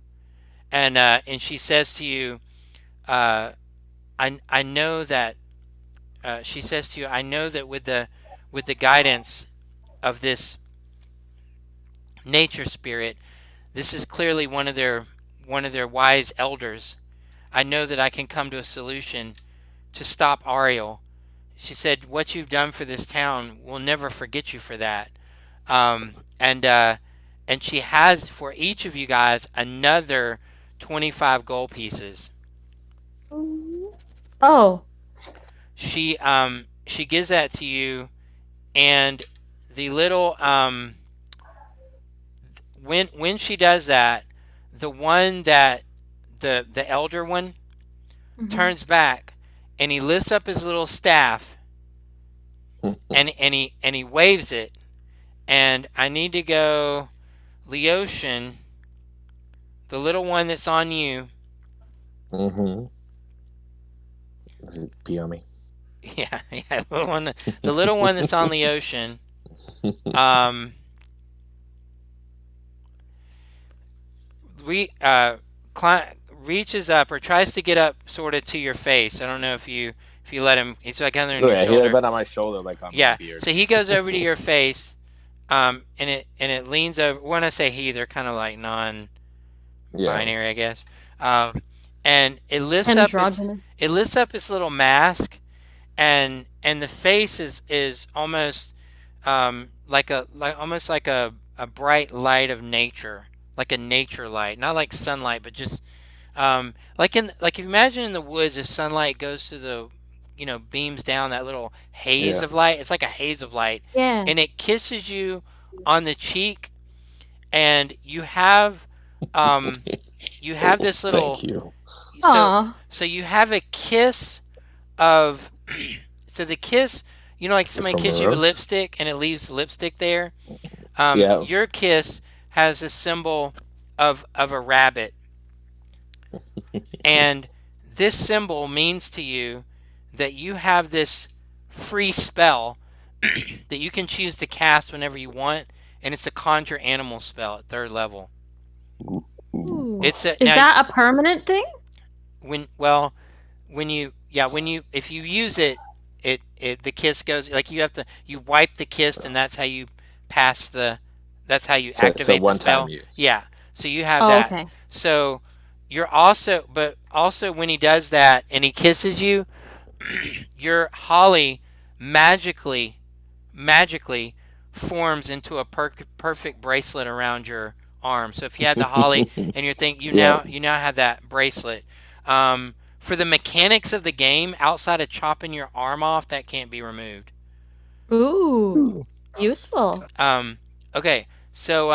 and she says to you, uh, I know that she says to you, I know that with the guidance of this nature spirit, this is clearly one of their wise elders. I know that I can come to a solution to stop Ariel. She said, "What you've done for this town, we'll never forget you for that." Um, and uh, and she has for each of you guys another 25 gold pieces. Oh, She gives that to you, and the little when she does that, the one that the elder one mhm. turns back, and he lifts up his little staff, and he waves it, and I need to go, Leotian, the little one that's on you. Mm-hmm. Is it Biomi? Yeah, the little one that's on the ocean. Um, re, reaches up or tries to get up, sort of to your face. I don't know if you let him. He's like under Oh your yeah, he had shoulder. been on my shoulder, like on my Yeah, beard. so he goes over to your face, and it leans over. When I say he, they're kind of like non-binary, Yeah. I guess. Um, and Androgynous. it lifts up its little mask, and the face is almost almost like a bright light of nature, like a nature light, not like sunlight, but just like if you imagine in the woods, if sunlight goes to the beams down that little haze Yeah. of light. It's like a haze of light, Yeah. and it kisses you on the cheek, and you have this little Thank you. so Aw. so you have a kiss of so the kiss, like It's somebody from a kisses you with rose. lipstick and it leaves lipstick there. Yeah. Your kiss has a symbol of a rabbit, and this symbol means to you that you have this free spell that you can choose to cast whenever you want, and it's a conjure animal spell at third level. Ooh. Ooh. It's a Is now that a permanent thing? when you if you use it, the kiss goes, like you wipe the kiss, and pass the that's how you It's a activate the one-time spell. use. Yeah, so you have Oh, that. okay. So you're also but also when he does that and he kisses you, your holly magically magically forms into a perfect bracelet around your arm. So if you had the holly and you're thinking, Yeah. you now have that bracelet. For the mechanics of the game, outside of chopping your arm off, that can't be removed. Ooh. Useful. Okay, so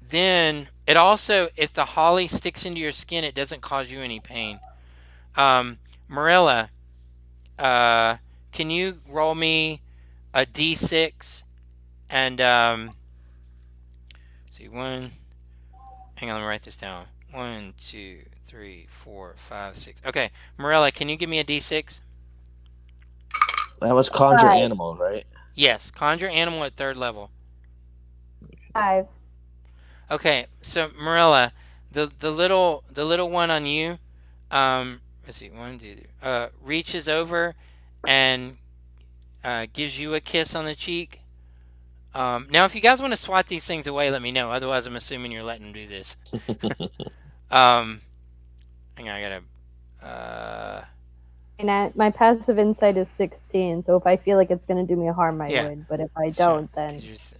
then it also, if the holly sticks into your skin, it doesn't cause you any pain. Marilla, can you roll me a d6 and see one. Hang on, let me write this down. 1, 2, 3, 4, 5, 6. Okay, Morella, can you give me a d6? That was conjure 5. animal, right? Yes, conjure animal at third level. 5. Okay, so Morella, the little one on you, let's see, one, two, reaches over and gives you a kiss on the cheek. Now, if you guys want to swat these things away, let me know. Otherwise, I'm assuming you're letting them do this. Um, Hang on, I gotta. And my passive insight is 16, so if I feel like it's going to do me harm, I Yeah. would. But if I Sure. don't, then Just-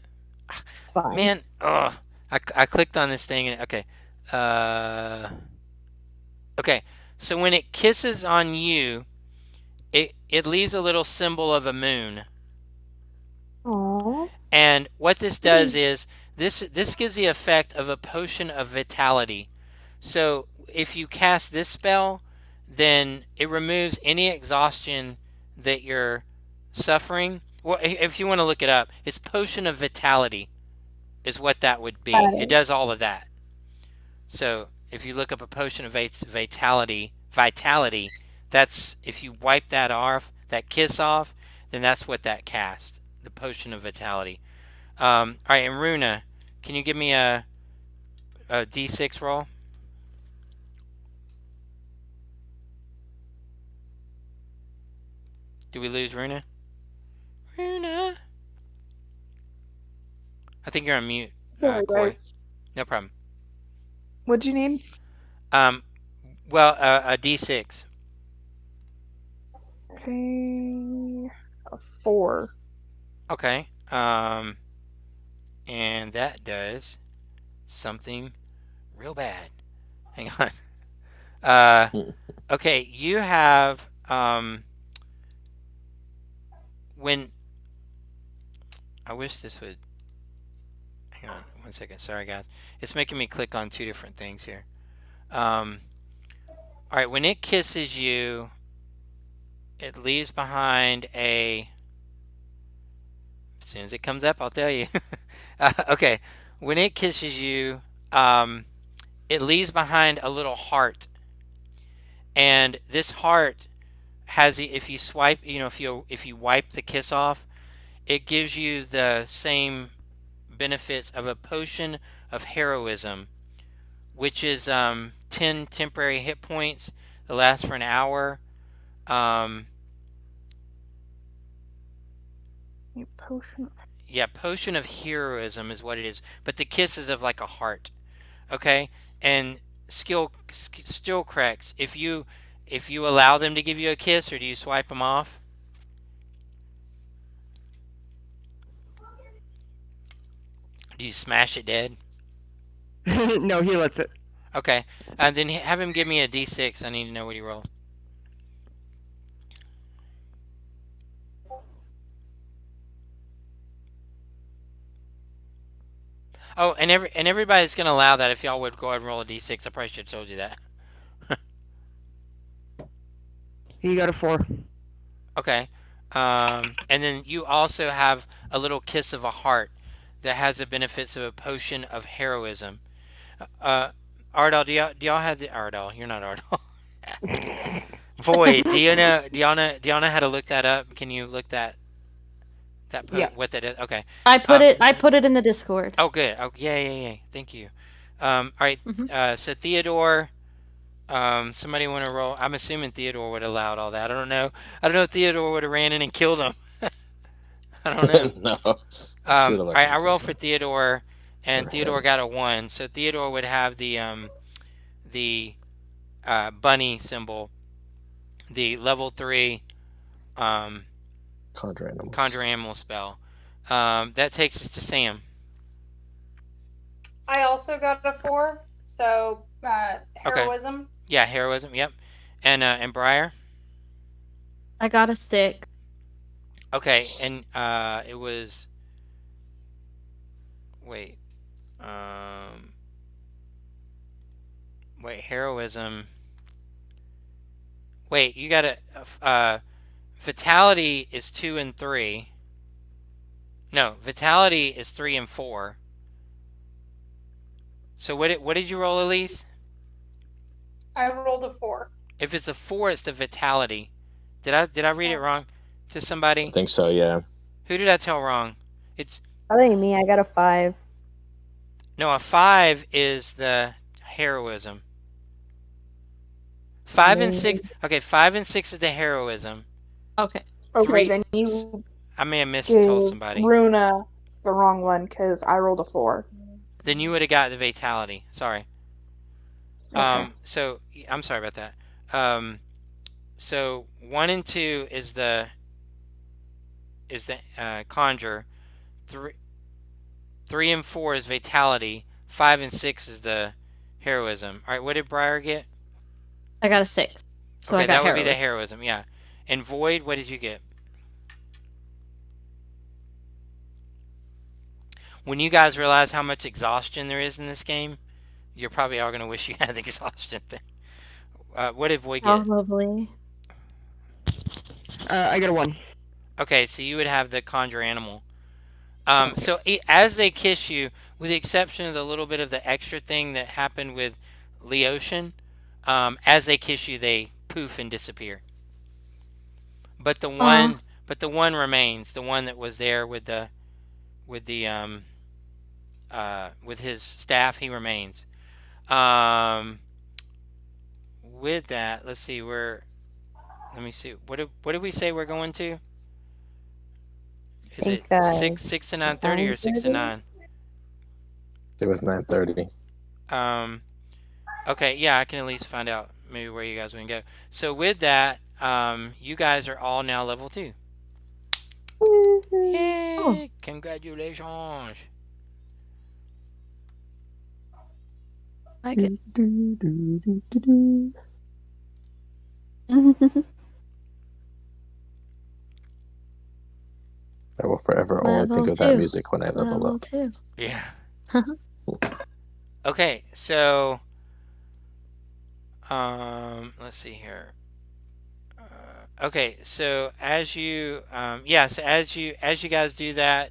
it's fine. Man, I clicked on this thing and okay. Okay. So when it kisses on you, it leaves a little symbol of a moon. Aww. And what this does is this gives the effect of a potion of vitality. So if you cast this spell, then it removes any exhaustion that you're suffering. Well, if you want to look it up, it's potion of vitality. is what that would be. Got It it. does all of that. So if you look up a potion of vitality, that's if you wipe that off, that kiss off, then that's what that cast. The potion of vitality. All right, and Runa, can you give me a D6 roll? Do we lose Runa? Runa, I think you're on mute, Sorry, Corey. guys. No problem. What'd you need? Um, well, a D6. Okay, a 4. Okay. And that does something real bad. Hang on. Okay, you have when I wish this would. Hang on 1 second. Sorry, guys. It's making me click on two different things here. All right, when it kisses you, it leaves behind a. As soon as it comes up, I'll tell you. Okay, when it kisses you, it leaves behind a little heart, and this heart has if you swipe, if you wipe the kiss off, it gives you the same benefits of a potion of heroism, which is 10 temporary hit points that last for an hour. Um, A potion. yeah, potion of heroism is what it is, but the kiss is of like a heart. Okay, and skill cracks. If you allow them to give you a kiss, or do you swipe them off? Do you smash it dead? No, he lets it. Okay, and then have him give me a D6. I need to know what he rolled. Oh, and everybody's gonna allow that if y'all would go ahead and roll a D6. I probably should have told you that. He got a 4. Okay, and then you also have a little kiss of a heart that has the benefits of a potion of heroism. Uh, Ardal, do y'all have the Ardal? You're not Ardal. Void. Do y'all know how to look that up? Can you look Yeah. what that is? Okay. I put Um. it. I put it in the Discord. Oh, good. Oh, yeah, yeah, yeah. Thank you. All right. Mhm. So Theodore. Somebody want to roll? I'm assuming Theodore would have allowed all that. I don't know. I don't know if Theodore would have ran in and killed him. I don't know. No. All Should have let right. them I kiss rolled for him. Theodore, and Or Theodore him. got a 1. So Theodore would have the bunny symbol, the level 3 um Conjure conjure animals. animal spell. That takes us to Sam. I also got a 4, so Okay. heroism. Yeah, heroism. Yep. And Briar. I got a stick. Okay, and it was wait, um, wait, heroism. Wait, you got a vitality is 2 and 3. No, vitality is 3 and 4. So what did you roll, Elise? I rolled a 4. If it's a 4, it's the vitality. Did I read it wrong to I somebody? think so, yeah. Who did I tell wrong? It's Probably me. I got a 5. no, a 5 is the heroism. 5 and 6. Okay, 5 and 6 is the heroism. Okay. Okay, Three. then you I may have gave mistold somebody. Runa the wrong one because I rolled a 4. Then you would have got the vitality. Sorry. Okay. So I'm sorry about that. So 1 and 2 is the conjure. 3 and 4 is vitality. 5 and 6 is the heroism. All right. What did Briar get? I got a 6. So Okay, I got that would be the heroism. heroism. Yeah. And Void, what did you get? When you guys realize how much exhaustion there is in this game, you're probably all gonna wish you had the exhaustion thing. What did Void get? Probably. I got a 1. Okay, so you would have the conjure animal. As they kiss you, with the exception of the little bit of the extra thing that happened with Leotian, as they kiss you, they poof and disappear. But the Aw. one, but the one remains. The one that was there with the with his staff, he remains. Um, with that, let's see. Let me see. What did we say we're going to? I Is it think 6 to 9:30 or 6 to 9:30. 9? It was 9:30. Um, okay, yeah, I can at least find out maybe where you guys want to go. So with that, you guys are all now level 2. Oh, Yay! Congratulations. I get I will forever only think level of that 2. music when I level Level up. 2. Yeah. Okay, so let's see here. Okay, so as you guys do that,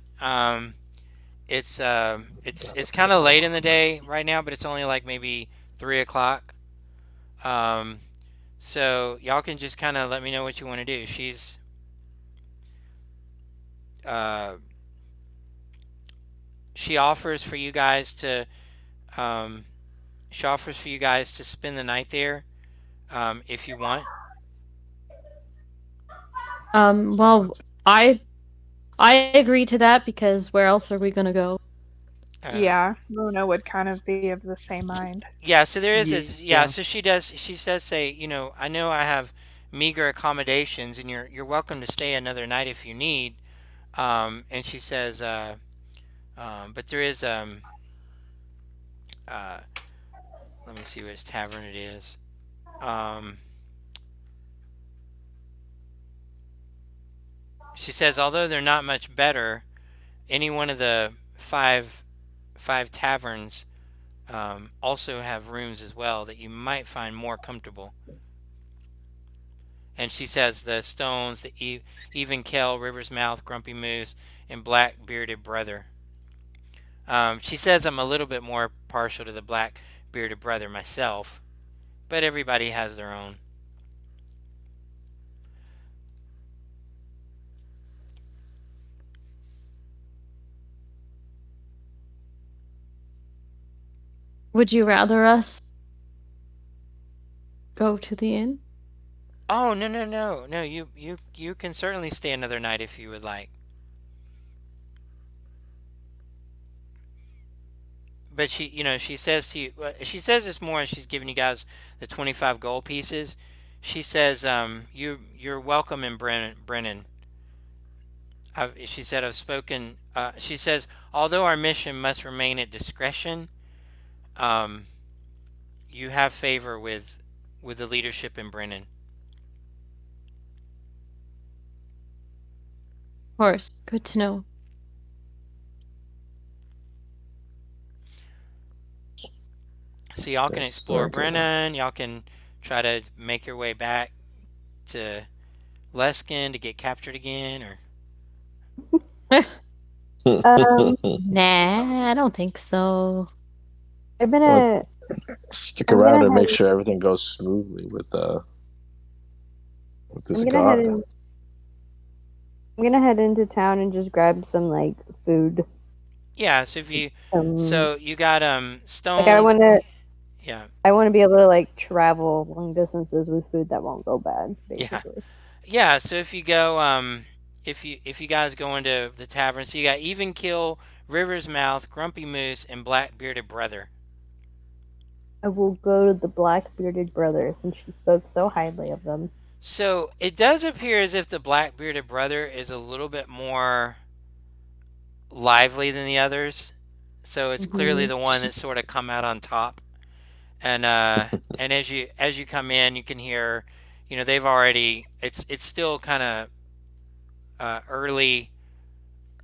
it's kind of late in the day right now, but it's only like maybe 3 o'clock. Um, so y'all can just kind of let me know what you want to do. Uh, she offers for you guys to um, she offers for you guys to spend the night there, if you want. Well, I agree to that because where else are we gonna go? Uh, Yeah, Luna would kind of be of the same mind. yeah, so there is a yeah, Yeah. so she says say, I know I have meager accommodations and you're welcome to stay another night if you need. And she says but there is uh let me see which tavern it is. Um she says although they're not much better, any one of the five taverns also have rooms as well that you might find more comfortable. And she says the stones, even Kell, River's Mouth, Grumpy Moose, and Black Bearded Brother. She says I'm a little bit more partial to the Black Bearded Brother myself, but everybody has their own. Would you rather us go to the inn? Oh no no no no! You can certainly stay another night if you would like. But she says to you, she says this more as she's giving you guys the 25 gold pieces. She says, you're welcome in Brennan. She said, I've spoken. She says, although our mission must remain at discretion, um, you have favor with the leadership in Brennan. Of course. Good to know. So y'all can Yes, explore very good. Brennan. Y'all can try to make your way back to Leskin to get captured again, or Um, Nah, I don't think so. I'm Well, gonna stick I'm around gonna and make head sure everything goes smoothly with this I'm gonna head god. in I'm gonna head into town and just grab some like food. yeah. So you got Like I stones. wanna Yeah, I wanna be able to like travel long distances with food that won't go bad, yeah. basically. Yeah, so if you go, if you guys go into the tavern, so you got Even Kill, River's Mouth, Grumpy Moose, and Black Bearded Brother. I will go to the black bearded brother since she spoke so highly of them. So it does appear as if the Black Bearded Brother is a little bit more lively than the others. So it's clearly Hmm. the one that sort of come out on top. And and as you come in, you can hear, they've already. It's still kind of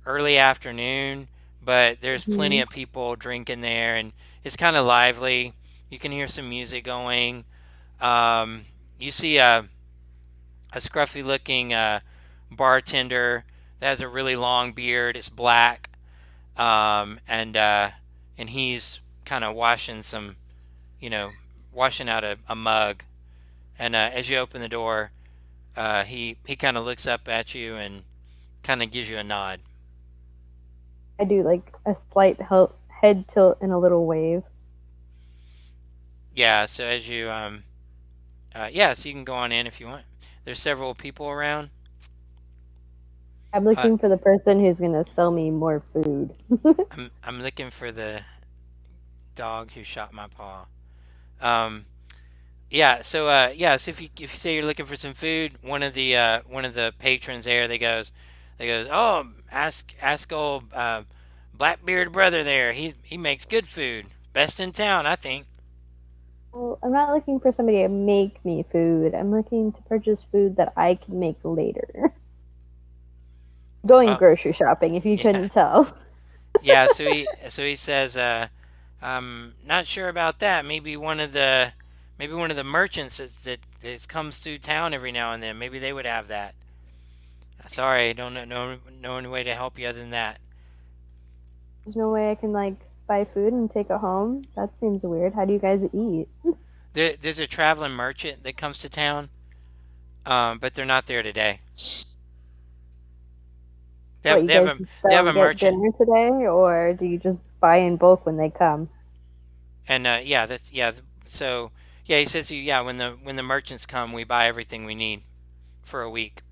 early afternoon, but there's plenty Hmm. of people drinking there, and it's kind of lively. You can hear some music going. You see a scruffy looking bartender that has a really long beard. It's black. And he's kind of washing some, you know, washing out a mug. And as you open the door, he kind of looks up at you and kind of gives you a nod. I do like a slight head tilt and a little wave. Yeah. So as you yeah, so you can go on in if you want. There's several people around. I'm Uh, looking for the person who's gonna sell me more food. I'm looking for the dog who shot my paw. Um, yeah. So yeah. So if you say you're looking for some food, one of the patrons there, they goes, oh, ask old Blackbeard brother there. He makes good food, best in town, I think. Well, I'm not looking for somebody to make me food. I'm looking to purchase food that I can make later. Going Uh, grocery shopping, if you yeah, couldn't tell. yeah. So he says, I'm not sure about that. Maybe one of the merchants that comes through town every now and then. Maybe they would have that. Sorry, I don't know any way to help you other than that. There's no way I can like buy food and take it home. That seems weird. How do you guys eat? There's a traveling merchant that comes to town, but they're not there today. What, you They have guys a just they have don't a get merchant, dinner today, or do you just buy in bulk when they come? and yeah, that's yeah. So yeah, he says yeah when the merchants come, we buy everything we need for a week,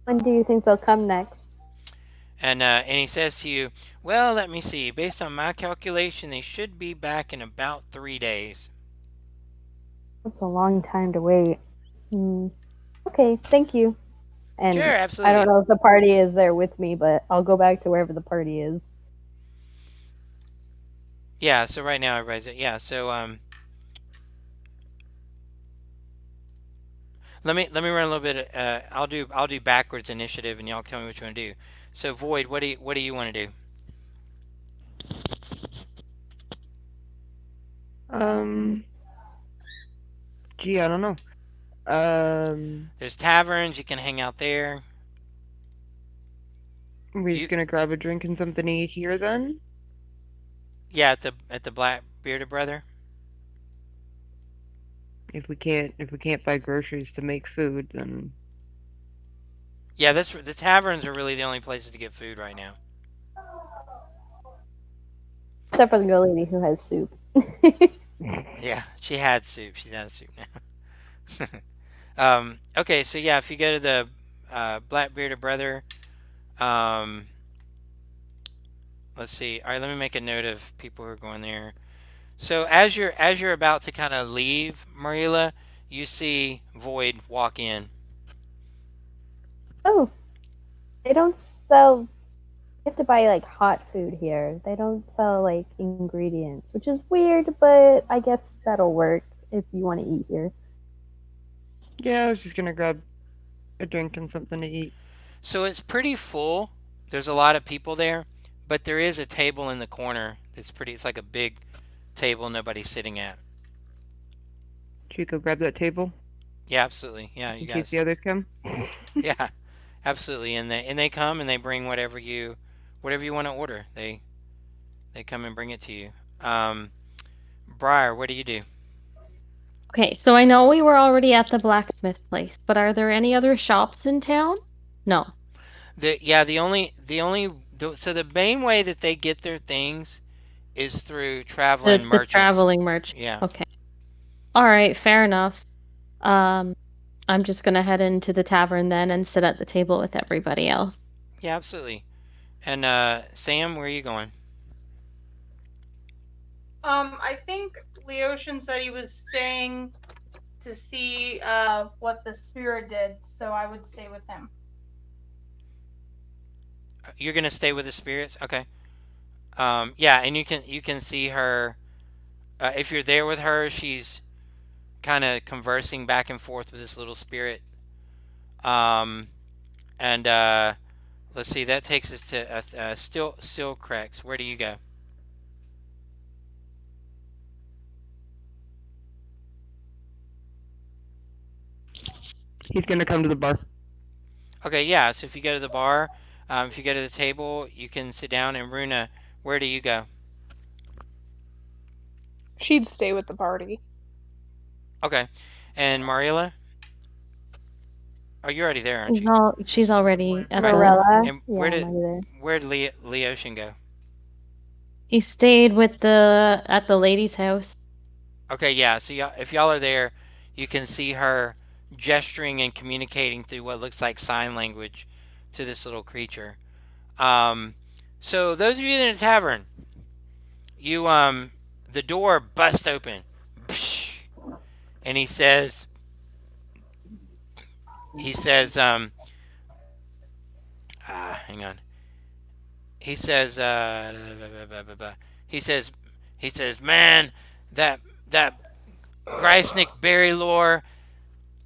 When do you think they'll come next? and he says to you, well, let me see. Based on my calculation, they should be back in about 3 days. That's a long time to wait. Hmm. Okay, thank you. Sure, And I don't absolutely. know if the party is there with me, but I'll go back to wherever the party is. Yeah. So right now everybody's yeah. So let me run a little bit. I'll do backwards initiative, and y'all tell me what you want to do. So Void, what do you want to do? Um, gee, I don't know. Um, There's taverns. You can hang out there. we're You just gonna grab a drink and something to eat here then. yeah at the Black Bearded Brother. If we can't buy groceries to make food, then Yeah, that's the taverns are really the only places to get food right now. Except for the girl lady who has soup. Yeah, she had soup. She's out of soup now. Okay, so yeah, if you go to the Black Bearded Brother, um, let's see. All right, let me make a note of people who are going there. So as you're about to kind of leave, Marilla, you see Void walk in. Oh, they don't sell. You have to buy like hot food here. They don't sell like ingredients, which is weird, but I guess that'll work if you want to eat here. yeah, I was just gonna grab a drink and something to eat. So it's pretty full. There's a lot of people there, but there is a table in the corner that's pretty. It's like a big table nobody's sitting at. Should we go grab that table Yeah, absolutely. Yeah, you in case the guys. others come? Yeah, absolutely. And they come and they bring whatever you want to order. They come and bring it to you. Um, Briar, what do you do? Okay, so I know we were already at the blacksmith place, but are there any other shops in town? No. So the main way that they get their things is through traveling The merchants. traveling merchant. Yeah. Okay. All right, fair enough. Um, I'm just gonna head into the tavern then and sit at the table with everybody else. Yeah, absolutely. And Sam, where are you going? I think Leoshin said he was staying to see what the spirit did, so I would stay with him. You're gonna stay with the spirits, okay? Yeah, and you can see her. If you're there with her, she's kind of conversing back and forth with this little spirit. Um, and let's see, that takes us to still Crex. Where do you go? He's gonna come to the bar. Okay, yeah. So if you go to the bar, If you go to the table, you can sit down. And Runa, where do you go? She'd stay with the party. Okay. And Mariela? Oh, you're already there, aren't She's you? she's already at Right. the. Morella. And Yeah, I'm already there. where did Leotian go? He stayed with the at the lady's house. Okay, yeah. So if y'all are there, you can see her gesturing and communicating through what looks like sign language to this little creature. Um, so those of you in the tavern, you the door busts open, and he says hang on. He says he says he says, man, that Greisnick Berry lore,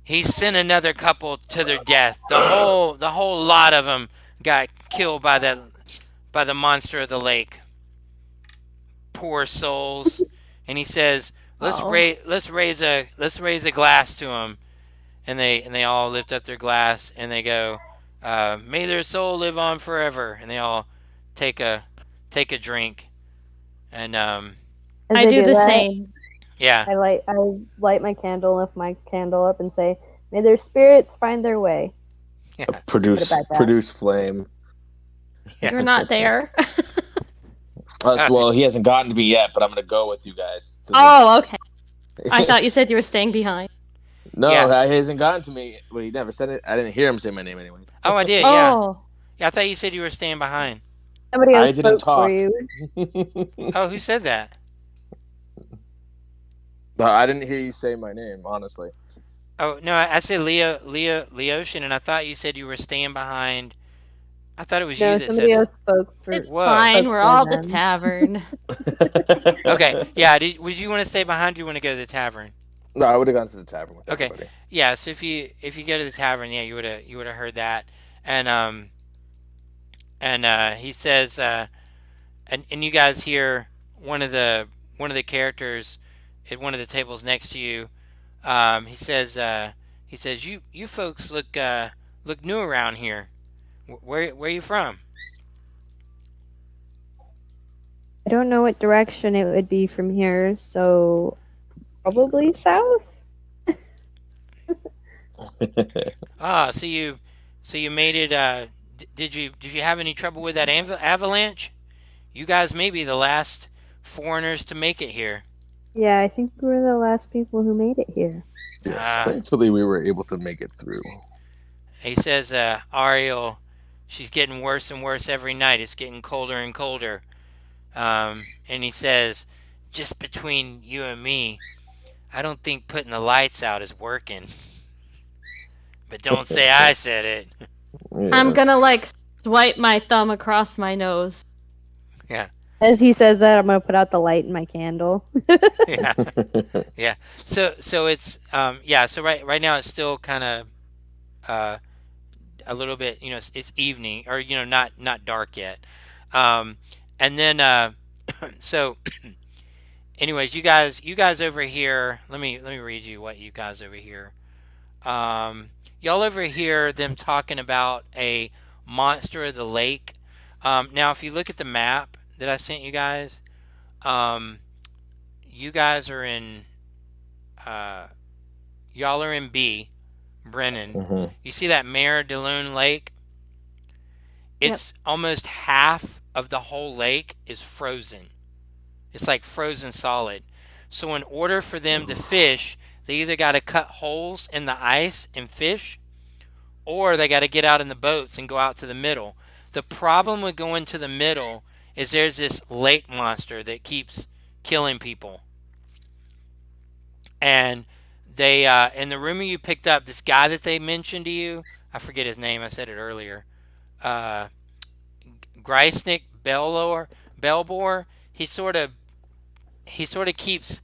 he sent another couple to their death. The whole lot of them got killed by the monster of the lake. Poor souls. And he says, Oh, let's raise a glass to them. And they all lift up their glass and they go, may their soul live on forever. And they all take a take a drink. And As I they do do the that, same. yeah, I light my candle, lift my candle up, and say, "May their spirits find their way." yeah, Put it back down. Produce flame. You're yeah. not there. Well, he hasn't gotten to me yet, but I'm gonna go with you guys. Oh, okay. I thought you said you were staying behind. No, Yeah. he hasn't gotten to me. Well, he never said it. I didn't hear him say my name, anyways. Oh, I did. Yeah, Oh, yeah. I thought you said you were staying behind. Somebody I else didn't spoke for talk. you. Oh, who said that? But I didn't hear you say my name, honestly. Oh no, I said Leotian, and I thought you said you were staying behind. I thought it was you No, that said somebody that. else spoke for it's Whoa. fine. spoke We're for all at the them. tavern. Okay. Yeah. Would you want to stay behind? Or you want to go to the tavern? No, I would have gone to the tavern with Okay. everybody. Yeah. So if you go to the tavern, yeah, you would have heard that, and he says and you guys hear one of the characters at one of the tables next to you. He says you folks look new around here. Where are you from? I don't know what direction it would be from here, so probably south. So you made it. Did you have any trouble with that avalanche? You guys may be the last foreigners to make it here. Yeah, I think we're the last people who made it here. Yes, Ah, thankfully we were able to make it through. he says, Ariel, she's getting worse and worse every night. It's getting colder and colder. And he says, just between you and me, I don't think putting the lights out is working. But don't say I said it. I'm gonna Yes. swipe my thumb across my nose. Yeah, As he says that, I'm gonna put out the light in my candle. yeah, yeah. So it's yeah. So right now it's still kind of uh a little bit, it's evening, or not dark yet. Um, and then so anyways, you guys over here. Let me read you what you guys over here. Y'all over here them talking about a monster of the lake. Now, if you look at the map that I sent you guys, um, you guys are in uh, y'all are in B, Brennan. Mhm. You see that Mare de Lune Lake? Yep. It's almost half of the whole lake is frozen. It's like frozen solid. So in order for them to fish, they either got to cut holes in the ice and fish, or they got to get out in the boats and go out to the middle. The problem with going to the middle is there's this lake monster that keeps killing people. And they in the rumor you picked up, this guy that they mentioned to you, I forget his name, I said it earlier. Uh Greisnick Belbor, he sort of keeps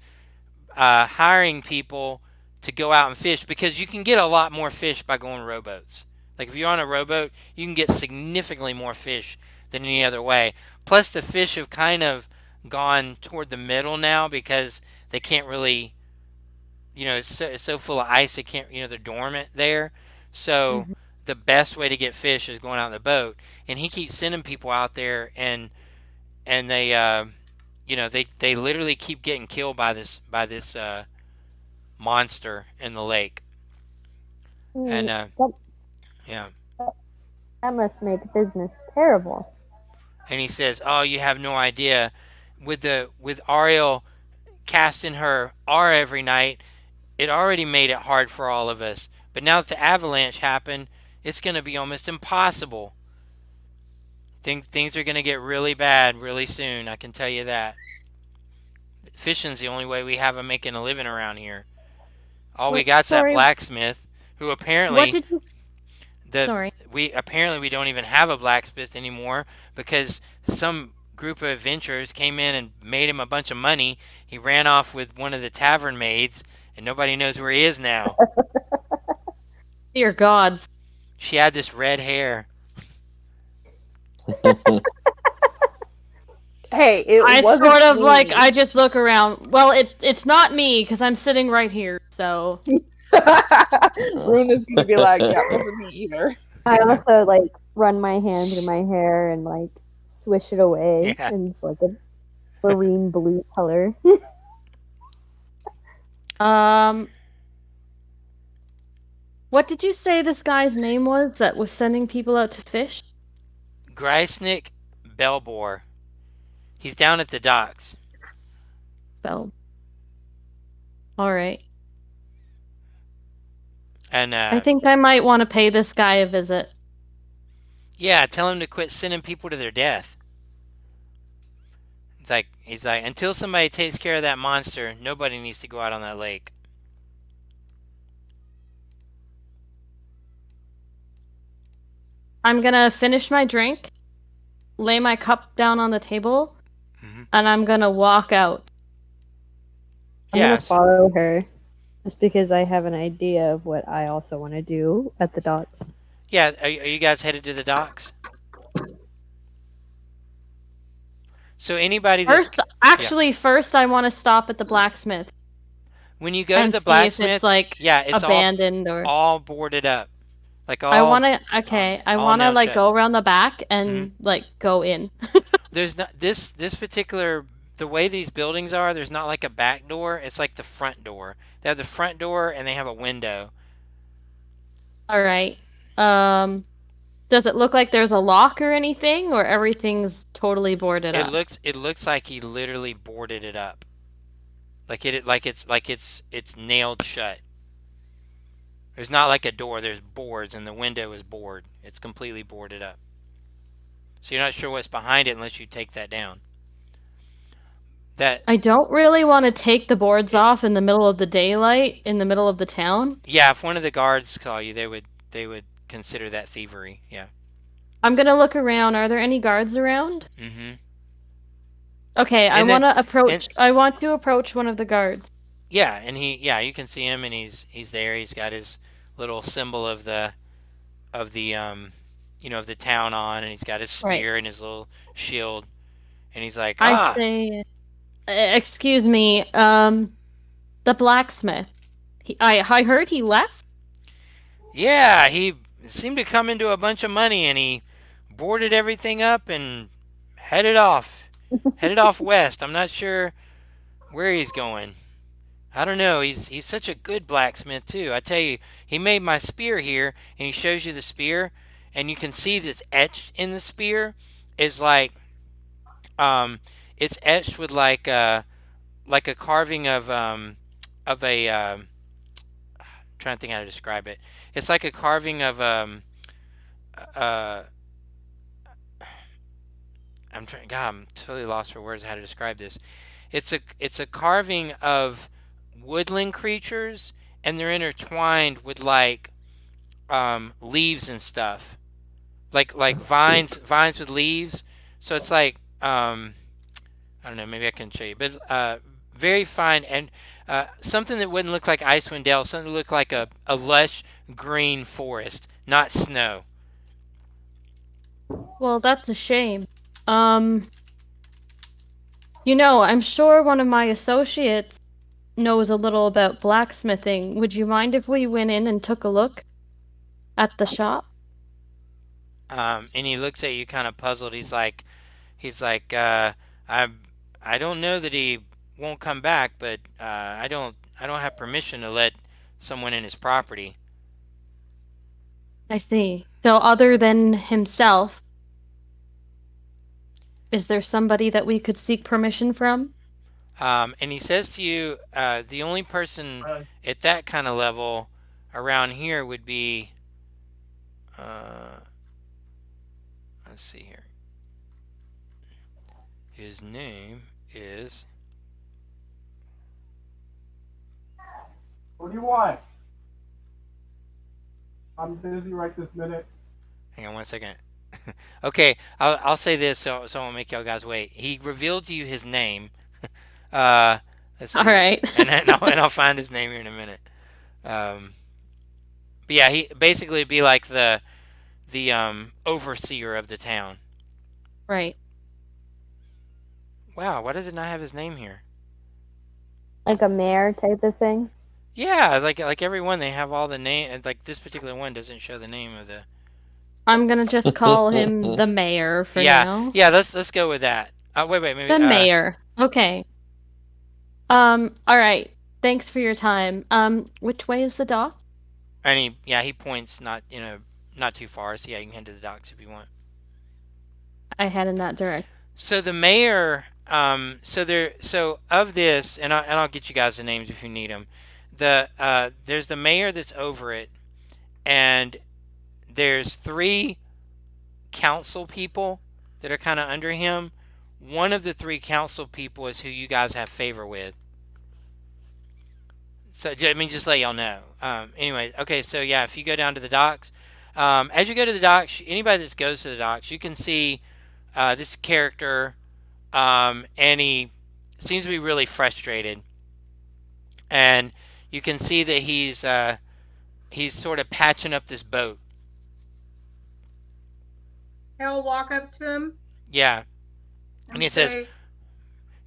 hiring people to go out and fish, because you can get a lot more fish by going rowboats. Like if you're on a rowboat, you can get significantly more fish than any other way. Plus, the fish have kind of gone toward the middle now because they can't really, it's so full of ice, they can't, they're dormant there. So the best way to get fish is going out in the boat, and he keeps sending people out there, and they they literally keep getting killed by this monster in the lake. And That, yeah, that must make business terrible. and he says, "Oh, you have no idea. With Ariel casting her aura every night, it already made it hard for all of us. But now that the avalanche happened, it's going to be almost impossible. Things are going to get really bad really soon. I can tell you that. Fishing's the only way we have of making a living around here. All we got's that Sorry, blacksmith, who what apparently did you? the Sorry. we don't even have a blacksmith anymore because some group of adventurers came in and made him a bunch of money. He ran off with one of the tavern maids, and nobody knows where he is now. Dear gods. She had this red hair. Hey, it I wasn't sort of me. I just look around. Well, it's not me because I'm sitting right here. So Runa's gonna be like, yeah, it wasn't me either. I also run my hand through my hair and swish it away, Yeah. and it's like a marine blue color. What did you say this guy's name was that was sending people out to fish? Greisnick Belbor. He's down at the docks. Bell. All right. And I think I might want to pay this guy a visit. yeah, tell him to quit sending people to their death. He's like, until somebody takes care of that monster, nobody needs to go out on that lake. I'm gonna finish my drink, lay my cup down on the table, and I'm gonna walk out. I'm Yeah, gonna follow her, just because I have an idea of what I also want to do at the docks. yeah. Are you guys headed to the docks? So anybody that's First I want to stop at the blacksmith when you go to and the see blacksmith, if it's yeah, it's abandoned or. all boarded up. Like all. I wanna all nailed shut. go around the back and go in. There's not this particular the way these buildings are. There's not like a back door. It's like the front door. They have the front door and they have a window. All right. Does it look like there's a lock or anything, or everything's totally boarded up? It looks like he literally boarded it up. Like it's nailed shut. There's not like a door. There's boards and the window is board. It's completely boarded up. So you're not sure what's behind it unless you take that down. I don't really want to take the boards off in the middle of the daylight in the middle of the town. Yeah, if one of the guards saw you, they would consider that thievery. Yeah. I'm gonna look around. Are there any guards around? Okay, I want to approach one of the guards. Yeah, and you can see him, and he's there. He's got his little symbol of the of the town on, and he's got his spear and his little shield, and he's like, I say, excuse me, the blacksmith. I heard he left. Yeah, he seemed to come into a bunch of money, and he boarded everything up and headed off west. I'm not sure where he's going. I don't know. He's such a good blacksmith too. I tell you, he made my spear here, and he shows you the spear, and you can see that's etched in the spear is it's etched with like a carving of a I'm trying to think how to describe it. It's like a carving of uh I'm totally lost for words how to describe this. It's a carving of woodland creatures, and they're intertwined with leaves and stuff, like vines with leaves. So it's like I don't know, maybe I can show you, but very fine, and something that wouldn't look like Icewind Dale, something that looked like a lush green forest, not snow. Well, that's a shame. I'm sure one of my associates knows a little about blacksmithing. Would you mind if we went in and took a look at the shop? And he looks at you kind of puzzled. He's like, I, I don't know that he won't come back, but I don't have permission to let someone in his property. I see. So, other than himself, is there somebody that we could seek permission from? And he says to you, the only person at that kind of level around here would be, uh, let's see here. His name is. What do you want? I'm busy right this minute. Hang on one second. Okay, I'll say this so I won't make y'all guys wait. He revealed to you his name. Uh, let's All see, right. and I'll find his name here in a minute. Um, but yeah, he basically be like the overseer of the town. Right. Wow, why does it not have his name here? Like a mayor type of thing. Yeah, like every one they have all the name. Like this particular one doesn't show the name of the. I'm gonna just call him the mayor for Yeah, now. yeah. Let's go with that. Wait, maybe. The mayor. Okay. All right. Thanks for your time. Which way is the dock? And he points not too far. So yeah, you can head to the docks if you want. I head in that direction. So the mayor, so of this, and I'll get you guys the names if you need them. There's the mayor that's over it, and there's three council people that are kind of under him. One of the three council people is who you guys have favor with. So I mean, just let y'all know. Anyway, okay, so yeah, if you go down to the docks, as you go to the docks, anybody that goes to the docks, you can see this character, and he seems to be really frustrated, and you can see that he's sort of patching up this boat. I'll walk up to him. Yeah, and he says,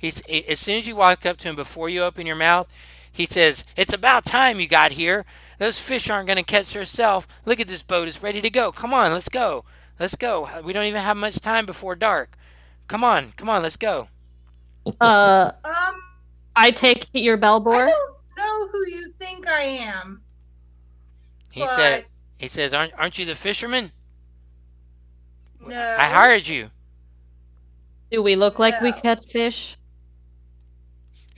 as soon as you walk up to him, before you open your mouth, he says, "It's about time you got here. Those fish aren't going to catch themselves. Look at this boat; it's ready to go. Come on, let's go. Let's go. We don't even have much time before dark. Come on, let's go." I take your bellboy. I don't know who you think I am. He says, "Aren't you the fisherman? No. I hired you." Do we look like we catch fish?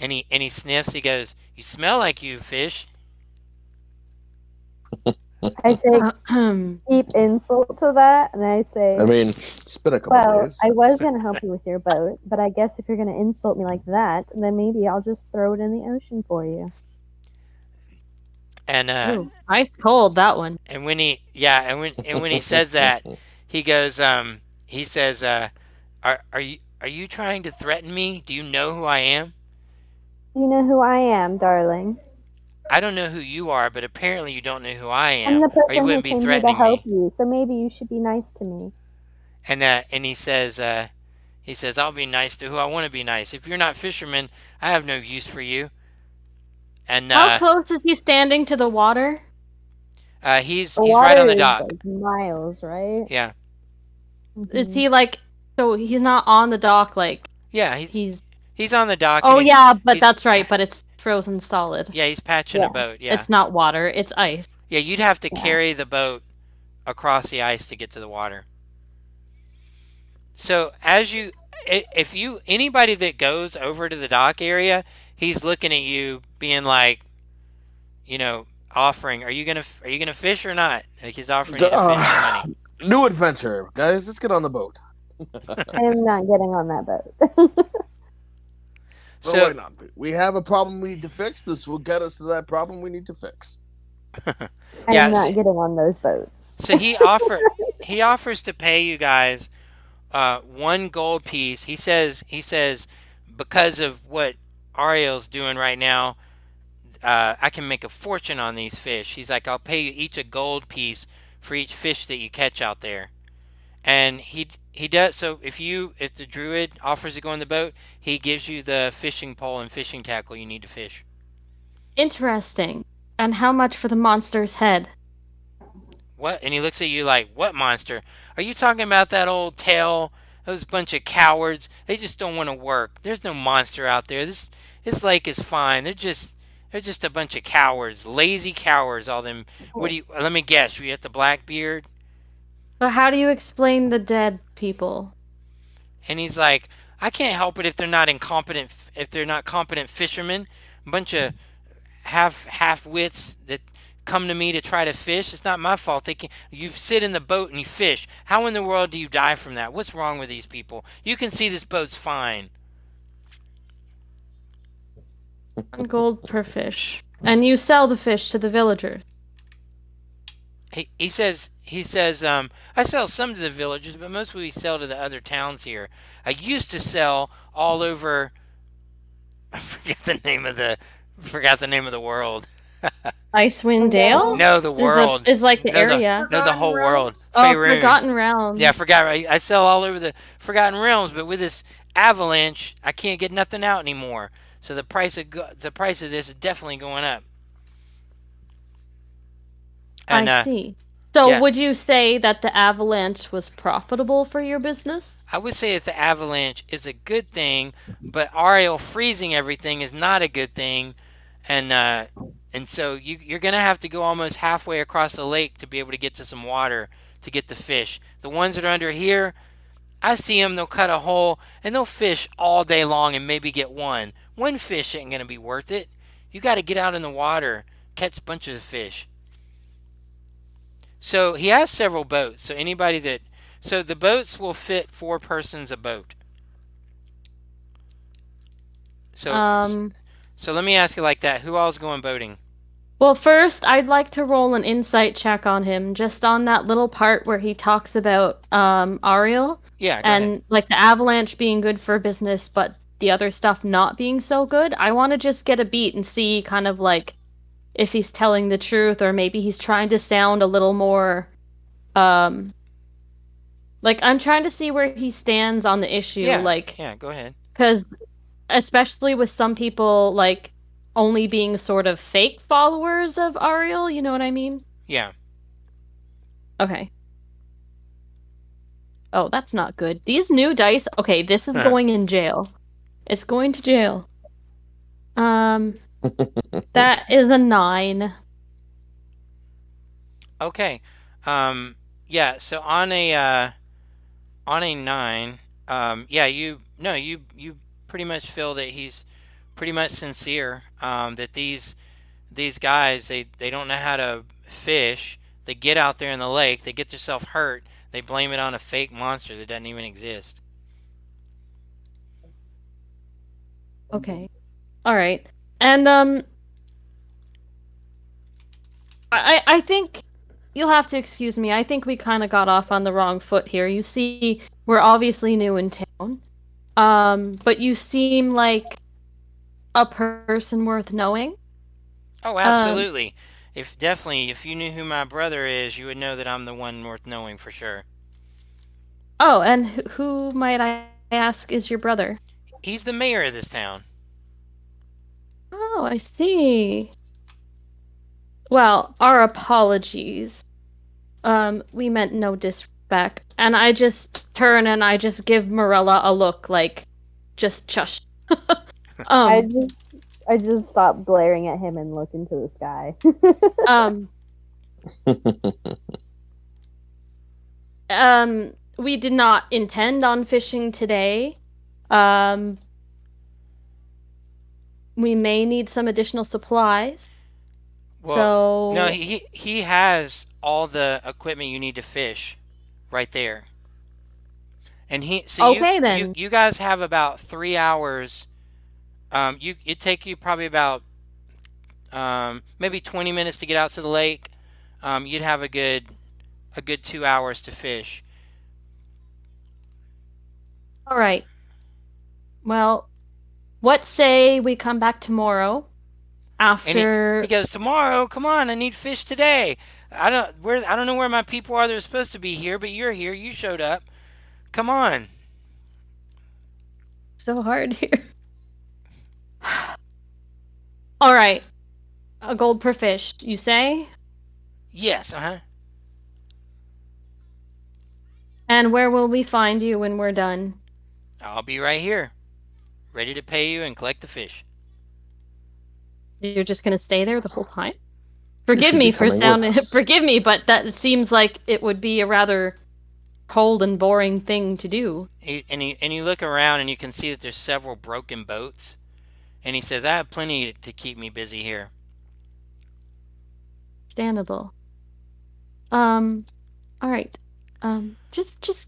And he sniffs. He goes, "You smell like you fish." I take deep insult to that, and I say, I mean, it's been a couple days. I was going to help you with your boat, but I guess if you're going to insult me like that, then maybe I'll just throw it in the ocean for you. And ice cold, that one. And when he says that, he goes, he says, are you trying to threaten me? Do you know who I am?" You know who I am, darling. "I don't know who you are, but apparently you don't know who I am, I'm the or person you who wouldn't be came here to threatening help me." you, so maybe you should be nice to me. And he says, "I'll be nice to who I want to be nice. If you're not fisherman, I have no use for you." And how close is he standing to the water? He's right on the dock. Like miles, right? Yeah. Mm-hmm. Is he like? So he's not on the dock, like? Yeah, he's on the dock. Oh yeah, but that's right. But it's frozen solid. Yeah, he's patching a boat. Yeah, it's not water; it's ice. Yeah, you'd have to carry the boat across the ice to get to the water. So if anybody that goes over to the dock area, he's looking at you, being like, offering, "Are you gonna fish or not?" Like he's offering you to fish for money. New adventure, guys. Let's get on the boat. I am not getting on that boat. So why not? We have a problem we need to fix. This will get us to that problem we need to fix. I'm not getting on those boats. So he offers to pay you guys 1 gold piece. He says because of what Ariel's doing right now, I can make a fortune on these fish. He's like, "I'll pay you each a gold piece for each fish that you catch out there." And he does. So if the druid offers to go on the boat, he gives you the fishing pole and fishing tackle you need to fish. Interesting. And how much for the monster's head? What? And he looks at you like, what monster? Are you talking about that old tail? Those bunch of cowards. They just don't want to work. There's no monster out there. This lake is fine. They're just a bunch of cowards, lazy cowards. All them. What do you? Let me guess. You got the black beard. But how do you explain the dead people? And he's like, I can't help it if they're not incompetent. If they're not competent fishermen, a bunch of half wits that come to me to try to fish. It's not my fault. They can. You sit in the boat and you fish. How in the world do you die from that? What's wrong with these people? You can see this boat's fine. 1 gold per fish. And you sell the fish to the villagers. He says, I sell some to the villagers, but mostly we sell to the other towns here. I used to sell all over. I forgot the name of the world. Icewind Dale? No, the Is the world. is like the No, the area. no, the Forgotten whole world. Realms? Oh, Faerun. Forgotten Yeah, I Realms. forgot. I sell all over the Forgotten Realms, but with this avalanche, I can't get nothing out anymore. So the price of this is definitely going up. I And see. So yeah, would you say that the avalanche was profitable for your business? I would say that the avalanche is a good thing, but Ariel freezing everything is not a good thing. And so you're gonna have to go almost halfway across the lake to be able to get to some water to get the fish. The ones that are under here, I see them. They'll cut a hole and they'll fish all day long and maybe get one. One fish ain't gonna be worth it. You got to get out in the water, catch a bunch of fish. So he has several boats. So the boats will fit 4 persons a boat. So Um, so let me ask you like that. Who all's going boating? well, first, I'd like to roll an insight check on him, just on that little part where he talks about Ariel Yeah, go ahead. and like the avalanche being good for business, but the other stuff not being so good. I want to just get a beat and see kind of like if he's telling the truth or maybe he's trying to sound a little more um like I'm trying to see where he stands on the issue, Yeah, like yeah, go ahead. because especially with some people like only being sort of fake followers of Ariel, you know what I mean? Yeah. Okay. Oh, that's not good. These new dice. Okay, this is going in jail. It's going to jail. That is a 9. Okay. Yeah, so on a 9, yeah, you pretty much feel that he's pretty much sincere. That these guys they don't know how to fish. They get out there in the lake, they get themselves hurt, they blame it on a fake monster that doesn't even exist. Okay. All right. And I think you'll have to excuse me. I think we kind of got off on the wrong foot here. You see, we're obviously new in town. But you seem like a person worth knowing. Oh, Um, absolutely. If you knew who my brother is, you would know that I'm the one worth knowing for sure. oh, and who might I ask is your brother? He's the mayor of this town. Oh, I see. Well, our apologies. We meant no disrespect. And I just turn and I just give Morella a look like, just shush. I um, just I just stop glaring at him and look into the sky. um, we did not intend on fishing today. Um, we may need some additional supplies. Well, no, So, he has all the equipment you need to fish right there. And he so okay then. you guys have about 3 hours. You it take you probably about maybe 20 minutes to get out to the lake. You'd have a good 2 hours to fish. All right. Well, what say we come back tomorrow And he after. goes, tomorrow, come on, I need fish today. I don't know where my people are. They're supposed to be here, but you're here. You showed up. Come on. So hard here. All right. A gold per fish, you say? Yes, uh-huh. And where will we find you when we're done? I'll be right here, ready to pay you and collect the fish. You're just gonna stay there the whole time? You Forgive should be me for coming with sounding. us. Forgive me, but that seems like it would be a rather cold and boring thing to do. And you look around and you can see that there's several broken boats. And he says, "I have plenty to keep me busy here." Understandable. All right. Just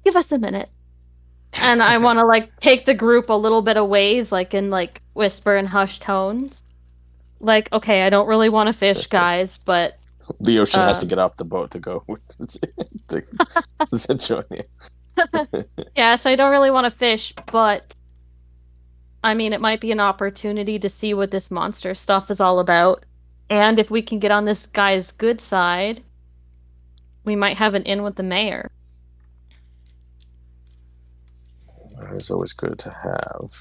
give us a minute. And I want to like take the group a little bit of ways, like in like whisper and hushed tones. Like, okay, I don't really want to fish, guys, but The ocean has to get off the boat to go to join you. yes, I don't really want to fish, but I mean, it might be an opportunity to see what this monster stuff is all about. And if we can get on this guy's good side, we might have an in with the mayor. That is always good to have.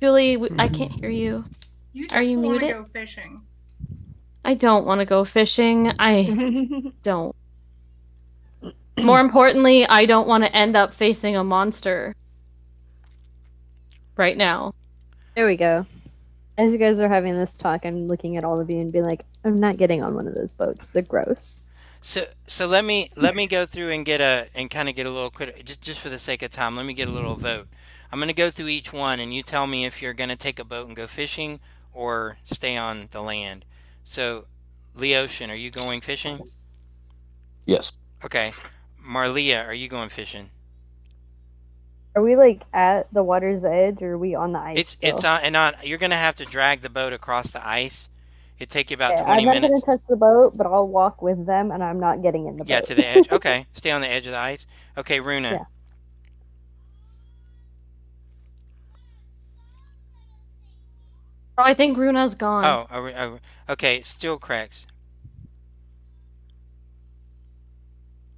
Julie, I can't hear you. You Are just you want to muted? go fishing. I don't want to go fishing. I don't. More importantly, I don't want to end up facing a monster right now. There we go. As you guys are having this talk, I'm looking at all of you and being like, I'm not getting on one of those boats. They're gross. So let me go through and kind of get a little just for the sake of time. Let me get a little vote. I'm going to go through each one, and you tell me if you're going to take a boat and go fishing or stay on the land. So, Leocean, are you going fishing? Yes. Okay. Marlia, are you going fishing? Are we like at the water's edge, or are we on the ice still? It's on and on. You're going to have to drag the boat across the ice. It'd take you about Okay, 20 I'm not minutes. gonna touch the boat, but I'll walk with them, and I'm not getting in the Yeah, boat. to the edge. Okay, stay on the edge of the ice. Okay, Runa. Yeah. Oh, I think Runa's gone. Okay, still cracks.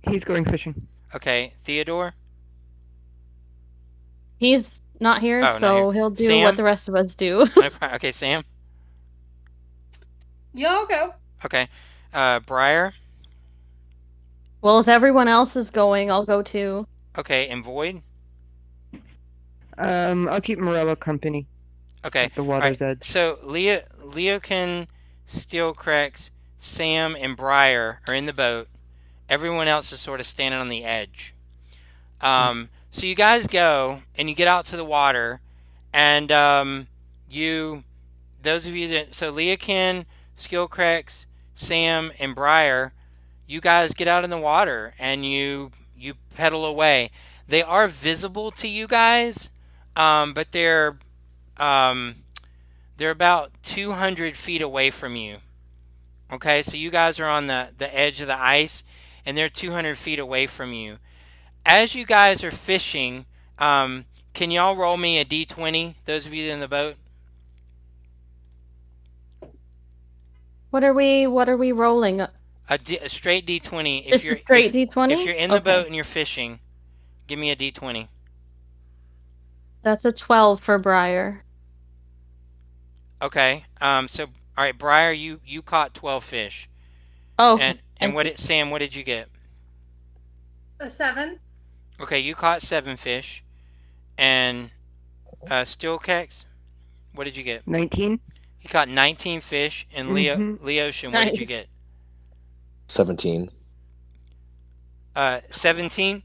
He's going fishing. Okay, Theodore. He's not here, Oh, not so here. he'll do Sam? what the rest of us do. Okay, Sam. Yeah, I'll go. Okay, Briar. Well, if everyone else is going, I'll go too. Okay, and Void. I'll keep Morello company Okay, at the all water's right. edge. So Leo can Steel cracks. Sam and Briar are in the boat. Everyone else is sort of standing on the edge. So you guys go and you get out to the water, and those of you that Leokin, Skillcracks, Sam, and Briar, you guys get out in the water and you pedal away. They are visible to you guys, but they're about 200 feet away from you. Okay, so you guys are on the edge of the ice, and they're 200 feet away from you. As you guys are fishing, can y'all roll me a d20? Those of you in the boat. What are we rolling? A straight d20. Just a straight D20? If you're in the boat and you're fishing, give me a d20. That's a 12 for Briar. Okay. So all right, Briar, you caught 12 fish. Oh. And Sam? What did you get? A 7. Okay, you caught 7 fish. And Steelkex, what did you get? 19. He caught 19 fish. And Leocean, what did you get? 17. 17.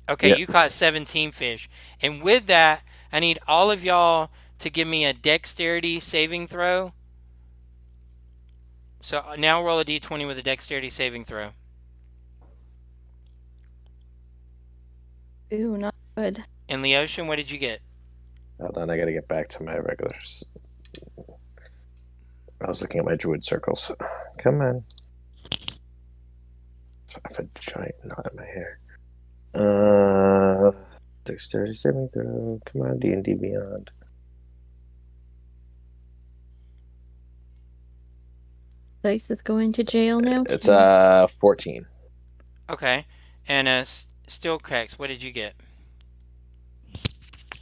Okay, Yep. you caught 17 fish. And with that, I need all of y'all to give me a dexterity saving throw. So now roll a d20 with a dexterity saving throw. Ooh, not good. And Leocean, what did you get? Hold on, I gotta get back to my regulars. I was looking at my druid circles. Come on. I have a giant knot in my hair. Dexterity saving throw. Come on, D&D Beyond. Dice is going to jail now. It's 14. Okay. And Steelcracks, what did you get?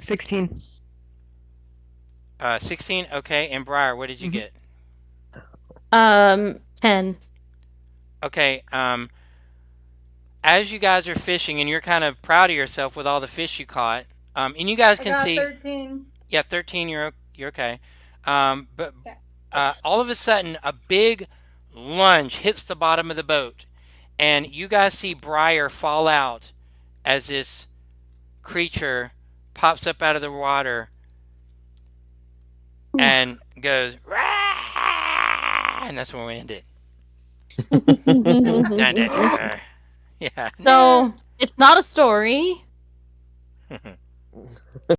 16. 16. Okay. And Briar, what did you get? 10. Okay. as you guys are fishing and you're kind of proud of yourself with all the fish you caught, and you guys I can got see, 13. yeah, 13, you're okay. But Okay. all of a sudden, a big lunge hits the bottom of the boat, and you guys see Briar fall out as this creature pops up out of the water and goes, "Rah!" And that's when we end it. Dun, dun, dun. Yeah. So it's not a story.